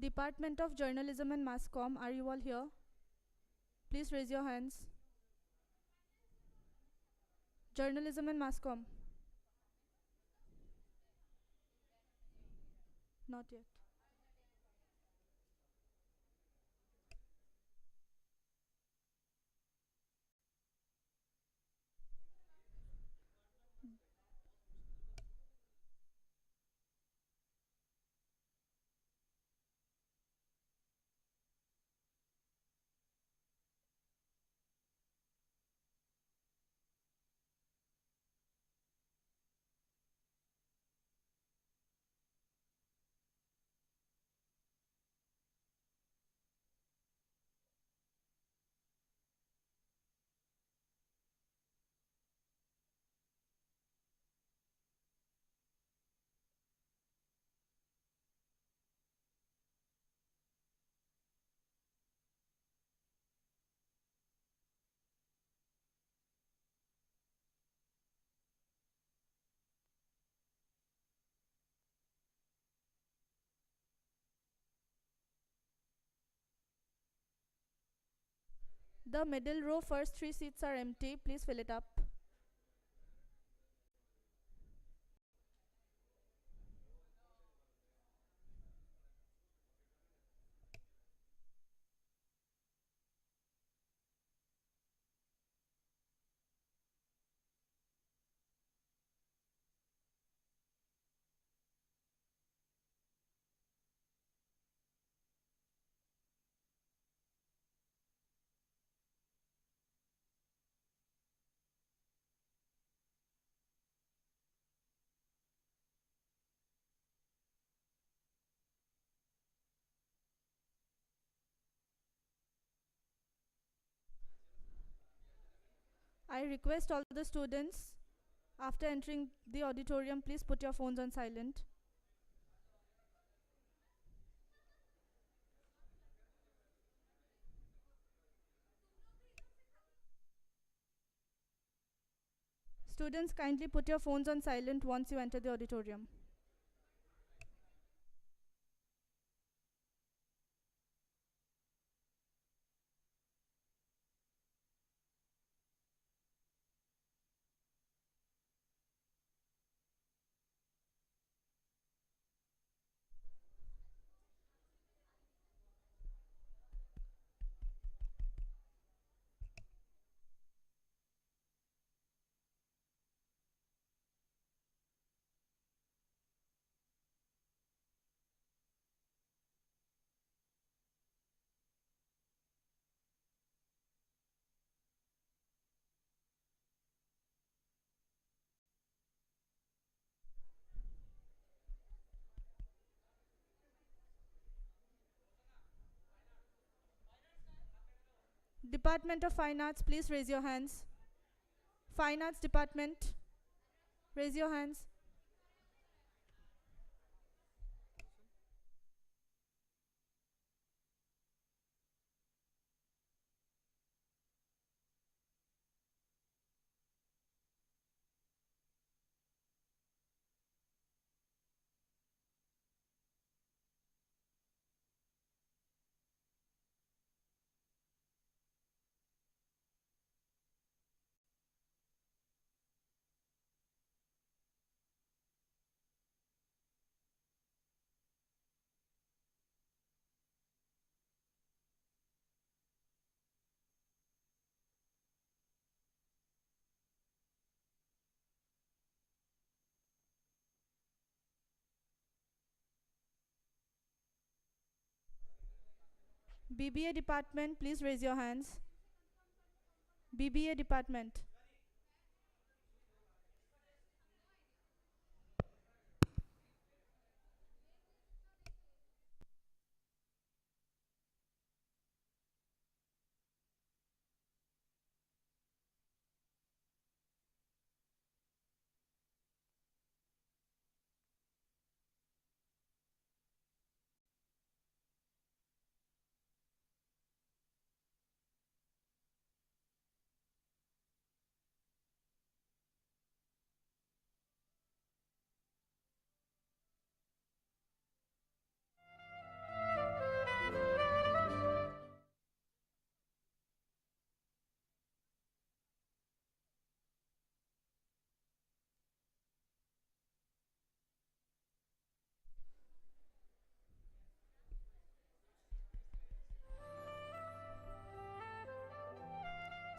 Department of Journalism and Mass Comm, are you all here? Please raise your hands. Journalism and Mass Comm. Not yet. The middle row, first 3 seats are empty. Please fill it up. I request all the students, after entering the auditorium, please put your phones on silent. Students, kindly put your phones on silent once you enter the auditorium. Department of Fine Arts, please raise your hands. Fine Arts Department, raise your hands. BBA Department, please raise your hands. BBA Department.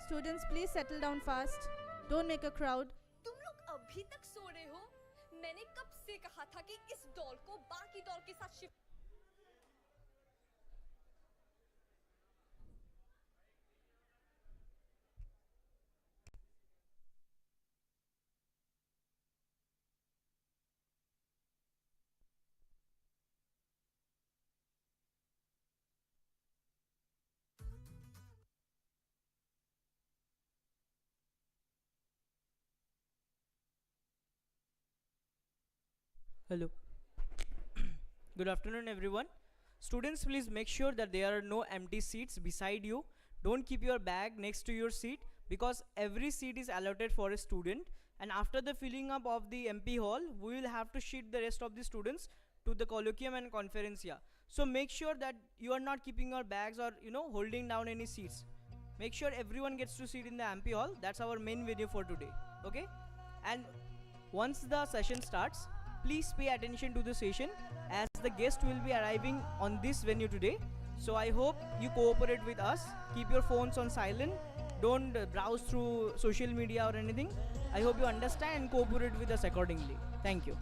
Students, please settle down fast. Don't make a crowd. तुम लोग अभी तक सो रहे हो? मैंने कब से कहा था कि इस डॉल को बाकी डॉल के साथ shift. Hello. Good afternoon, everyone. Students, please make sure that there are no empty seats beside you. Don't keep your bag next to your seat because every seat is allotted for a student. And after the filling up of the MP hall, we will have to shift the rest of the students to the colloquium and conferencia. So make sure that you are not keeping your bags or holding down any seats. Make sure everyone gets to sit in the MP hall. That's our main video for today. Okay? And once the session starts, please pay attention to the session as the guest will be arriving on this venue today. So I hope you cooperate with us. Keep your phones on silent. Don't browse through social media or anything. I hope you understand and cooperate with us accordingly. Thank you.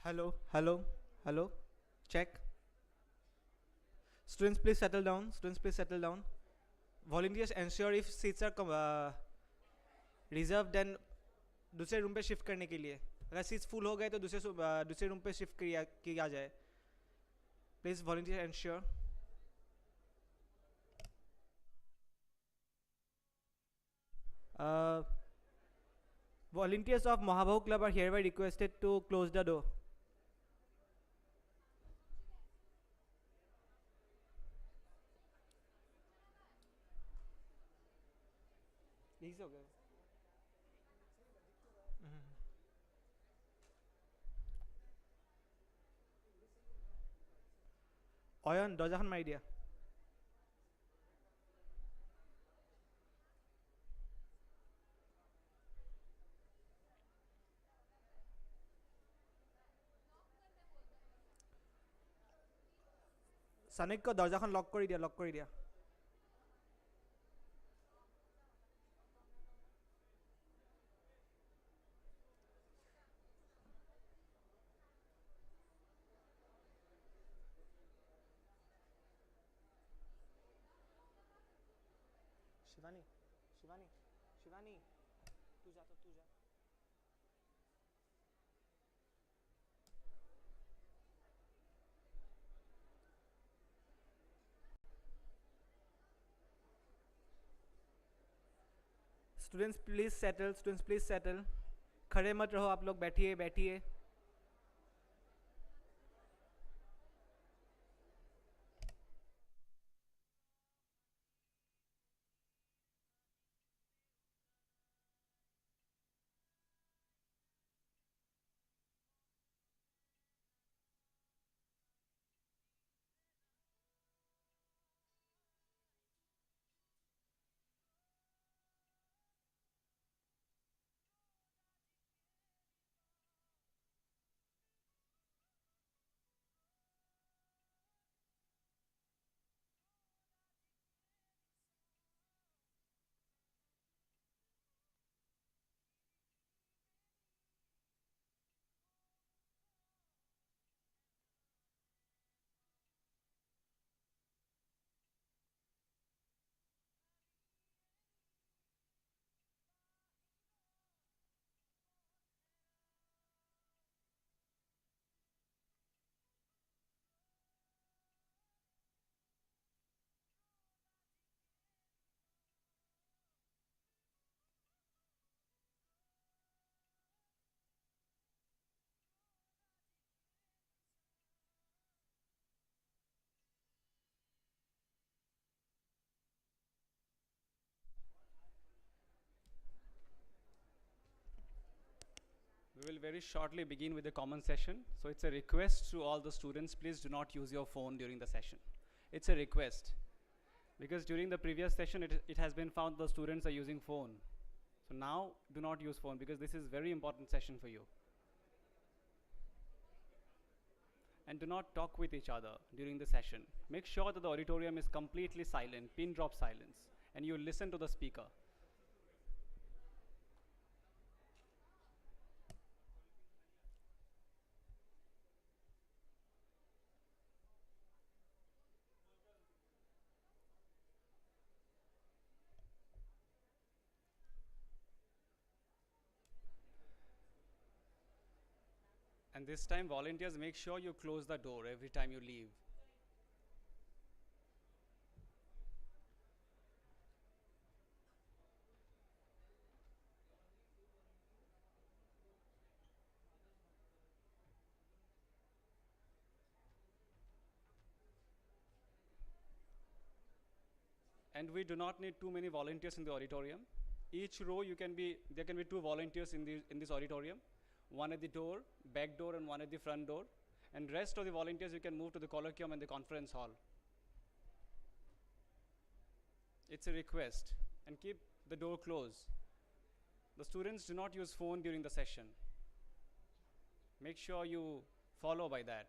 Hello, hello, hello. Check. Students, please settle down. Students, please settle down. Volunteers ensure if seats are reserved, then दूसरे room पे shift करने के लिए. अगर seats full हो गए तो दूसरे रूम पे शिफ्ट किया जाए. Please volunteer ensure. Volunteers of Mahabhav Club are hereby requested to close the door. These okay. Oyan, দরজাখান মারি দিয়া. সানিককে দরজাখান লক কৰি দিয়া, লক কৰি দিয়া. शिवानी, शिवानी, शिवानी, तू जा तो तू जा. Students please settle, students please settle. खड़े मत रहो आप लोग, बैठिए बैठिए. We will very shortly begin with the common session. So it's a request to all the students, please do not use your phone during the session. It's a request. Because during the previous session, it has been found the students are using phone. So now, do not use phone because this is very important session for you. And do not talk with each other during the session. Make sure that the auditorium is completely silent, pin drop silence, and you listen to the speaker. And this time, volunteers, make sure you close the door every time you leave. And we do not need too many volunteers in the auditorium. Each row there can be 2 volunteers in this auditorium. One at the door, back door, and one at the front door. And rest of the volunteers you can move to the colloquium and the conference hall. It's a request. And keep the door closed. The students do not use phone during the session. Make sure you follow by that.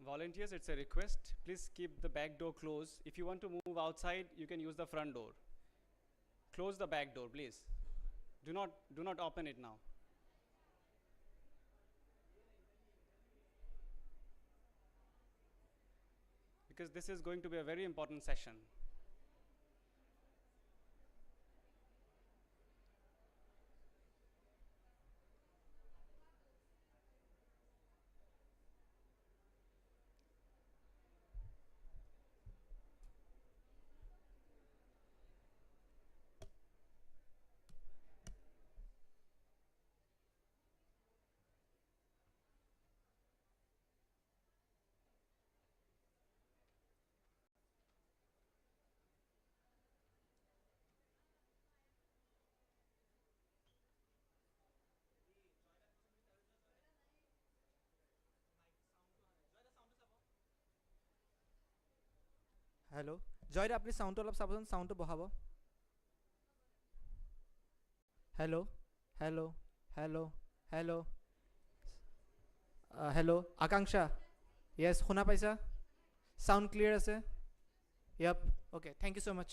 Volunteers, it's a request. Please keep the back door closed. If you want to move outside, you can use the front door. Close the back door, please. Do not open it now. Because this is going to be a very important session. Hello' জয়দা আপুনি চাউণ্ডটো অলপ চাবচোন চাউণ্ডটো বঢ়াব hello' hello' hello' hello' hello' Akanksha yes শুনা পাইছা sound clear আছে য়াপ okay thank you so' much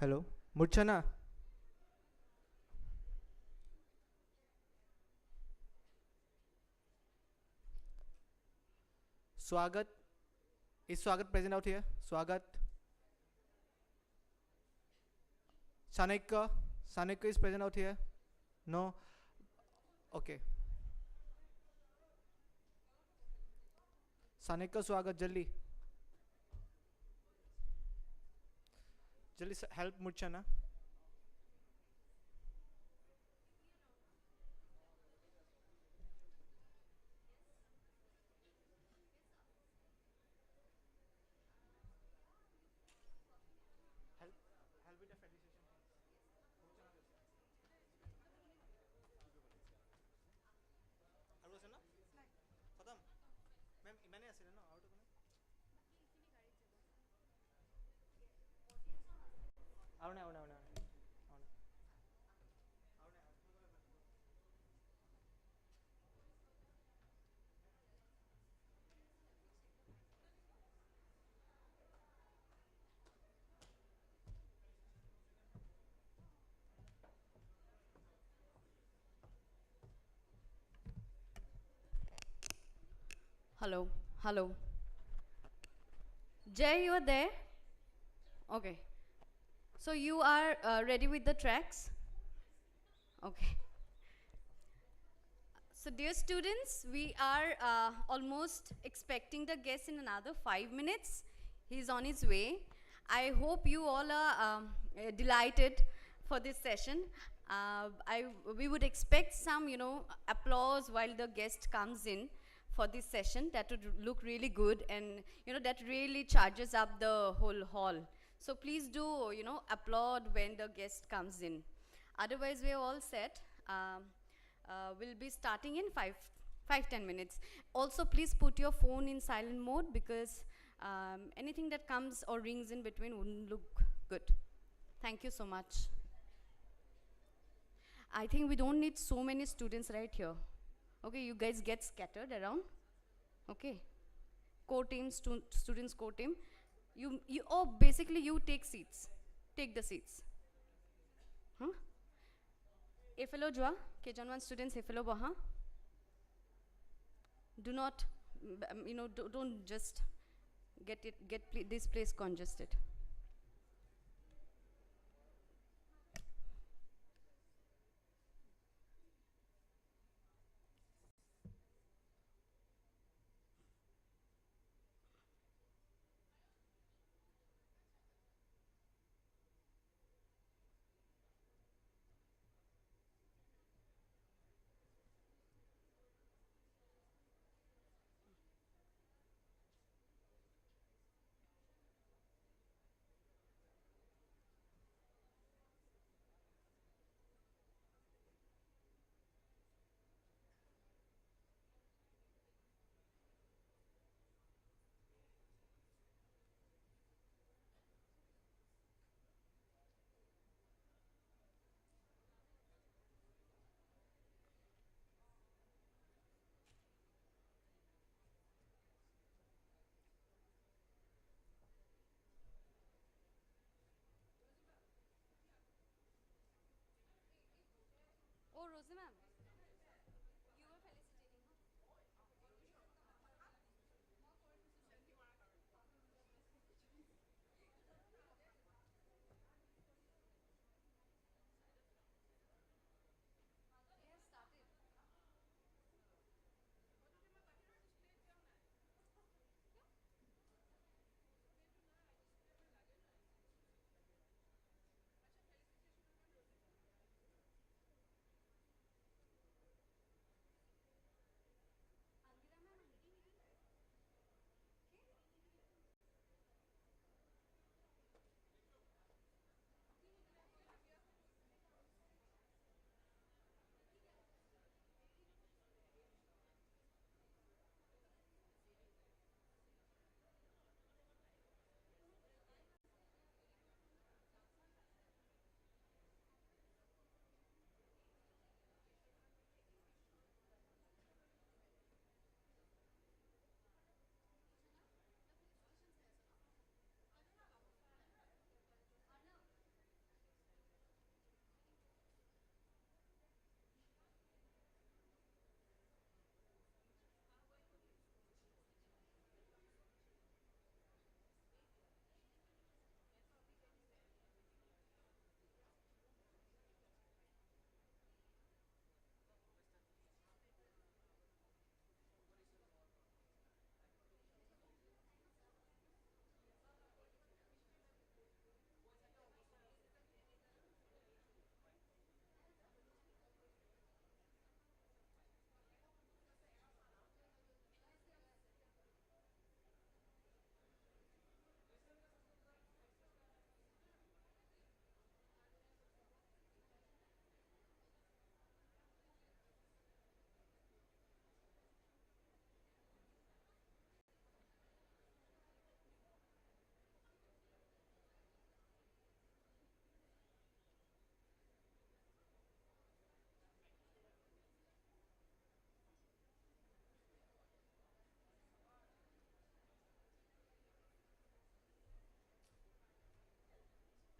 hello' Murchana Swagat. Is Swagat present out here? Swagat. Sanekha. Sanekha is present out here? No? Okay. Sanekha, Swagat, jaldi. Jaldi help Murchana. Hello, hello. Jay, you are there? Okay. So you are ready with the tracks? Okay. So dear students, we are almost expecting the guest in another 5 minutes. He's on his way. I hope you all are delighted for this session. We would expect some, applause while the guest comes in for this session. That would look really good, and that really charges up the whole hall. So please do applaud when the guest comes in. Otherwise we're all set. We'll be starting in 5-10 minutes. Also please put your phone in silent mode, because anything that comes or rings in between wouldn't look good. Thank you so much. I think we don't need so many students right here. Okay, you guys get scattered around. Okay, core team, students core team. Basically you take seats. Take the seats. Huh? Efelo jwa, Kejanwan students efelo baha. Do not, don't just get this place congested.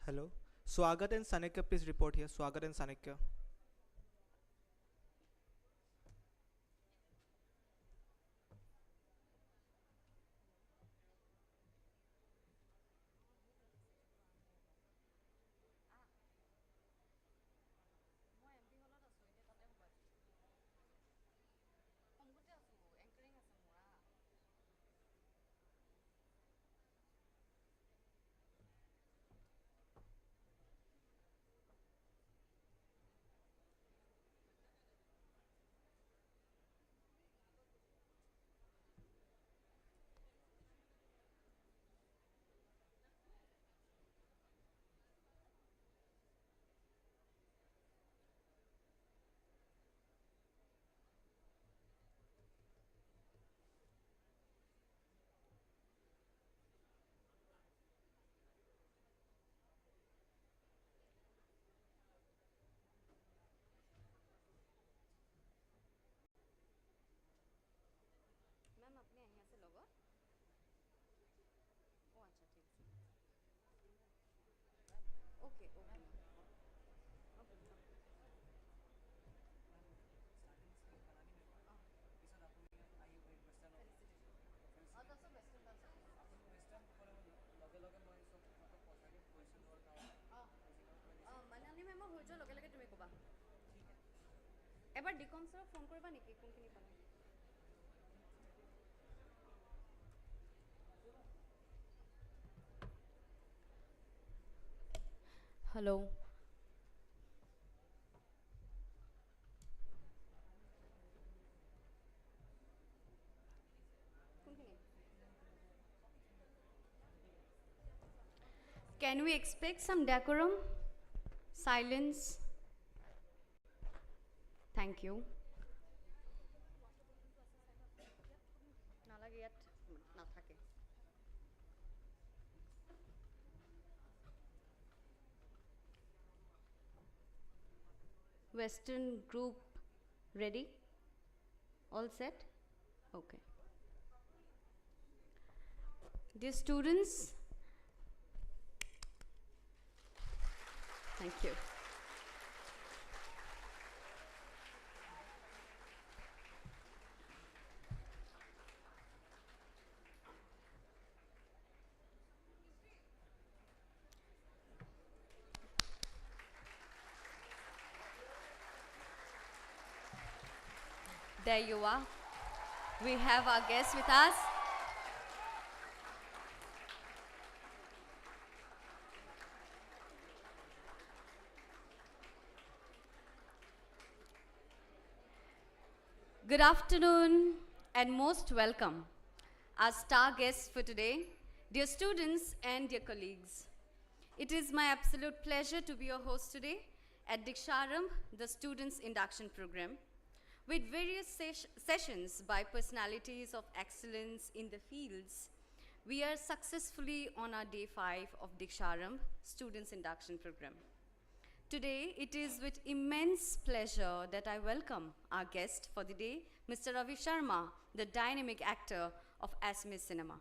Hello. Swagat and Sanikya, please report here. Swagat and Sanikya. Ma'am अपने यहाँ से लोगो ओ अच्छा ठीक है okay okay Manali মেমৰ হৈ যোৱাৰ লগে লগে তুমি ক'বা এবাৰ ডিকম ছাৰক ফোন কৰিবা নেকি কোনখিনি পালে Hello. Can we expect some decorum? Silence. Thank you. নালাগে ইয়াত নাথাকে Western group ready? All set? Okay. Dear students, thank you. There you are. We have our guest with us. Good afternoon and most welcome. Our star guests for today, dear students and dear colleagues. It is my absolute pleasure to be your host today at Deeksharambh, the Students' Induction Program. With various sessions by personalities of excellence in the fields, we are successfully on our day 5 of Deeksharambh Students Induction Program. Today, it is with immense pleasure that I welcome our guest for the day, Mr. Ravi Sharma, the dynamic actor of Assamese cinema.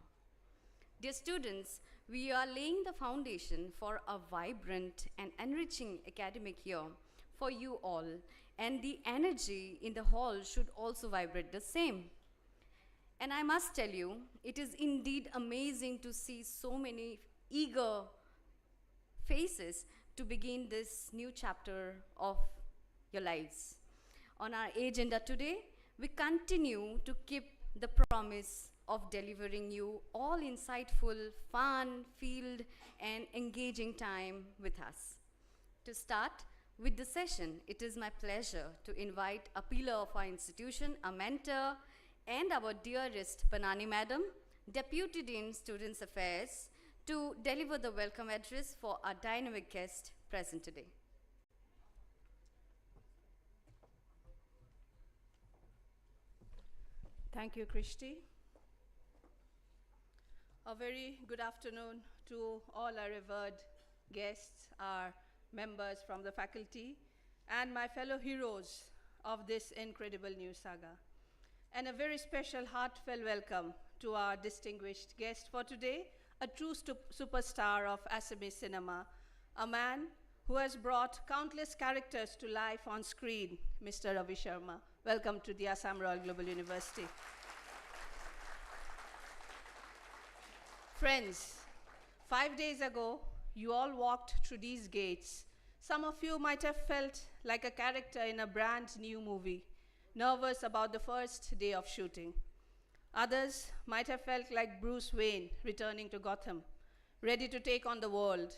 Dear students, we are laying the foundation for a vibrant and enriching academic year for you all, and the energy in the hall should also vibrate the same. And I must tell you, it is indeed amazing to see so many eager faces to begin this new chapter of your lives. On our agenda today, we continue to keep the promise of delivering you all insightful, fun, filled, and engaging time with us. To start with the session, it is my pleasure to invite a pillar of our institution, a mentor, and our dearest Panani Madam, Deputy Dean Students Affairs, to deliver the welcome address for our dynamic guest present today. Thank you, Christy. A very good afternoon to all our revered guests, our members from the faculty, and my fellow heroes of this incredible new saga. And a very special heartfelt welcome to our distinguished guest for today, a true superstar of Assamese cinema, a man who has brought countless characters to life on screen, Mr. Ravi Sharma. Welcome to the Assam Royal Global University. Friends, 5 days ago, you all walked through these gates. Some of you might have felt like a character in a brand new movie, nervous about the first day of shooting. Others might have felt like Bruce Wayne returning to Gotham, ready to take on the world.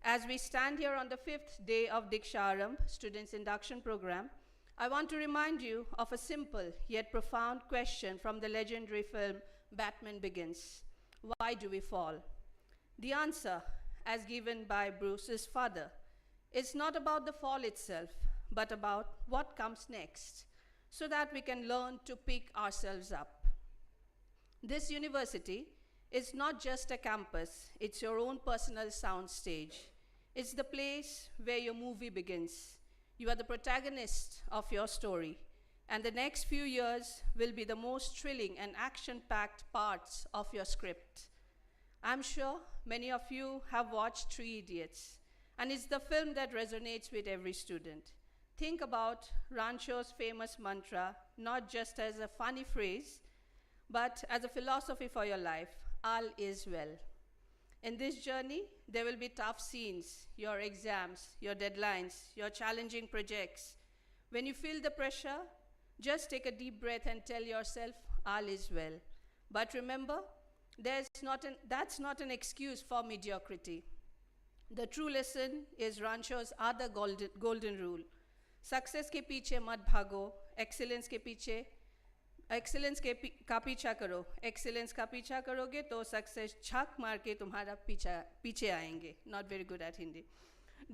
As we stand here on the 5th day of Deeksharambh, Students' Induction Program, I want to remind you of a simple yet profound question from the legendary film Batman Begins. Why do we fall? The answer, as given by Bruce's father, is not about the fall itself, but about what comes next, so that we can learn to pick ourselves up. This university is not just a campus, it's your own personal sound stage. It's the place where your movie begins. You are the protagonist of your story, and the next few years will be the most thrilling and action-packed parts of your script. I'm sure many of you have watched Three Idiots, and it's the film that resonates with every student. Think about Rancho's famous mantra, not just as a funny phrase, but as a philosophy for your life, all is well. In this journey, there will be tough scenes, your exams, your deadlines, your challenging projects. When you feel the pressure, just take a deep breath and tell yourself, all is well. But remember, that's not an excuse for mediocrity. The true lesson is Rancho's other golden rule. Success के पीछे मत भागो, excellence के पीछे का पीछा करो. Excellence का पीछा करोगे तो success छक मार के तुम्हारा पीछे आएंगे. Not very good at Hindi.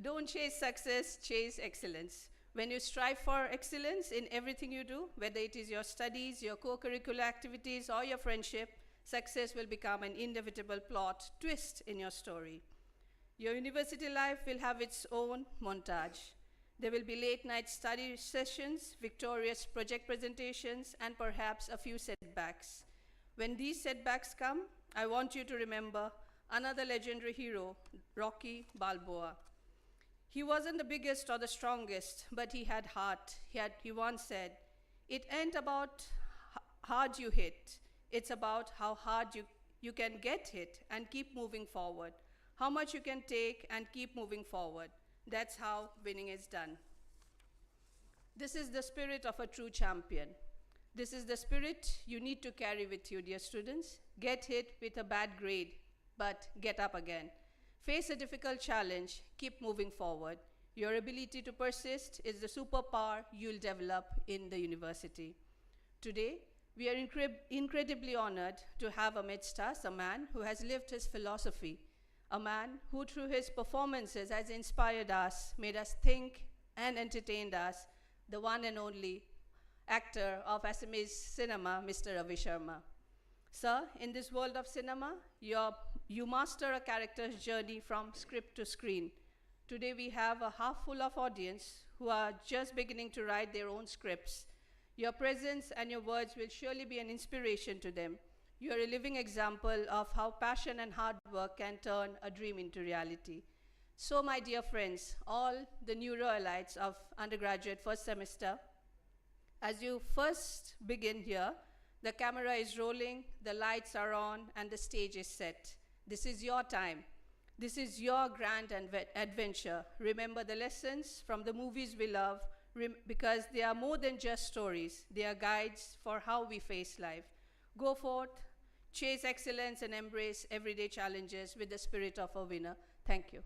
Don't chase success, chase excellence. When you strive for excellence in everything you do, whether it is your studies, your co-curricular activities, or your friendship, success will become an inevitable plot twist in your story. Your university life will have its own montage. There will be late night study sessions, victorious project presentations, and perhaps a few setbacks. When these setbacks come, I want you to remember another legendary hero, Rocky Balboa. He wasn't the biggest or the strongest, but he had heart. He once said, "It ain't about hard you hit, it's about how hard you can get hit and keep moving forward. How much you can take and keep moving forward. That's how winning is done." This is the spirit of a true champion. This is the spirit you need to carry with you, dear students. Get hit with a bad grade, but get up again. Face a difficult challenge, keep moving forward. Your ability to persist is the superpower you'll develop in the university. Today, we are incredibly honored to have amidst us a man who has lived his philosophy, a man who through his performances has inspired us, made us think, and entertained us, the one and only actor of Assamese cinema, Mr. Ravi Sharma. Sir, in this world of cinema, you master a character's journey from script to screen. Today we have a half full of audience who are just beginning to write their own scripts. Your presence and your words will surely be an inspiration to them. You are a living example of how passion and hard work can turn a dream into reality. So, my dear friends, all the new Royalites of undergraduate first semester, as you first begin here, the camera is rolling, the lights are on, and the stage is set. This is your time. This is your grand adventure. Remember the lessons from the movies we love, because they are more than just stories. They are guides for how we face life. Go forth, chase excellence, and embrace everyday challenges with the spirit of a winner. Thank you.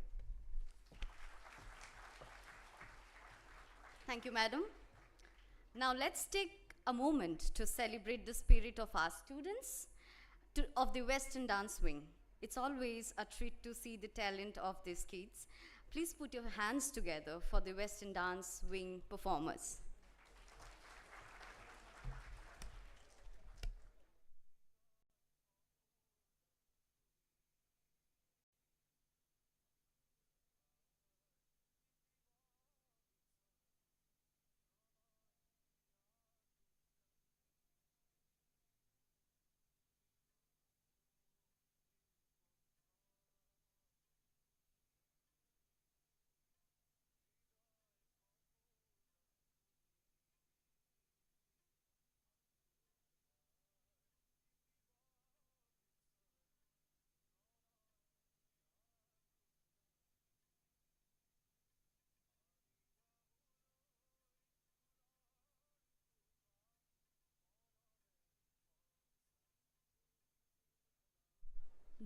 Thank you, madam. Now let's take a moment to celebrate the spirit of our students of the Western Dance Wing. It's always a treat to see the talent of these kids. Please put your hands together for the Western Dance Wing performers.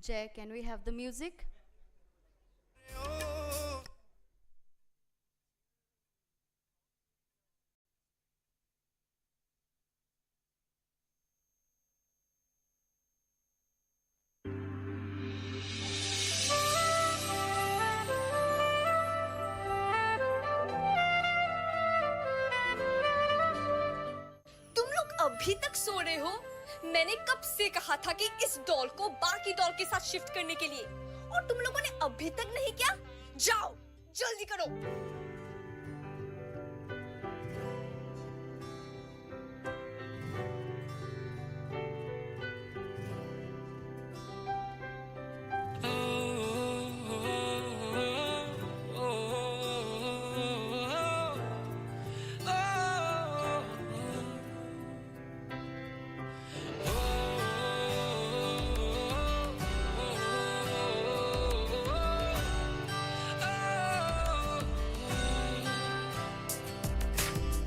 Jay, can we have the music? तुम लोग अभी तक सो रहे हो? मैंने कब से कहा था कि इस डॉल को बाकी डॉल के साथ शिफ्ट करने के लिए, और तुम लोगों ने अभी तक नहीं किया। जाओ जल्दी करो।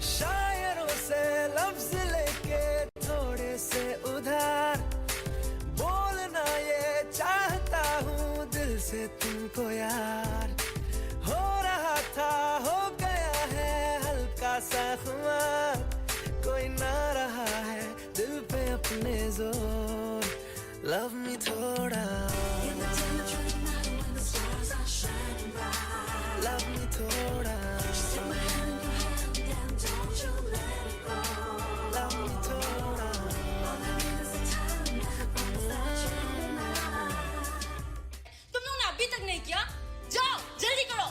शायरों से लफ्ज लेके थोड़े से उधार बोलना ये चाहता हूँ दिल से तुमको यार। हो रहा था हो गया है हल्का सा खुमार, कोई ना रहा है दिल पे अपने जोर। लव मी थोड़ा, लव मी थोड़ा, love me थोड़ा। तुम लोगों ने अभी तक नहीं किया। जाओ जल्दी करो।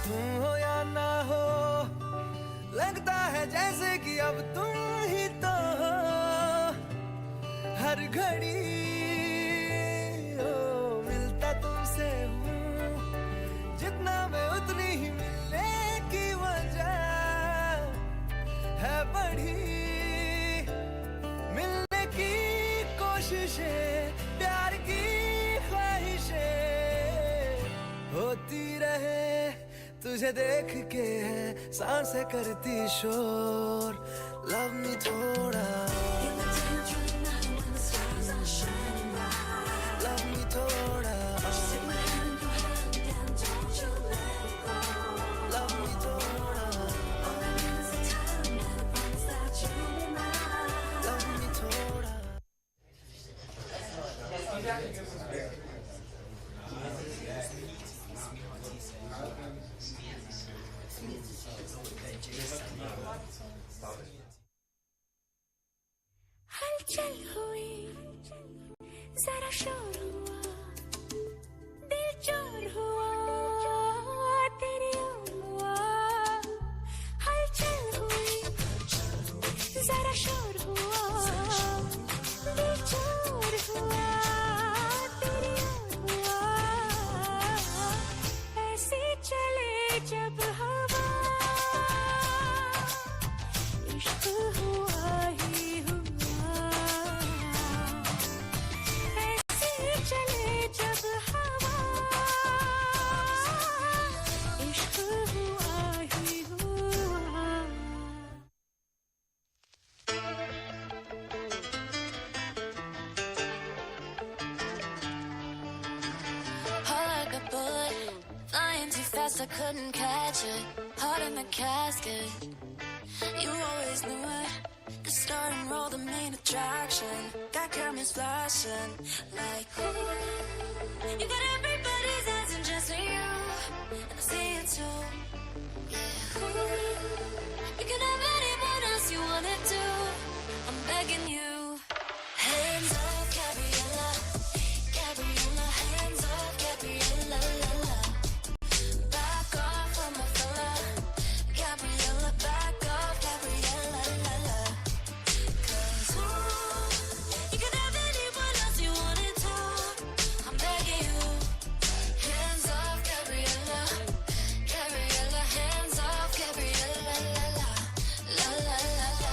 तुम हो या ना हो, लगता है जैसे कि अब तुम ही तो हो। हर घड़ी मिलता तुमसे हूँ, जितना मैं उतनी ही मिलने की वजह है बढ़ी। मिलने की कोशिशें, प्यार की ख्वाहिशें होती रहे। तुझे देख के है सांसें करती शोर। लव मी थोड़ा, love me थोड़ा, love me थोड़ा, love me थोड़ा। हलचल हुई, जरा शोर हुआ, दिल चोर हुआ, तेरी ओर हुआ। हलचल हुई, जरा शोर हुआ, दिल चोर हुआ, तेरी ओर हुआ। ऐसे चले जब हवा, इश्क हुआ ही हुआ। ऐसे चले जब हवा, इश्क हुआ ही हुआ। Heart like a bullet, flying too fast, I couldn't catch it. Heart in the casket, you always knew it. The start and roll, the main attraction. Got cameras flashing, like ooh. You got everybody's eyes and just you, and I see it too. Yeah, ooh. You can have anyone else you wanna do. I'm begging you. Hands off, Gabriella, Gabriella. Hands off, Gabriella, la la. Back off from my fella, Gabriella. Back off, Gabriella, la la. 'Cause you can have anyone else you wanted to. I'm begging you. Hands off, Gabriella, Gabriella. Hands off, Gabriella, la la, la la la la.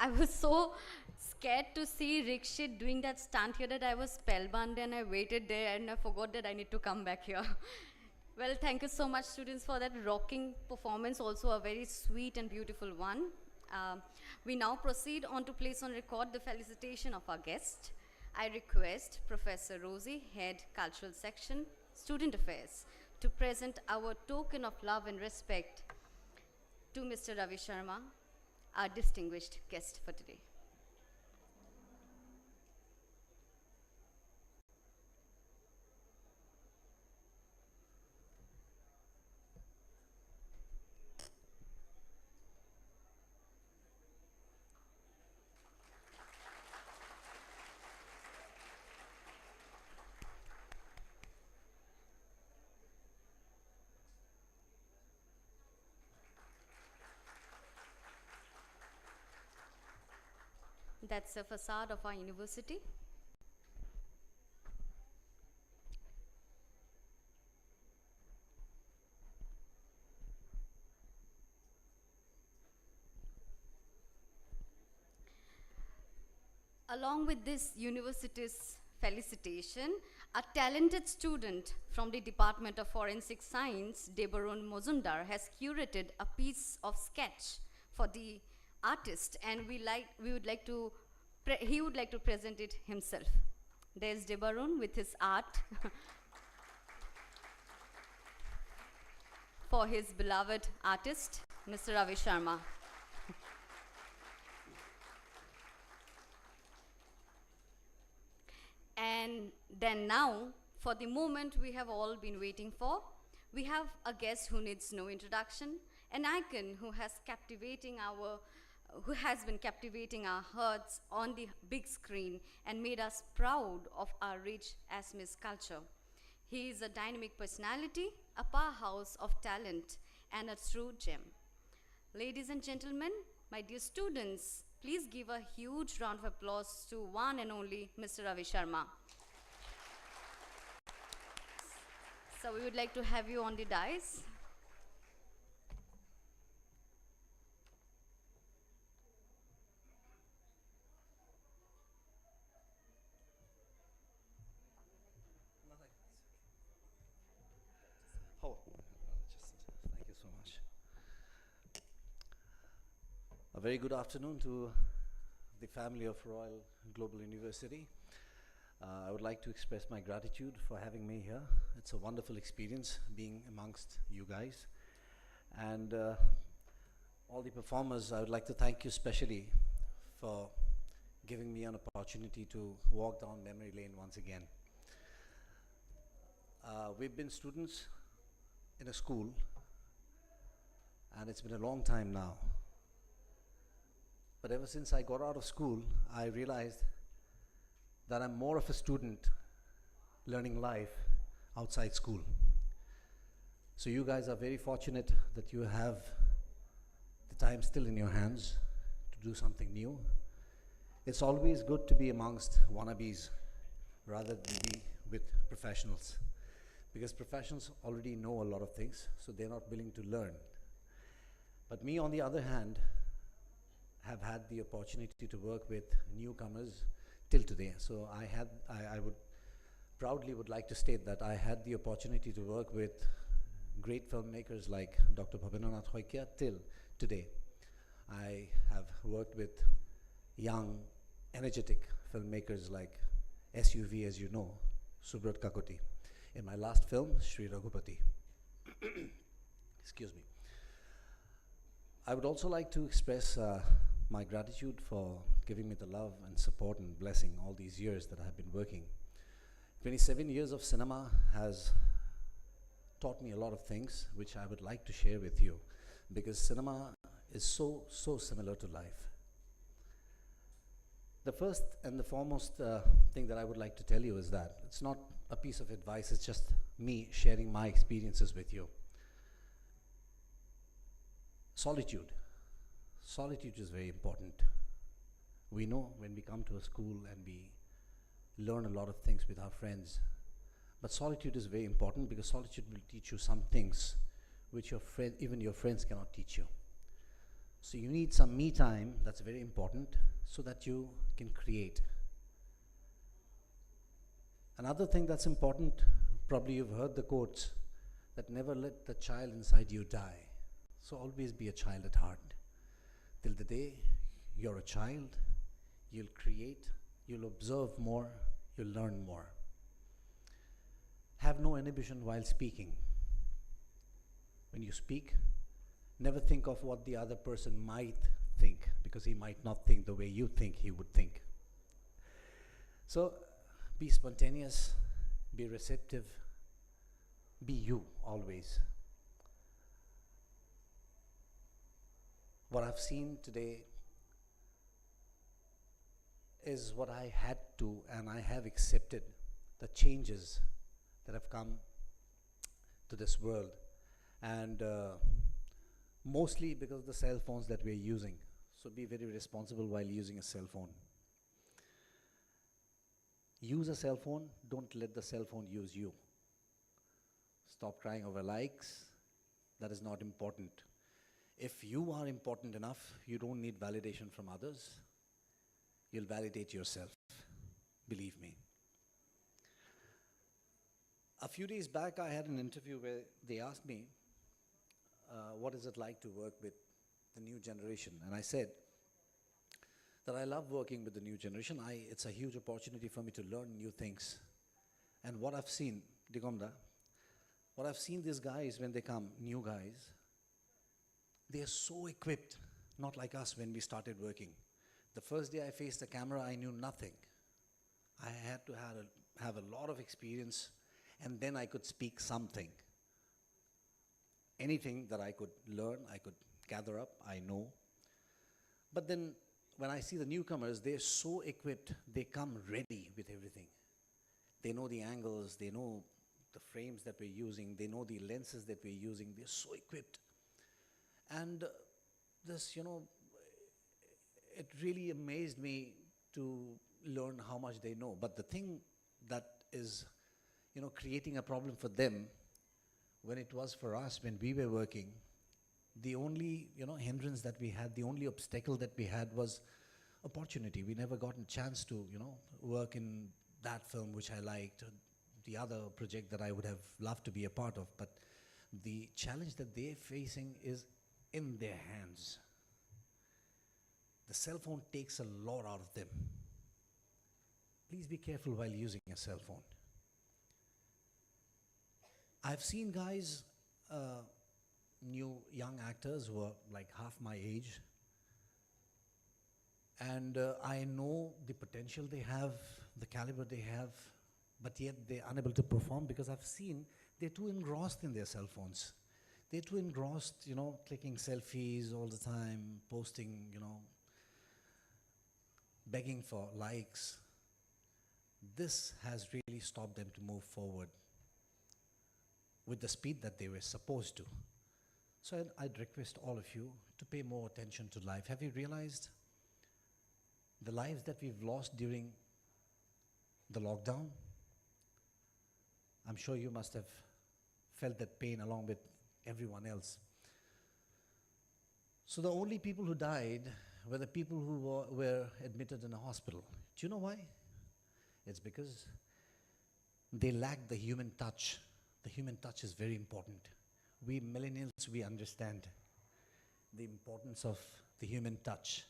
I was so scared to see Rikshit doing that stunt here that I was spellbound and I waited there and I forgot that I need to come back here. Well, thank you so much, students, for that rocking performance, also a very sweet and beautiful one. We now proceed on to place on record the felicitation of our guest. I request Professor Rosie, Head Cultural Section, Student Affairs, to present our token of love and respect to Mr. Ravi Sharma, our distinguished guest for today. That's the facade of our university. Along with this university's felicitation, a talented student from the Department of Forensic Science, Debarun Mozundar, has curated a piece of sketch for the artist, and he would like to present it himself. There's Debarun with his art for his beloved artist, Mr. Ravi Sharma. And then now, for the moment we have all been waiting for, we have a guest who needs no introduction, an icon who has been captivating our hearts on the big screen and made us proud of our rich Assamese culture. He is a dynamic personality, a powerhouse of talent, and a true gem. Ladies and gentlemen, my dear students, please give a huge round of applause to one and only Mr. Ravi Sharma. So we would like to have you on the dais. Thank you so much. A very good afternoon to the family of Royal Global University. I would like to express my gratitude for having me here. It's a wonderful experience being amongst you guys. And all the performers, I would like to thank you specially for giving me an opportunity to walk down memory lane once again. We've been students in a school, and it's been a long time now. But ever since I got out of school, I realized that I'm more of a student learning life outside school. So you guys are very fortunate that you have the time still in your hands to do something new. It's always good to be amongst wannabes rather than be with professionals, because professionals already know a lot of things, so they're not willing to learn. But me, on the other hand, have had the opportunity to work with newcomers till today. So I would proudly like to state that I had the opportunity to work with great filmmakers like Dr. Bhabendranath Hoikia till today. I have worked with young, energetic filmmakers like SUV, as you know, Subrat Kakoti. In my last film, Sri Raghupati. Excuse me. I would also like to express my gratitude for giving me the love and support and blessing all these years that I have been working. 27 years of cinema has taught me a lot of things which I would like to share with you, because cinema is so similar to life. The first and the foremost thing that I would like to tell you is that it's not a piece of advice, it's just me sharing my experiences with you. Solitude. Solitude is very important. We know when we come to a school and we learn a lot of things with our friends, but solitude is very important because solitude will teach you some things which even your friends cannot teach you. So you need some me time, that's very important, so that you can create. Another thing that's important, probably you've heard the quotes, that never let the child inside you die. So always be a child at heart. Till the day you're a child, you'll create, you'll observe more, you'll learn more. Have no inhibition while speaking. When you speak, never think of what the other person might think, because he might not think the way you think he would think. So be spontaneous, be receptive, be you always. What I've seen today is what I had to, and I have accepted the changes that have come to this world, and mostly because of the cell phones that we're using. So be very responsible while using a cell phone. Use a cell phone, don't let the cell phone use you. Stop crying over likes, that is not important. If you are important enough, you don't need validation from others. You'll validate yourself, believe me. A few days back, I had an interview where they asked me, what is it like to work with the new generation? And I said that I love working with the new generation. It's a huge opportunity for me to learn new things. And what I've seen, Digomda, what I've seen these guys when they come, new guys, they are so equipped, not like us when we started working. The first day I faced the camera, I knew nothing. I had to have a lot of experience, and then I could speak something. Anything that I could learn, I could gather up, I know. But then when I see the newcomers, they're so equipped, they come ready with everything. They know the angles, they know the frames that we're using, they know the lenses that we're using, they're so equipped. And this, it really amazed me to learn how much they know. But the thing that is, creating a problem for them, when it was for us, when we were working, the only, hindrance that we had, the only obstacle that we had was opportunity. We never got a chance to, work in that film which I liked, or the other project that I would have loved to be a part of. But the challenge that they're facing is in their hands. The cell phone takes a lot out of them. Please be careful while using a cell phone. I've seen guys, young actors who are like half my age, and I know the potential they have, the caliber they have, but yet they're unable to perform because I've seen they're too engrossed in their cell phones. They're too engrossed, clicking selfies all the time, posting, begging for likes. This has really stopped them to move forward with the speed that they were supposed to. So I'd request all of you to pay more attention to life. Have you realized the lives that we've lost during the lockdown? I'm sure you must have felt that pain along with everyone else. So the only people who died were the people who were admitted in a hospital. Do you know why? It's because they lacked the human touch. The human touch is very important. We millennials, we understand the importance of the human touch.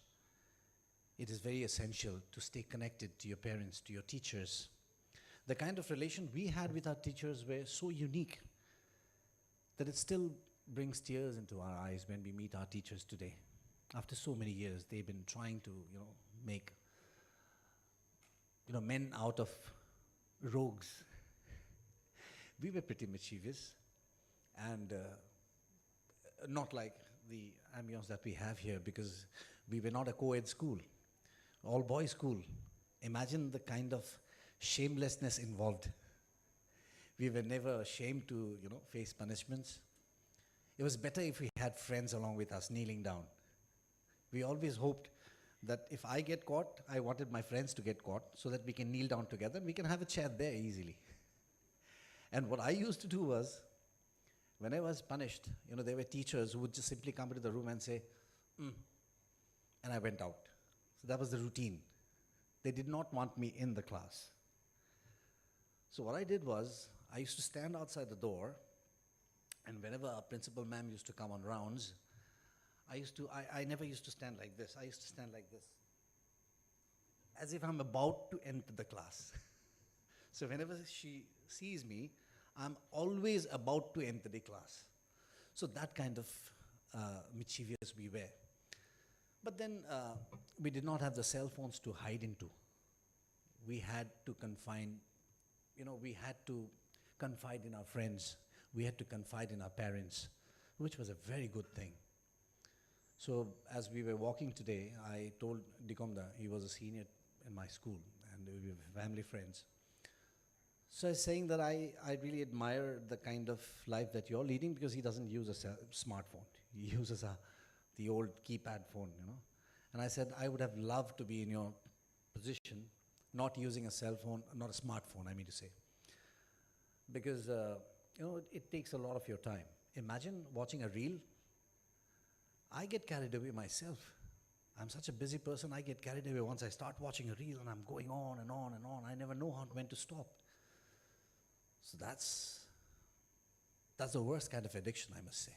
It is very essential to stay connected to your parents, to your teachers. The kind of relation we had with our teachers were so unique that it still brings tears into our eyes when we meet our teachers today. After so many years, they've been trying to, make, men out of rogues. We were pretty mischievous, and not like the ambience that we have here, because we were not a co-ed school, all boys school. Imagine the kind of shamelessness involved. We were never ashamed to, face punishments. It was better if we had friends along with us kneeling down. We always hoped that if I get caught, I wanted my friends to get caught so that we can kneel down together and we can have a chat there easily. And what I used to do was, when I was punished, there were teachers who would just simply come into the room and say, And I went out. So that was the routine. They did not want me in the class. So what I did was, I used to stand outside the door, and whenever our principal ma'am used to come on rounds, I never used to stand like this. I used to stand like this, as if I'm about to enter the class. So whenever she sees me, I'm always about to enter the class. So that kind of mischievous we were. But then we did not have the cell phones to hide into. We had to confide in our friends. We had to confide in our parents, which was a very good thing. So as we were walking today, I told Dikomda, he was a senior in my school, and we were family friends. So I was saying that I really admire the kind of life that you're leading, because he doesn't use a smartphone. He uses the old keypad phone, And I said, I would have loved to be in your position, not using a cell phone, not a smartphone, I mean to say. Because, it takes a lot of your time. Imagine watching a reel. I get carried away myself. I'm such a busy person, I get carried away once I start watching a reel, and I'm going on and on and on. I never know when to stop. So that's the worst kind of addiction, I must say.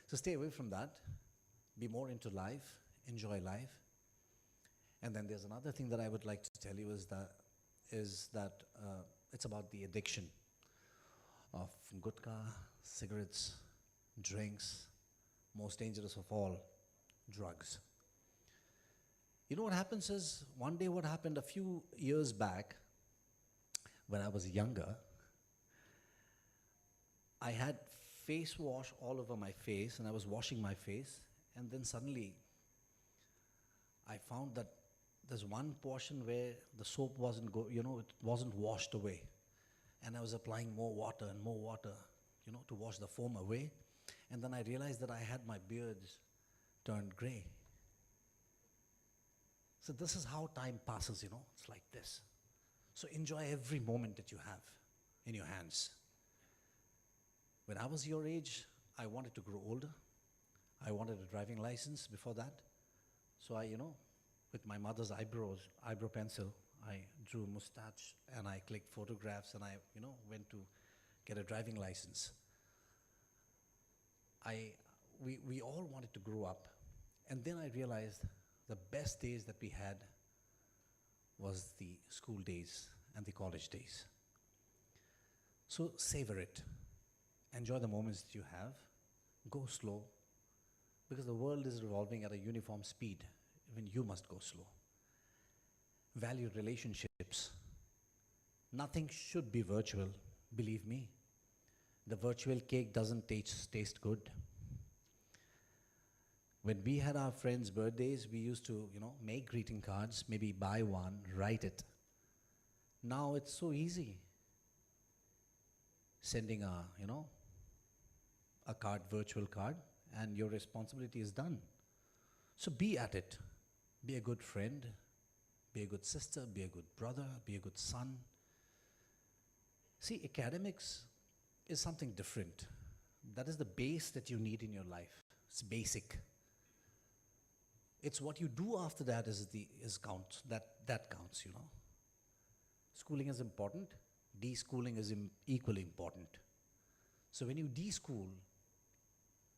So stay away from that. Be more into life. Enjoy life. And then there's another thing that I would like to tell you is that it's about the addiction of gutka, cigarettes, drinks, most dangerous of all, drugs. You know what happens is, one day what happened a few years back, when I was younger, I had face wash all over my face, and I was washing my face, and then suddenly I found that there's one portion where the soap wasn't it wasn't washed away, and I was applying more water and more water, to wash the foam away, and then I realized that I had my beards turned gray. So this is how time passes, it's like this. So enjoy every moment that you have in your hands. When I was your age, I wanted to grow older. I wanted a driving license before that. So I, with my mother's eyebrow pencil, I drew a mustache, and I clicked photographs, and I, went to get a driving license. We all wanted to grow up. And then I realized the best days that we had was the school days and the college days. So savor it. Enjoy the moments that you have. Go slow, because the world is revolving at a uniform speed. Even you must go slow. Value relationships. Nothing should be virtual, believe me. The virtual cake doesn't taste good. When we had our friends' birthdays, we used to, make greeting cards, maybe buy one, write it. Now it's so easy. Sending a card, virtual card, and your responsibility is done. So be at it. Be a good friend, be a good sister, be a good brother, be a good son. See, academics is something different. That is the base that you need in your life. It's basic. It's what you do after that that counts, Schooling is important. De-schooling is equally important. So when you de-school,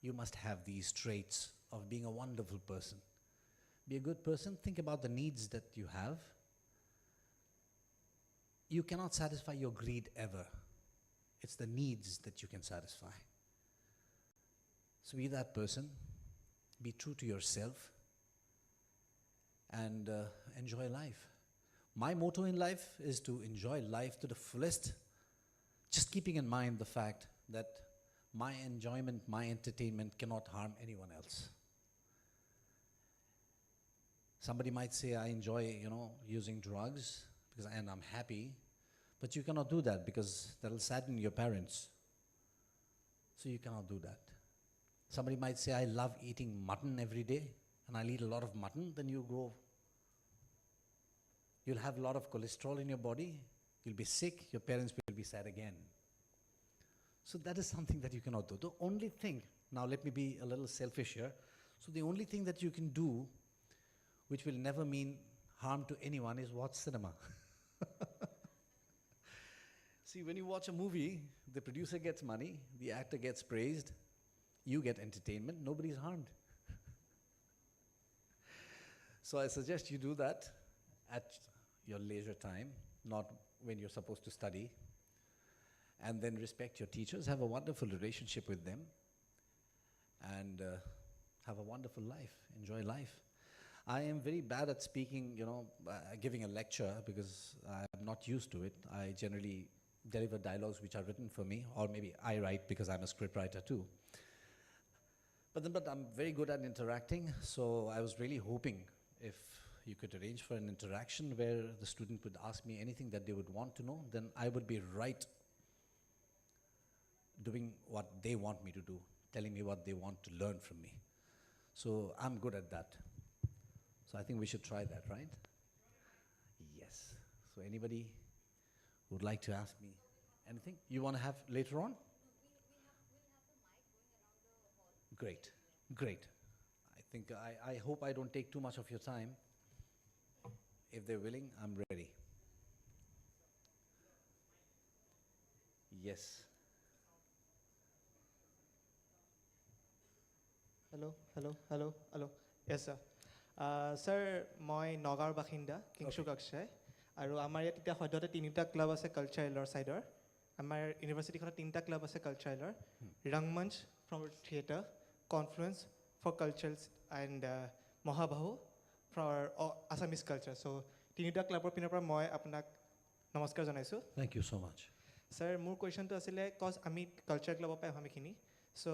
you must have these traits of being a wonderful person. Be a good person. Think about the needs that you have. You cannot satisfy your greed ever. It's the needs that you can satisfy. So be that person. Be true to yourself. And enjoy life. My motto in life is to enjoy life to the fullest, just keeping in mind the fact that my enjoyment, my entertainment cannot harm anyone else. Somebody might say, I enjoy, using drugs, and I'm happy, but you cannot do that because that'll sadden your parents. So you cannot do that. Somebody might say, I love eating mutton every day, and I'll eat a lot of mutton, then you'll have a lot of cholesterol in your body, you'll be sick, your parents will be sad again. So that is something that you cannot do. The only thing, now let me be a little selfish here, So the only thing that you can do, which will never mean harm to anyone, is watch cinema. See, when you watch a movie, the producer gets money, the actor gets praised, you get entertainment, nobody's harmed. So I suggest you do that at your leisure time, not when you're supposed to study. And then respect your teachers, have a wonderful relationship with them, and have a wonderful life, enjoy life. I am very bad at speaking, giving a lecture, because I'm not used to it. I generally deliver dialogues which are written for me, or maybe I write because I'm a scriptwriter too. But I'm very good at interacting, so I was really hoping if you could arrange for an interaction where the student would ask me anything that they would want to know, then I would be right doing what they want me to do, telling me what they want to learn from me. So I'm good at that. So I think we should try that, right? Yes. So anybody would like to ask me anything you want to have later on? Great, great. I think I hope I don't take too much of your time. If they're willing, I'm ready. Yes. Hello. Yes, sir. Sir, মই নগাঁৱৰ বাসিন্দা কিংশুক অক্ষয় আৰু আমাৰ ইয়াত এতিয়া সদ্যহতে 3টা club আছে কালচাৰেলৰ ছাইডৰ আমাৰ ইউনিভাৰ্চিটিখনত 3টা ক্লাব আছে কালচাৰেলৰ ৰংমঞ্চ from theatre কনফ্লুৱেন্স for কালচাৰেলছ and Mahabahu for Assamese culture চ' 3টা ক্লাবৰ পিনৰ পৰা মই আপোনাক নমস্কাৰ জনাইছোঁ Thank you so much. Sir মোৰ কুৱেশ্যনটো আছিলে কজ আমি কালচাৰ ক্লাবৰ পৰা আমিখিনি চ'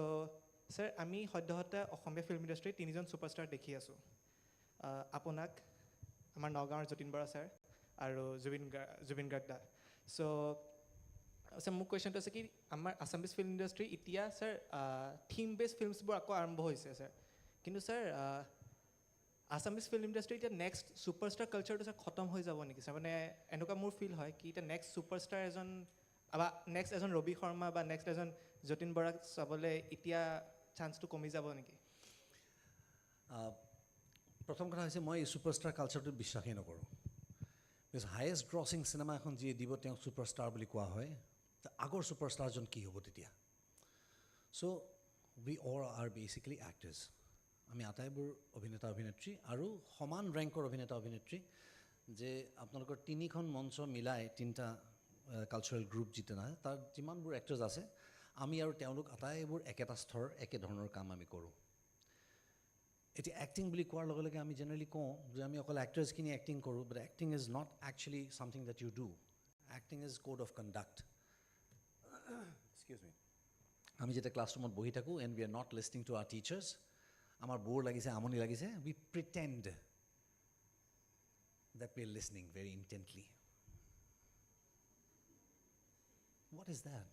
ছাৰ আমি সদ্যহতে অসমীয়া ফিল্ম ইণ্ডাষ্ট্ৰীত 3জন ছুপাৰষ্টাৰ দেখি আছোঁ আপোনাক আমাৰ নগাঁৱৰ যতীন বৰা ছাৰ আৰু জুবিন গাৰ্গ দা চ' ছাৰ মোৰ কুৱেশ্যনটো আছে কি আমাৰ আছামিজ ফিল্ম ইণ্ডাষ্ট্ৰী এতিয়া ছাৰ থিম বেছ ফিল্মছবোৰ আকৌ আৰম্ভ হৈছে ছাৰ কিন্তু ছাৰ আছামিজ ফিল্ম ইণ্ডাষ্ট্ৰী এতিয়া নেক্সট ছুপাৰষ্টাৰ কালচাৰটো ছাৰ খতম হৈ যাব নেকি ছাৰ মানে এনেকুৱা মোৰ ফিল হয় কি এতিয়া নেক্সট ছুপাৰষ্টাৰ এজন বা নেক্সট এজন ৰবি শৰ্মা বা নেক্সট এজন যতীন বৰাক চাবলৈ এতিয়া চান্সটো কমি যাব নেকি প্ৰথম কথা হৈছে মই এই ছুপাৰষ্টাৰ কালচাৰটোত বিশ্বাসেই নকৰোঁ বিকজ হায়েষ্ট গ্ৰছিং চিনেমা এখন যিয়ে দিব তেওঁক ছুপাৰষ্টাৰ বুলি কোৱা হয় আগৰ ছুপাৰষ্টাৰজন কি হ'ব তেতিয়া চ' we all R basically actors আমি আটাইবোৰ অভিনেতা অভিনেত্ৰী আৰু সমান ৰেংকৰ অভিনেতা অভিনেত্ৰী যে আপোনালোকৰ 3খন মঞ্চ মিলাই 3টা কালচাৰেল গ্ৰুপ যিটো নাই তাৰ যিমানবোৰ এক্টাৰ্ছ আছে আমি আৰু তেওঁলোক আটাইবোৰ একেটা স্তৰৰ একে ধৰণৰ কাম আমি কৰোঁ এতিয়া এক্টিং বুলি কোৱাৰ লগে লগে আমি জেনেৰেলি কওঁ যে আমি অকল এক্টাৰ্ছখিনি এক্টিং কৰোঁ but acting is not actually something that you do acting is code of conduct excuse me আমি যেতিয়া ক্লাছৰুমত বহি থাকোঁ and we are not listening to our teachers আমাৰ ব'ৰ লাগিছে আমনি লাগিছে we pretend that we are listening very intently what is that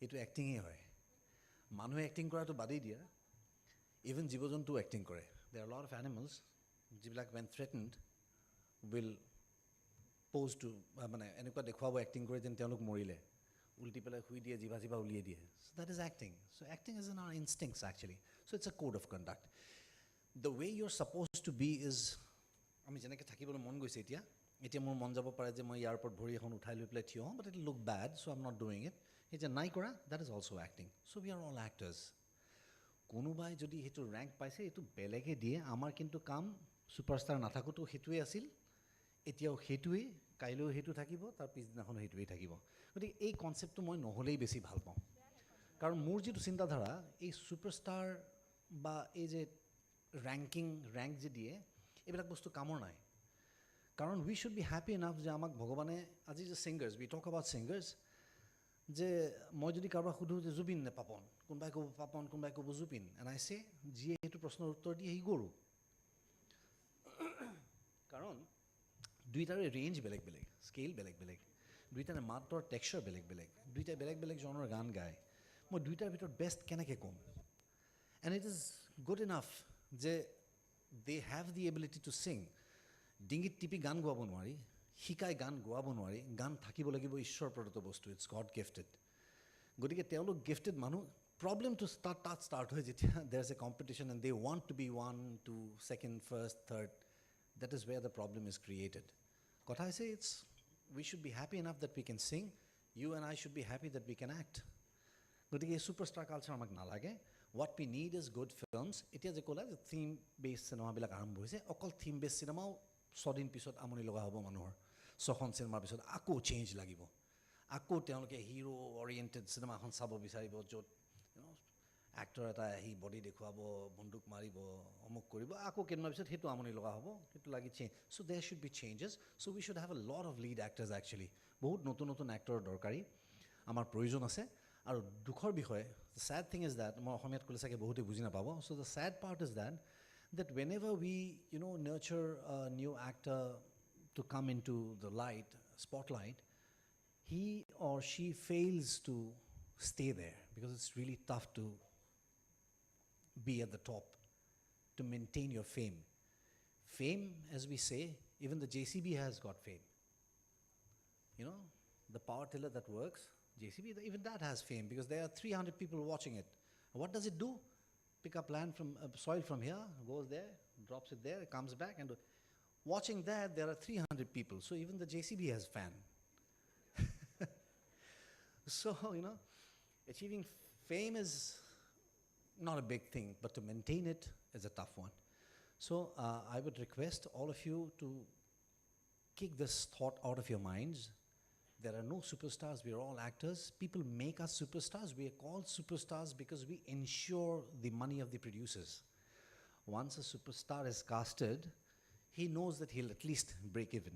এইটো এক্টিঙেই হয় মানুহে এক্টিং কৰাটো বাদেই দিয়া ইভেন জীৱ জন্তুও এক্টিং কৰে দেৰ আৰ লট অফ এনিমেলছ যিবিলাক ৱেন থ্ৰেটেণ্ড উইল প'জ টু মানে এনেকুৱা দেখুৱাব এক্টিং কৰি যেন তেওঁলোক মৰিলে উল্টি পেলাই শুই দিয়ে জিভা উলিয়াই দিয়ে so' that is acting so' acting is in our instincts actually so' it's a code of conduct the way you are supposed to be is আমি যেনেকৈ থাকিবলৈ মন গৈছে এতিয়া মোৰ মন যাব পাৰে যে মই ইয়াৰ ওপৰত ভৰি এখন উঠাই লৈ পেলাই থিয় হওঁ বাট ইট লুক বেড চ' I am not doing it এতিয়া নাই কৰা দেট ইজ অলছ' এক্টিং চ' উই আৰ অল এক্টাৰ্ছ কোনোবাই যদি সেইটো ৰেংক পাইছে এইটো বেলেগে দিয়ে আমাৰ কিন্তু কাম ছুপাৰষ্টাৰ নাথাকোঁতো সেইটোৱে আছিল এতিয়াও সেইটোৱেই কাইলৈও সেইটো থাকিব তাৰ পিছদিনাখনো সেইটোৱেই থাকিব গতিকে এই কনচেপ্টটো মই নহ'লেই বেছি ভাল পাওঁ কাৰণ মোৰ যিটো চিন্তাধাৰা এই ছুপাৰষ্টাৰ বা এই যে ৰেংক যে দিয়ে এইবিলাক বস্তু কামৰ নাই কাৰণ we should be happy enough যে আমাক ভগৱানে আজি যে singers we talk about singers যে মই যদি কাৰোবাক সোধোঁ যে জুবিন নে পাপন কোনোবাই ক'ব পাপন কোনোবাই ক'ব জুবিন এণ্ড আই চে যিয়ে সেইটো প্ৰশ্নৰ উত্তৰ দিয়ে সি গৰু কাৰণ দুইটাৰে ৰেঞ্জ বেলেগ বেলেগ স্কেল বেলেগ বেলেগ দুইটাৰে মাতৰ টেক্সচাৰ বেলেগ বেলেগ দুইটাই বেলেগ বেলেগ জনৰ গান গায় মই দুইটাৰ ভিতৰত বেষ্ট কেনেকৈ ক'ম and it is good enough যে they have the ability to sing ডিঙিত টিপি গান গোৱাব নোৱাৰি শিকাই গান গোৱাব নোৱাৰি গান থাকিব লাগিব ঈশ্বৰ প্ৰদত্ত বস্তু ইটছ গড গিফটেড গতিকে তেওঁলোক গিফটেড মানুহ problem to start with it. There's a competition and they want to be 1, 2, second, first, third. That is where the problem is created. What I say, we should be happy enough that we can sing. You and I should be happy that we can act. গতিকে এই superstar culture আমাক নালাগে. What we need is good films. এতিয়া যে ক'লা যে theme based চিনেমাবিলাক আৰম্ভ হৈছে, অকল থিম বেছড চিনেমাও 6 দিন পিছত আমনি লগা হ'ব মানুহৰ. 6খন চিনেমাৰ পিছত আকৌ চেঞ্জ লাগিব. আকৌ তেওঁলোকে হিৰো অৰিয়েণ্টেড চিনেমা এখন চাব বিচাৰিব, য'ত এক্টৰ এটা আহি বডি দেখুৱাব, বন্দুক মাৰিব, অমুক কৰিব, আকৌ কেইদিনমানৰ পিছত সেইটো আমনি লগা হ'ব, সেইটো লাগি চেঞ্জ. চ' দেৰ শুড বি চেঞ্জেছ. চ' we should have a lot of lead actors actually. বহুত নতুন নতুন এক্টৰৰ দৰকাৰী, আমাৰ প্ৰয়োজন আছে. আৰু দুখৰ বিষয়, the sad thing is that, মই অসমীয়াত ক'লে চাগে বহুতে বুজি নাপাব. So the sad part is that whenever we, nurture a new actor to come into the spotlight, he or she fails to stay there because it's really tough to be at the top, to maintain your fame. Fame, as we say, even the JCB has got fame. The power tiller that works, JCB, even that has fame because there are 300 people watching it. What does it do? Pick up land from soil from here, goes there, drops it there, it comes back, and watching that, there are 300 people. So even the JCB has fan. So, achieving fame is not a big thing, but to maintain it is a tough one. So I would request all of you to kick this thought out of your minds. There are no superstars, we are all actors. People make us superstars. We are called superstars because we ensure the money of the producers. Once a superstar is casted, he knows that he'll at least break even.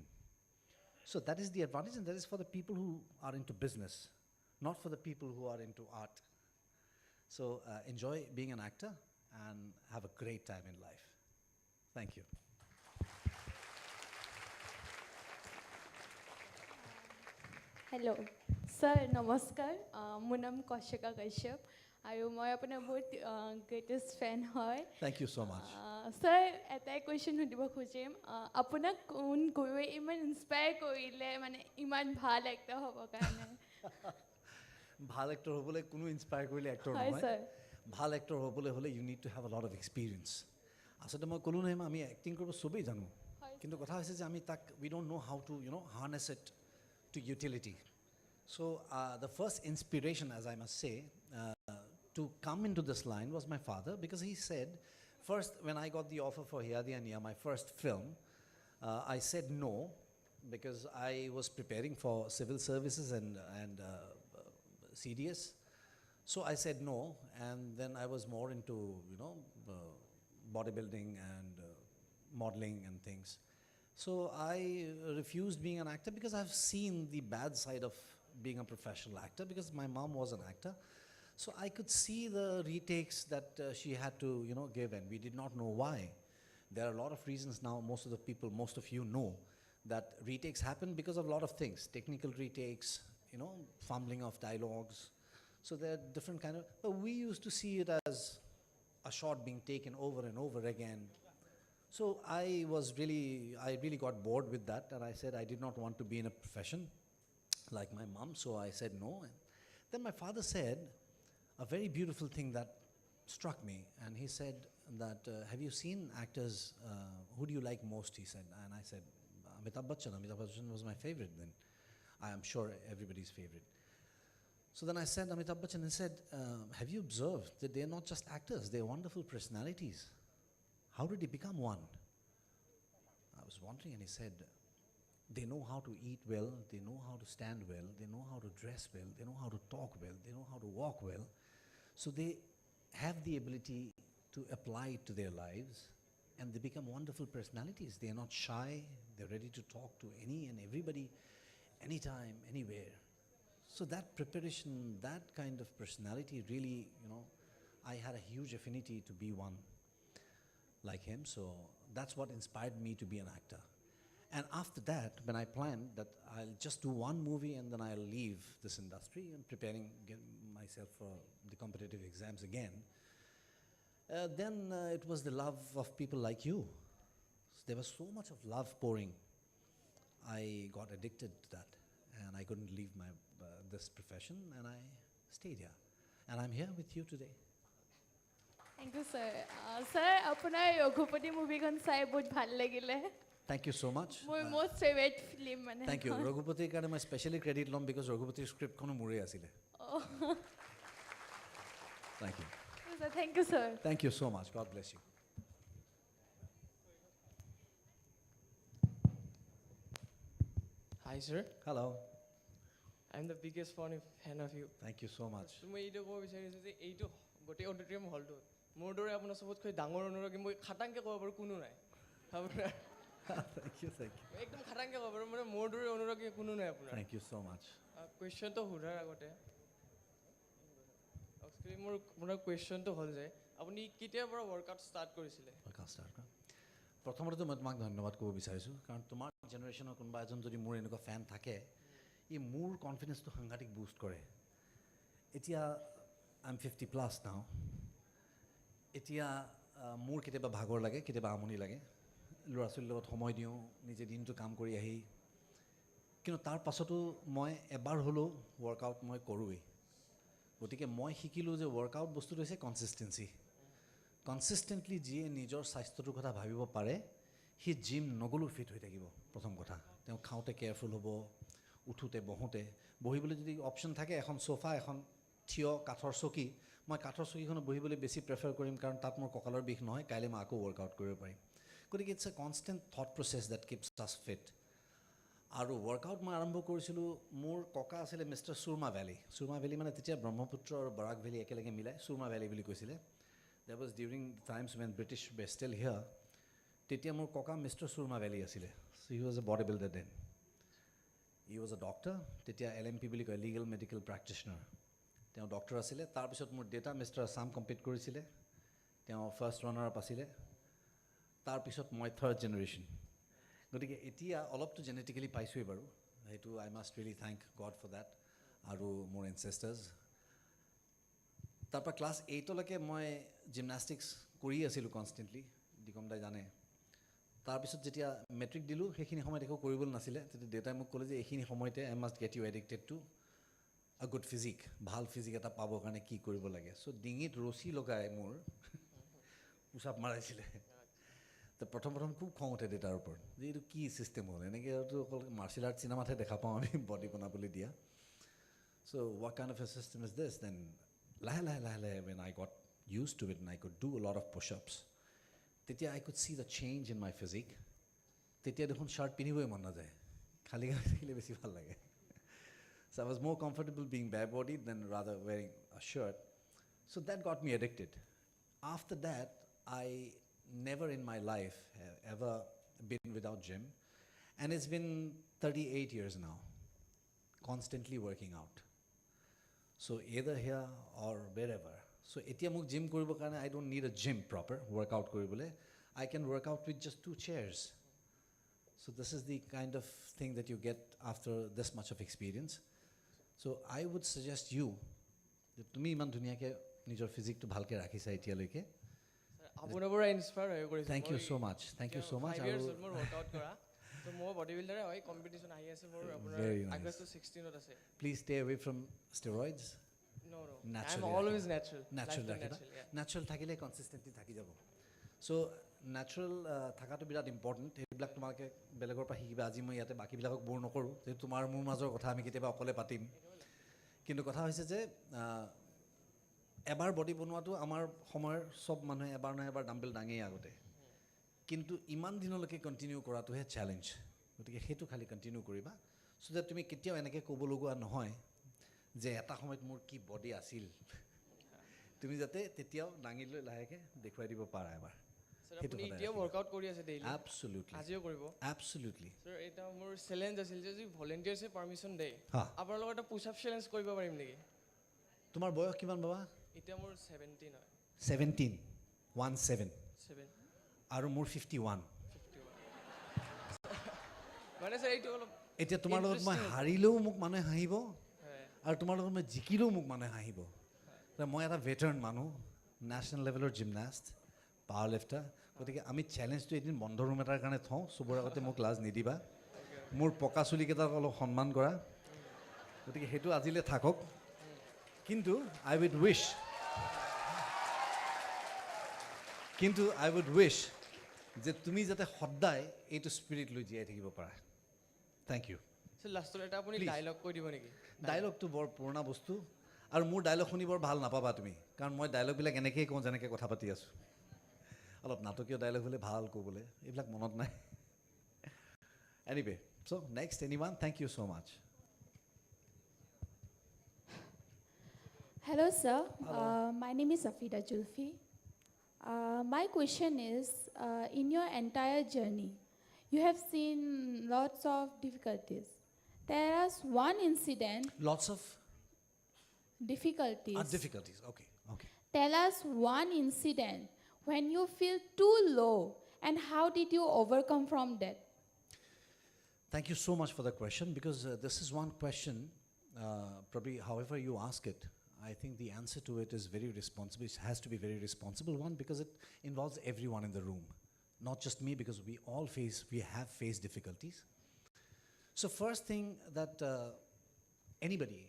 So that is the advantage, and that is for the people who are into business, not for the people who are into art. So enjoy being an actor and have a great time in life. Thank you. Hello, sir. Namaskar. My name is Kaushika Kashyap. I am your greatest fan. Thank you so much. Sir, এটা question সুধিব খুজিম. আপোনাক কোন কোৱে ইমান inspire কৰিলে মানে ইমান ভাল এক্টৰ হ'ব কাৰণে? ভাল এক্টৰ হ'বলৈ কোনো ইনস্পায়াৰ কৰিলে এক্টৰ হয় নহয়. sir. ভাল এক্টৰ হ'বলৈ হ'লে you need to have a lot of experience. আচলতে মই ক'লো নহয় আমি এক্টিং কৰিব চবেই জানো, কিন্তু কথা হৈছে যে আমি তাক we don't know how to harness it to utility. So the first inspiration, as I must say, to come into this line was my father, because he said, first when I got the offer for Hiya Diya Niya, my first film, I said no because I was preparing for civil services and CDS. So I said no, and then I was more into bodybuilding and modeling and things. So I refused being an actor because I've seen the bad side of being a professional actor, because my mom was an actor. So I could see the retakes that she had to give, and we did not know why. There are a lot of reasons now. Most of you know that retakes happen because of a lot of things. Technical retakes, fumbling of dialogues. So there are different but we used to see it as a shot being taken over and over again. So I really got bored with that, and I said I did not want to be in a profession like my mom, so I said no. And then my father said a very beautiful thing that struck me, and he said that, have you seen actors, who do you like most, he said. And I said, Amitabh Bachchan. Amitabh Bachchan was my favorite then. I am sure everybody's favorite. So then I said Amitabh Bachchan, and he said, have you observed that they're not just actors, they're wonderful personalities. How did he become one? I was wondering, and he said, they know how to eat well, they know how to stand well, they know how to dress well, they know how to talk well, they know how to walk well. So they have the ability to apply it to their lives, and they become wonderful personalities. They are not shy, they're ready to talk to any and everybody, anytime, anywhere. So that preparation, that kind of personality really, I had a huge affinity to be one like him. So that's what inspired me to be an actor. And after that, when I planned that I'll just do one movie and then I'll leave this industry and preparing myself for the competitive exams again, then it was the love of people like you. So there was so much of love pouring. I got addicted to that, and I couldn't leave this profession, and I stayed here. and I'm here with you today. Thank you, sir. Sir, আপোনাৰ ৰঘুপতি মুভিখন চাই বহুত ভাল লাগিলে। Thank you so much. মোৰ most favorite film মানে। Thank you. ৰঘুপতিৰ কাৰণে মই especially credit ল'ম because ৰঘুপতিৰ স্ক্ৰিপ্টখনো মোৰে আছিলে। Thank you. Thank you, sir. Thank you so much. God bless you. Hi, sir. Hello. I'm the biggest fan of you. Thank you so much. মই এইটো ক'ব বিচাৰিছোঁ যে এইটো গোটেই অডিটৰিয়াম হলটো মোৰ দৰে আপোনাৰ চবতকৈ ডাঙৰ অনুৰাগী মই খাটাংকে ক'ব পাৰোঁ কোনো নাই আপোনাৰ Thank you, thank you. একদম খাটাংকে ক'ব পাৰোঁ মানে মোৰ দৰে অনুৰাগী কোনো নাই আপোনাৰ Thank you so much. কুৱেশ্যনটো সোধাৰ আগতে একচুৱেলি মোৰ আপোনাৰ কুৱেশ্যনটো হ'ল যে আপুনি কেতিয়াৰ পৰা ৱৰ্কআউট ষ্টাৰ্ট কৰিছিলে প্ৰথমতে মই তোমাক ধন্যবাদ ক'ব বিচাৰিছোঁ কাৰণ তোমাৰ জেনেৰেশ্যনৰ কোনোবা এজন যদি মোৰ এনেকুৱা ফেন থাকে ই মোৰ কনফিডেন্সটো সাংঘাতিক বুষ্ট কৰে এতিয়া আই এম 50+ নাও এতিয়া মোৰ কেতিয়াবা ভাগৰ লাগে কেতিয়াবা আমনি লাগে ল'ৰা ছোৱালীৰ লগত সময় দিওঁ নিজে দিনটো কাম কৰি আহি কিন্তু তাৰ পাছতো মই এবাৰ হ'লেও ৱৰ্কআউট মই কৰোঁৱেই গতিকে মই শিকিলোঁ যে ৱৰ্কআউট বস্তুটো হৈছে কনচিষ্টেঞ্চি কনচিষ্টেণ্টলি যিয়ে নিজৰ স্বাস্থ্যটোৰ কথা ভাবিব পাৰে সি জিম নগ'লেও ফিট হৈ থাকিব প্ৰথম কথা তেওঁ খাওঁতে কেয়াৰফুল হ'ব উঠোতে বহোঁতে বহিবলৈ যদি অপশ্যন থাকে এখন সোফা এখন থিয় কাঠৰ চকী মই কাঠৰ চকীখনত বহিবলৈ বেছি প্ৰেফাৰ কৰিম কাৰণ তাত মোৰ কঁকালৰ বিষ নহয় কাইলৈ মই আকৌ ৱৰ্কআউট কৰিব পাৰিম গতিকে it's a constant thought process that keeps আছ ফিট আৰু ৱৰ্কআউট মই আৰম্ভ কৰিছিলোঁ মোৰ ককা আছিলে মিষ্টাৰ সুৰমা ভেলী মানে তেতিয়া ব্ৰহ্মপুত্ৰ আৰু বৰাক ভেলী একেলগে মিলাই সুৰমা ভেলী বুলি কৈছিলে That was during the times when British were still here. তেতিয়া মোৰ ককা মিষ্টাৰ সুৰমা ভেলী আছিলে so he was a bodybuilder then he was a doctor তেতিয়া LMP বুলি কয় legal medical practitioner তেওঁ ডক্টৰ আছিলে তাৰপিছত মোৰ দেউতা মিষ্টাৰ আছাম কম্পিট কৰিছিলে তেওঁ ফাৰ্ষ্ট ৰানাৰ আপ আছিলে তাৰপিছত মই থাৰ্ড জেনেৰেশ্যন গতিকে এতিয়া অলপতো জেনেটিকেলি পাইছোঁৱেই বাৰু সেইটো I must really thank God for that আৰু মোৰ এনচেষ্টাৰ্ছ তাৰপৰা ক্লাছ 8লৈকে মই জিমনাষ্টিক্স কৰি আছিলোঁ কনষ্টেণ্টলি দিগম দাই জানে তাৰপিছত যেতিয়া মেট্ৰিক দিলোঁ সেইখিনি সময়ত একো কৰিবলৈ নাছিলে তেতিয়া দেউতাই মোক ক'লে যে এইখিনি সময়তে I must get you addicted to a good physique ভাল ফিজিক এটা পাবৰ কাৰণে কি কৰিব লাগে চ' ডিঙিত ৰছী লগাই মোৰ পোচাপ মাৰাইছিলে তো প্ৰথম খুব খং উঠে দেউতাৰ ওপৰত যে এইটো কি ছিষ্টেম হ'ল এনেকৈ আৰু অকল মাৰ্চিয়েল আৰ্ট চিনেমাতহে দেখা পাওঁ আমি বডি বনাবলৈ দিয়া so' what kind of a system is this then লাহে লাহে when I got used to it and I could do a lot of push-ups তেতিয়া I could see the change in my physique তেতিয়া দেখোন shirt পিন্ধিবই মন নাযায় খালী গাত থাকিলে বেছি ভাল লাগে so I was more comfortable being bare-bodied than rather wearing a shirt so that got me addicted after that I never in my life have ever been without gym and it's been 38 years now constantly working out so either here or wherever so etia muk gym koribo karone I don't need a gym proper workout koribole I can work out with just 2 chairs so this is the kind of thing that you get after this much of experience so I would suggest you that tumi iman dhuniya ke nijor physique to bhalke rakhisa etia loike আপোনাৰ পৰা inspire হৈ কৰিছোঁ thank you so much 5 years মোৰ workout কৰা তো মই body builder হয় competition আহি আছে মোৰ আপোনাৰ আগষ্ট 16 ত আছে please stay away from steroids no natural I'm always natural natural থাকিলে কনসিস্টেন্টলি থাকি যাব সো natural থাকাটো বিৰাট ইম্পৰ্টেণ্ট এইবিলাক তোমাকে বেলেগৰ পৰা শিকিবা আজি মই ইয়াতে বাকিবিলাকক বৰ নকৰোঁ যে তোমাৰ মোৰ মাজৰ কথা আমি কেতিয়াবা অকলে পাতিম কিন্তু কথা হৈছে যে এবাৰ বডি বনোৱাটো আমাৰ সময়ৰ সব মানুহে এবাৰ নহয় এবাৰ ডাম্বেল দাঙেই আগতে কিন্তু ইমান দিনলৈকে কণ্টিনিউ কৰাটোহে চেলেঞ্জ গতিকে সেইটো খালি কণ্টিনিউ কৰিবা সো যে তুমি কেতিয়াও এনেকৈ ক'ব লগা নহয় যে এটা সময়ত মোৰ কি বডি আছিল তুমি যাতে তেতিয়াও দাঙি লৈ লাহেকৈ দেখুৱাই দিব পাৰা এবাৰ আপুনি এতিয়া ৱৰ্কআউট কৰি আছে ডেইলি absolutely আজিও কৰিব absolutely স্যাৰ এটা মোৰ চেলেঞ্জ আছিল যে যদি ভলেণ্টিয়াৰ্ছে পাৰমিশন দেই হা আপোনাৰ লগত এটা পুশ আপ চেলেঞ্জ কৰিব পাৰিম নেকি তোমাৰ বয়স কিমান বাবা এতিয়া মোৰ 17 হয় 17 আৰু মোৰ 51 মানে স্যাৰ এইটো অলপ এতিয়া তোমাৰ লগত মই হাৰিলেও মোক মানুহে হাঁহিব আৰু তোমাৰ লগত মই জিকিলেও মোক মানুহে হাঁহিব মই এটা ভেটাৰান মানুহ নেশ্যনেল লেভেলৰ জিমনাষ্ট পাৱাৰ লিফটাৰ গতিকে আমি চেলেঞ্জটো এদিন বন্ধ ৰুম এটাৰ কাৰণে থওঁ চবৰ আগতে মোক লাজ নিদিবা মোৰ পকা চুলিকেইটাক অলপ সন্মান কৰা গতিকে সেইটো আজিলৈ থাকক Kintu, I would wish. Kintu, I would wish যে তুমি যাতে সদায় এইটো স্পিৰিট লৈ জীয়াই থাকিব পাৰা. Thank you. So লাষ্টত এটা আপুনি Please. ডায়লগ কৈ দিব নেকি? ডায়লগটো বৰ পুৰণা বস্তু আৰু মোৰ ডায়লগ শুনি বৰ ভাল নাপাবা তুমি, কাৰণ মই ডায়লগবিলাক এনেকৈয়ে কওঁ যেনেকৈ কথা পাতি আছোঁ. অলপ নাটকীয় ডায়লগ হ'লে ভাল ক'বলৈ, এইবিলাক মনত নাই. Anyway, so next, anyone? Thank you so much. Hello, sir. Hello. My name is Safida Julfi. My question is, in your entire journey, you have seen lots of difficulties. There is one incident. Lots of difficulties. Difficulties. Okay. Okay. Tell us one incident when you feel too low, and how did you overcome from that? Thank you so much for the question, because this is one question, probably however you ask it, I think the answer to it is very responsible. It has to be very responsible one, because it involves everyone in the room, not just me, because we have faced difficulties. So first thing that anybody,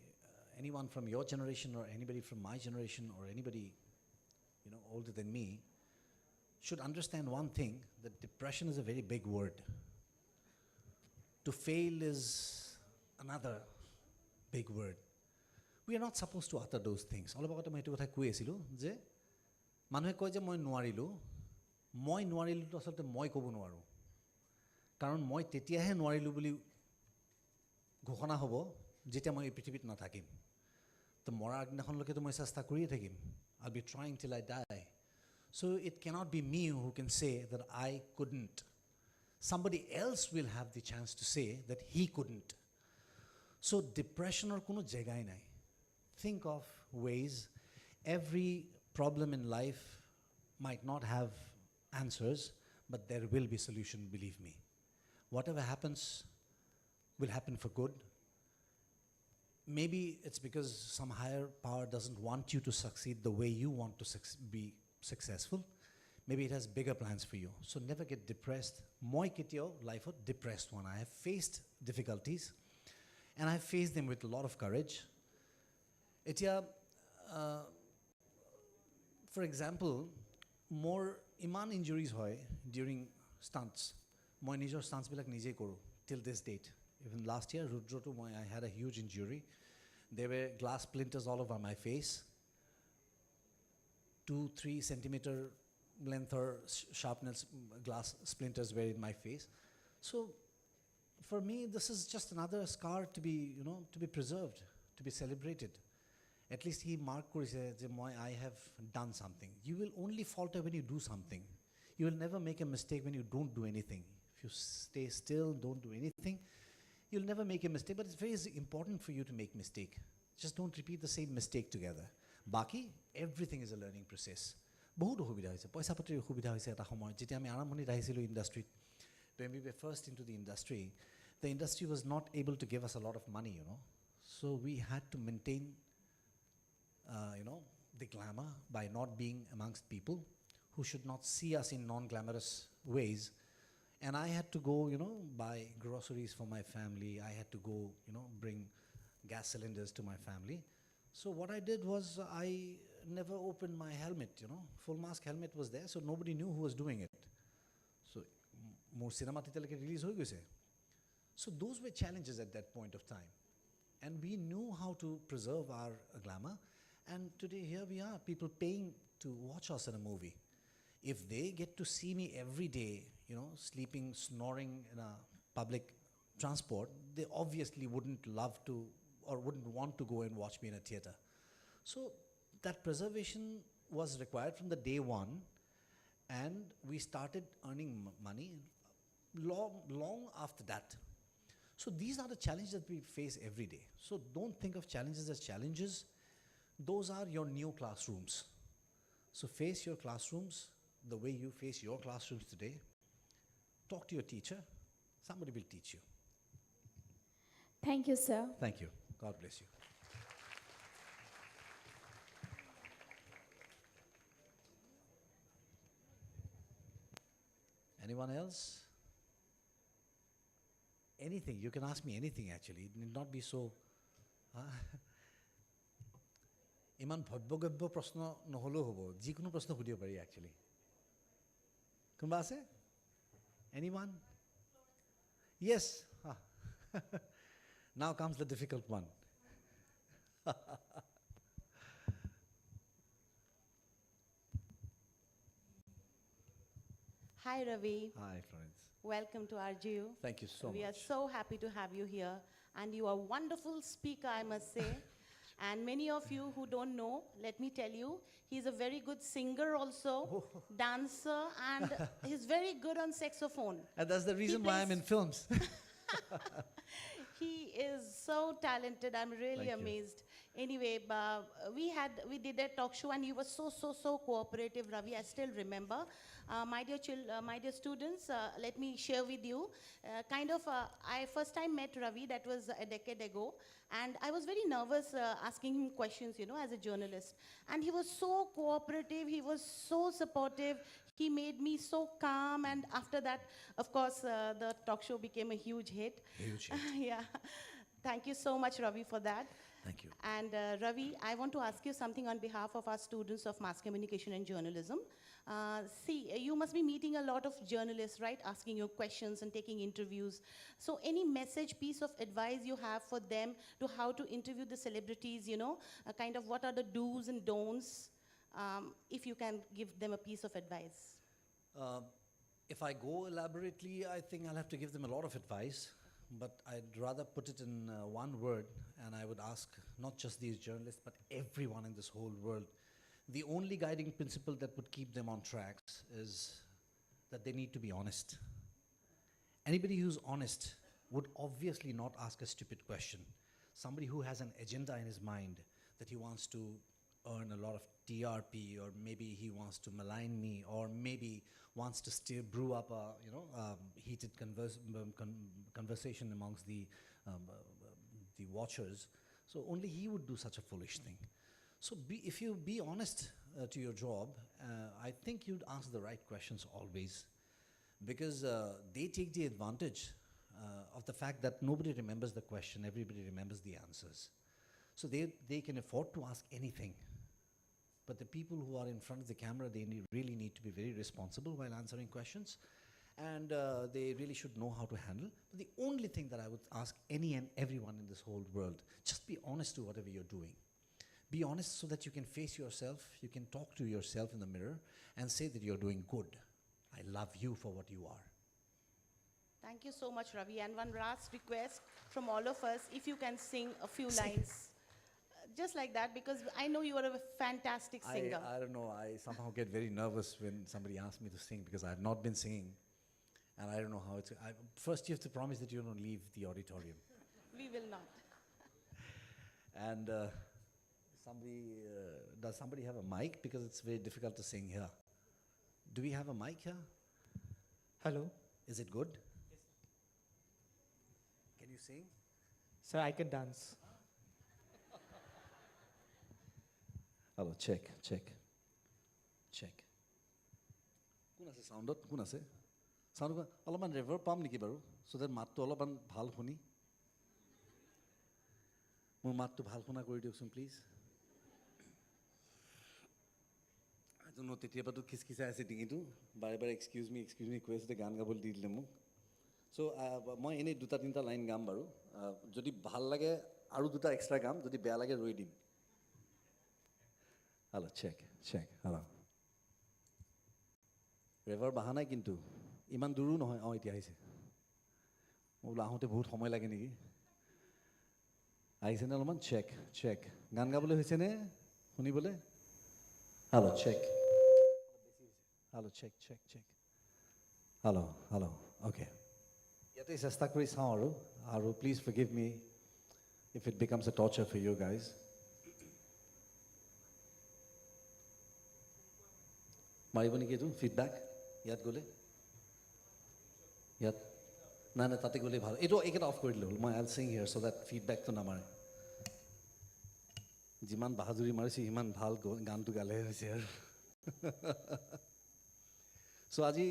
anyone from your generation or anybody from my generation or anybody, older than me, should understand one thing, that depression is a very big word. To fail is another big word. We are not supposed to utter those things. All about my two কৈ আছিলোঁ যে মানুহে কয় যে মই নোৱাৰিলোঁ তো আচলতে মই ক'ব নোৱাৰোঁ, কাৰণ মই তেতিয়াহে নোৱাৰিলোঁ বুলি ঘোষণা হ'ব যেতিয়া মই এই পৃথিৱীত নাথাকিম. তো মৰাৰ আগদিনাখনলৈকেতো মই চেষ্টা কৰিয়ে থাকিম. I'll be trying till I die. So it cannot be me who can say that I couldn't. Somebody else will have the chance to say that he couldn't. So depression or কোনো জায়গায় নাই. Think of ways. Every problem in life might not have answers, but there will be solution, believe me. Whatever happens will happen for good. Maybe it's because some higher power doesn't want you to succeed the way you want to be successful. Maybe it has bigger plans for you. So never get depressed. Moi ketio life depressed one. I have faced difficulties, and I have faced them with a lot of courage. For example, more iman injuries hoy during stunts. Moi nijor stunts bilak nije koru till this date. Even last year, Rudroto, I had a huge injury. There were glass splinters all over my face. 2-3 centimeter length or sharpness glass splinters were in my face. So for me, this is just another scar to be, to be preserved, to be celebrated. At least he marked I have done something. You will only falter when you do something. You will never make a mistake when you don't do anything. If you stay still, don't do anything, you'll never make a mistake. But it's very important for you to make mistake. Just don't repeat the same mistake together. Baki, everything is a learning process. বহুত অসুবিধা হৈছে, পইচা পাতিৰ অসুবিধা হৈছে এটা সময়ত যেতিয়া আমি আৰম্ভণিত আহিছিলোঁ ইণ্ডাষ্ট্ৰীত. When we were first into the industry was not able to give us a lot of money, So we had to maintain, the glamour by not being amongst people who should not see us in non-glamorous ways. And I had to go, buy groceries for my family. I had to go, bring gas cylinders to my family. So what I did was I never opened my helmet, Full mask helmet was there, so nobody knew who was doing it. So more cinema titeleke release hoy goise. So those were challenges at that point of time. And we knew how to preserve our glamour. And today here we are, people paying to watch us in a movie. If they get to see me every day, sleeping, snoring in a public transport, they obviously wouldn't love to or wouldn't want to go and watch me in a theater. So that preservation was required from the day one, and we started earning money long after that. So these are the challenges that we face every day. So don't think of challenges as challenges. Those are your new classrooms. So face your classrooms the way you face your classrooms today. Talk to your teacher. Somebody will teach you. Thank you, sir. Thank you. God bless you. Anyone else? Anything. You can ask me anything, actually. It need not be so... ইমান ভব্যগব্য প্ৰশ্ন নহ'লেও হ'ব, যিকোনো প্ৰশ্ন সুধিব পাৰি actually. কোনোবা আছে? Anyone? Yes. Now comes the difficult one. Hi, Ravi. Hi, Florence. Welcome to RGU. Thank you so We much. are so happy to have you here. And you are a wonderful speaker, I must say. And many of you who don't know, let me tell you, he's a very good singer also, dancer, and he's very good on saxophone. And that's the reason why I'm in films. He is so talented. I'm really Thank you. amazed. Anyway, we did a talk show, and you were so cooperative, Ravi. I still remember. My dear students, let me share with you. I first time met Ravi. That was a decade ago, and I was very nervous asking him questions, as a journalist. And he was so cooperative. He was so supportive. He made me so calm, and after that, of course, the talk show became a huge hit. Huge hit. Yeah. Thank you so much, Ravi, for that. Thank you. And Ravi, I want to ask you something on behalf of our students of mass communication and journalism. You must be meeting a lot of journalists, right? Asking you questions and taking interviews. So any message, piece of advice you have for them to how to interview the celebrities, kind of what are the do's and don'ts, if you can give them a piece of advice. If I go elaborately, I think I'll have to give them a lot of advice, but I'd rather put it in one word, and I would ask not just these journalists, but everyone in this whole world. The only guiding principle that would keep them on tracks is that they need to be honest. Anybody who's honest would obviously not ask a stupid question. Somebody who has an agenda in his mind that he wants to earn a lot of TRP, or maybe he wants to malign me, or maybe wants to brew up a heated conversation amongst the watchers. So only he would do such a foolish thing. So if you be honest to your job, I think you'd ask the right questions always, because they take the advantage of the fact that nobody remembers the question, everybody remembers the answers. So they can afford to ask anything. But the people who are in front of the camera, they really need to be very responsible while answering questions, and they really should know how to handle. But the only thing that I would ask any and everyone in this whole world, just be honest to whatever you're doing. Be honest so that you can face yourself, you can talk to yourself in the mirror and say that you're doing good. I love you for what you are. Thank you so much, Ravi. And one last request from all of us, if you can sing a few lines. Just like that, because I know you are a fantastic singer. I don't know, I somehow get very nervous when somebody asks me to sing, because I have not been singing, and I don't know how it's... First you have to promise that you don't leave the auditorium. We will not. And does somebody have a mic? Because it's very difficult to sing here. Do we have a mic here? Hello. Is it good? Yes. Can you sing? Sir, I can dance. Hello, check. কোন আছে সাউণ্ডত? কোন আছে? Sound অলপমান ৰেভাৰ পাম নেকি বাৰু? so that মাতটো অলপমান ভাল শুনি। মোৰ মাতটো ভাল শুনা কৰি দিয়কচোন প্লিজ। I don't know, তেতিয়াবাতো খিচখিচাই আছে ডিঙিটো, বাৰে এক্সকিউজ মি কৈ আছিলে, গান গাবলৈ দি দিলে মোক। চ' মই এনেই 2-3টা লাইন গাম বাৰু, যদি ভাল লাগে আৰু 2টা এক্সট্ৰা গাম, যদি বেয়া লাগে ৰৈ দিম। Hello, check, hello. ৰেভাৰ বাহা নাই কিন্তু, ইমান দূৰো নহয়। এতিয়া আহিছে। মই বোলো আহোঁতে বহুত সময় লাগে নেকি। আহিছেনে অলপমান? চেক। গান গাবলৈ হৈছেনে? শুনিবলৈ? Hello, check. Hello, check. Hello, okay. ইয়াতে চেষ্টা কৰি চাওঁ আৰু please forgive me if it becomes a torture for you guys. মাৰিব নেকি এইটো ফিডবেক? ইয়াত গ'লে? ইয়াত? নাই তাতে গ'লে ভাল। এইকেইটা অফ কৰি দিলোঁ হ'ল। মই I'll sing here so that ফিডবেকটো নামাৰে। যিমান বাহাদুৰি মাৰিছে সিমান ভাল গানটো গালেহে হৈছে আৰু। So আজি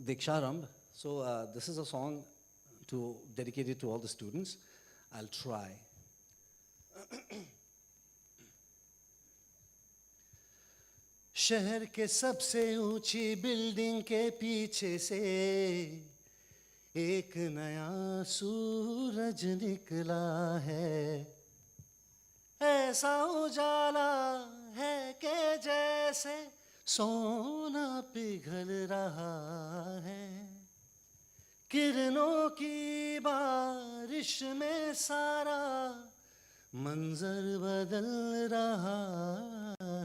Deeksharambh. So this is a song dedicated to all the students. I'll try. शहर के सबसे ऊंची बिल्डिंग के पीछे से एक नया सूरज निकला है, ऐसा उजाला है कि जैसे सोना पिघल रहा है, किरणों की बारिश में सारा मंजर बदल रहा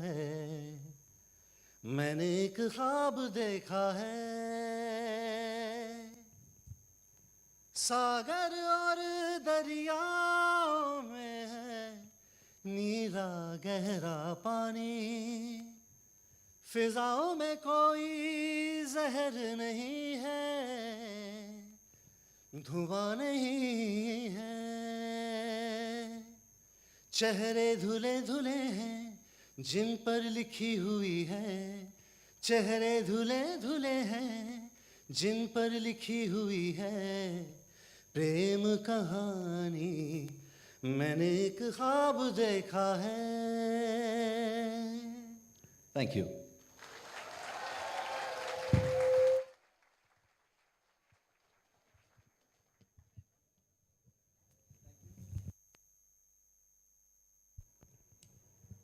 है। मैंने एक ख्वाब देखा है, सागर और दरियाओं में है नीला गहरा पानी, फिजाओं में कोई जहर नहीं है, धुआं नहीं है, चेहरे धुले धुले हैं जिन पर लिखी हुई है, चेहरे धुले धुले हैं जिन पर लिखी हुई है प्रेम कहानी। मैंने एक ख्वाब देखा है। Thank you.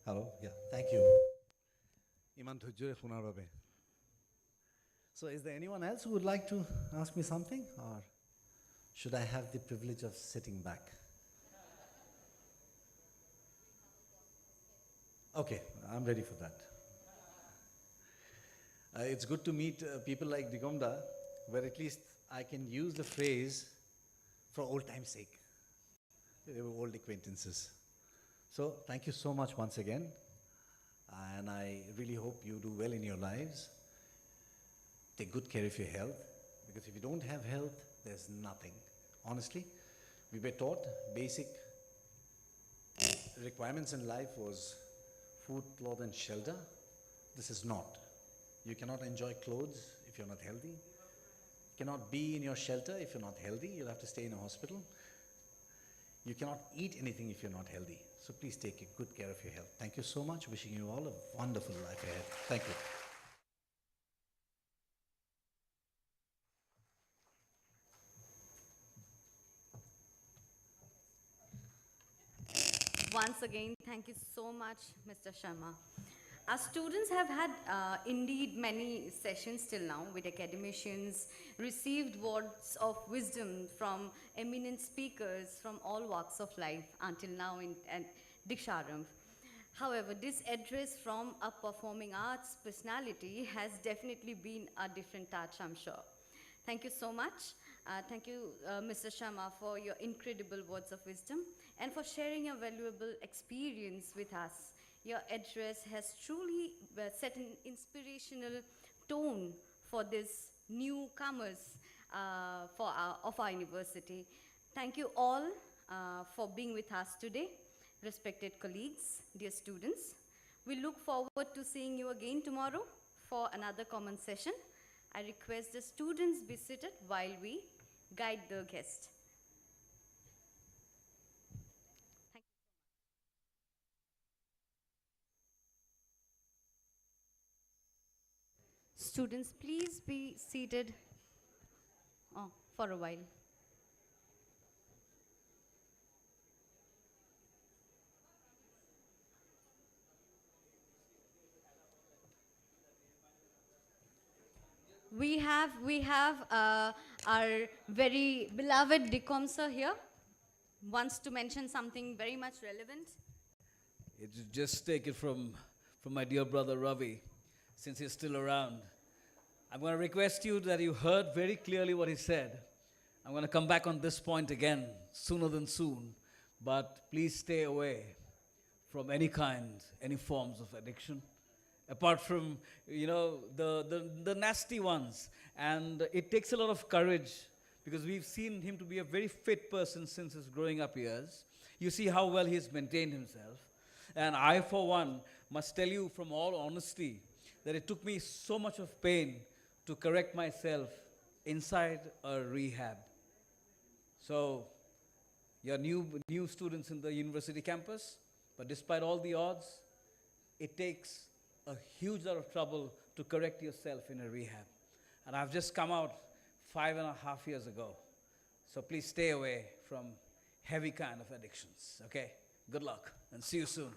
Hello, yeah, thank you. Iman dhujjore shunar babe. So is there anyone else who would like to ask me something, or should I have the privilege of sitting back? Okay, I'm ready for that. It's good to meet people like Digomda, where at least I can use the phrase for old time's sake. They were old acquaintances. So thank you so much once again, and I really hope you do well in your lives. Take good care of your health, because if you don't have health, there's nothing. Honestly, we were taught basic requirements in life was food, cloth and shelter. This is not. You cannot enjoy clothes if you're not healthy. You cannot be in your shelter if you're not healthy. You'll have to stay in a hospital. You cannot eat anything if you're not healthy. So please take good care of your health. Thank you so much. Wishing you all a wonderful life ahead. Thank you. Once again, thank you so much, Mr. Sharma. Our students have had indeed many sessions till now with academicians, received words of wisdom from eminent speakers from all walks of life until now at Deeksharambh. However, this address from a performing arts personality has definitely been a different touch, I'm sure. Thank you so much. Thank you, Mr. Sharma, for your incredible words of wisdom and for sharing your valuable experience with us. Your address has truly set an inspirational tone for these newcomers of our university. Thank you all for being with us today, respected colleagues, dear students. We look forward to seeing you again tomorrow for another common session. I request the students be seated while we guide the guest. Students, please be seated for a while. We have our very beloved Deekom sir here, wants to mention something very much relevant. Just take it from my dear brother Ravi, since he's still around. I'm going to request you that you heard very clearly what he said. I'm going to come back on this point again, sooner than soon. But please stay away from any forms of addiction, apart from, the nasty ones. And it takes a lot of courage, because we've seen him to be a very fit person since his growing up years. You see how well he's maintained himself. And I, for one, must tell you from all honesty that it took me so much of pain to correct myself inside a rehab. So, you're new students in the university campus, but despite all the odds, it takes a huge lot of trouble to correct yourself in a rehab. And I've just come out 5.5 years ago. So please stay away from heavy kind of addictions, okay? Good luck and see you soon.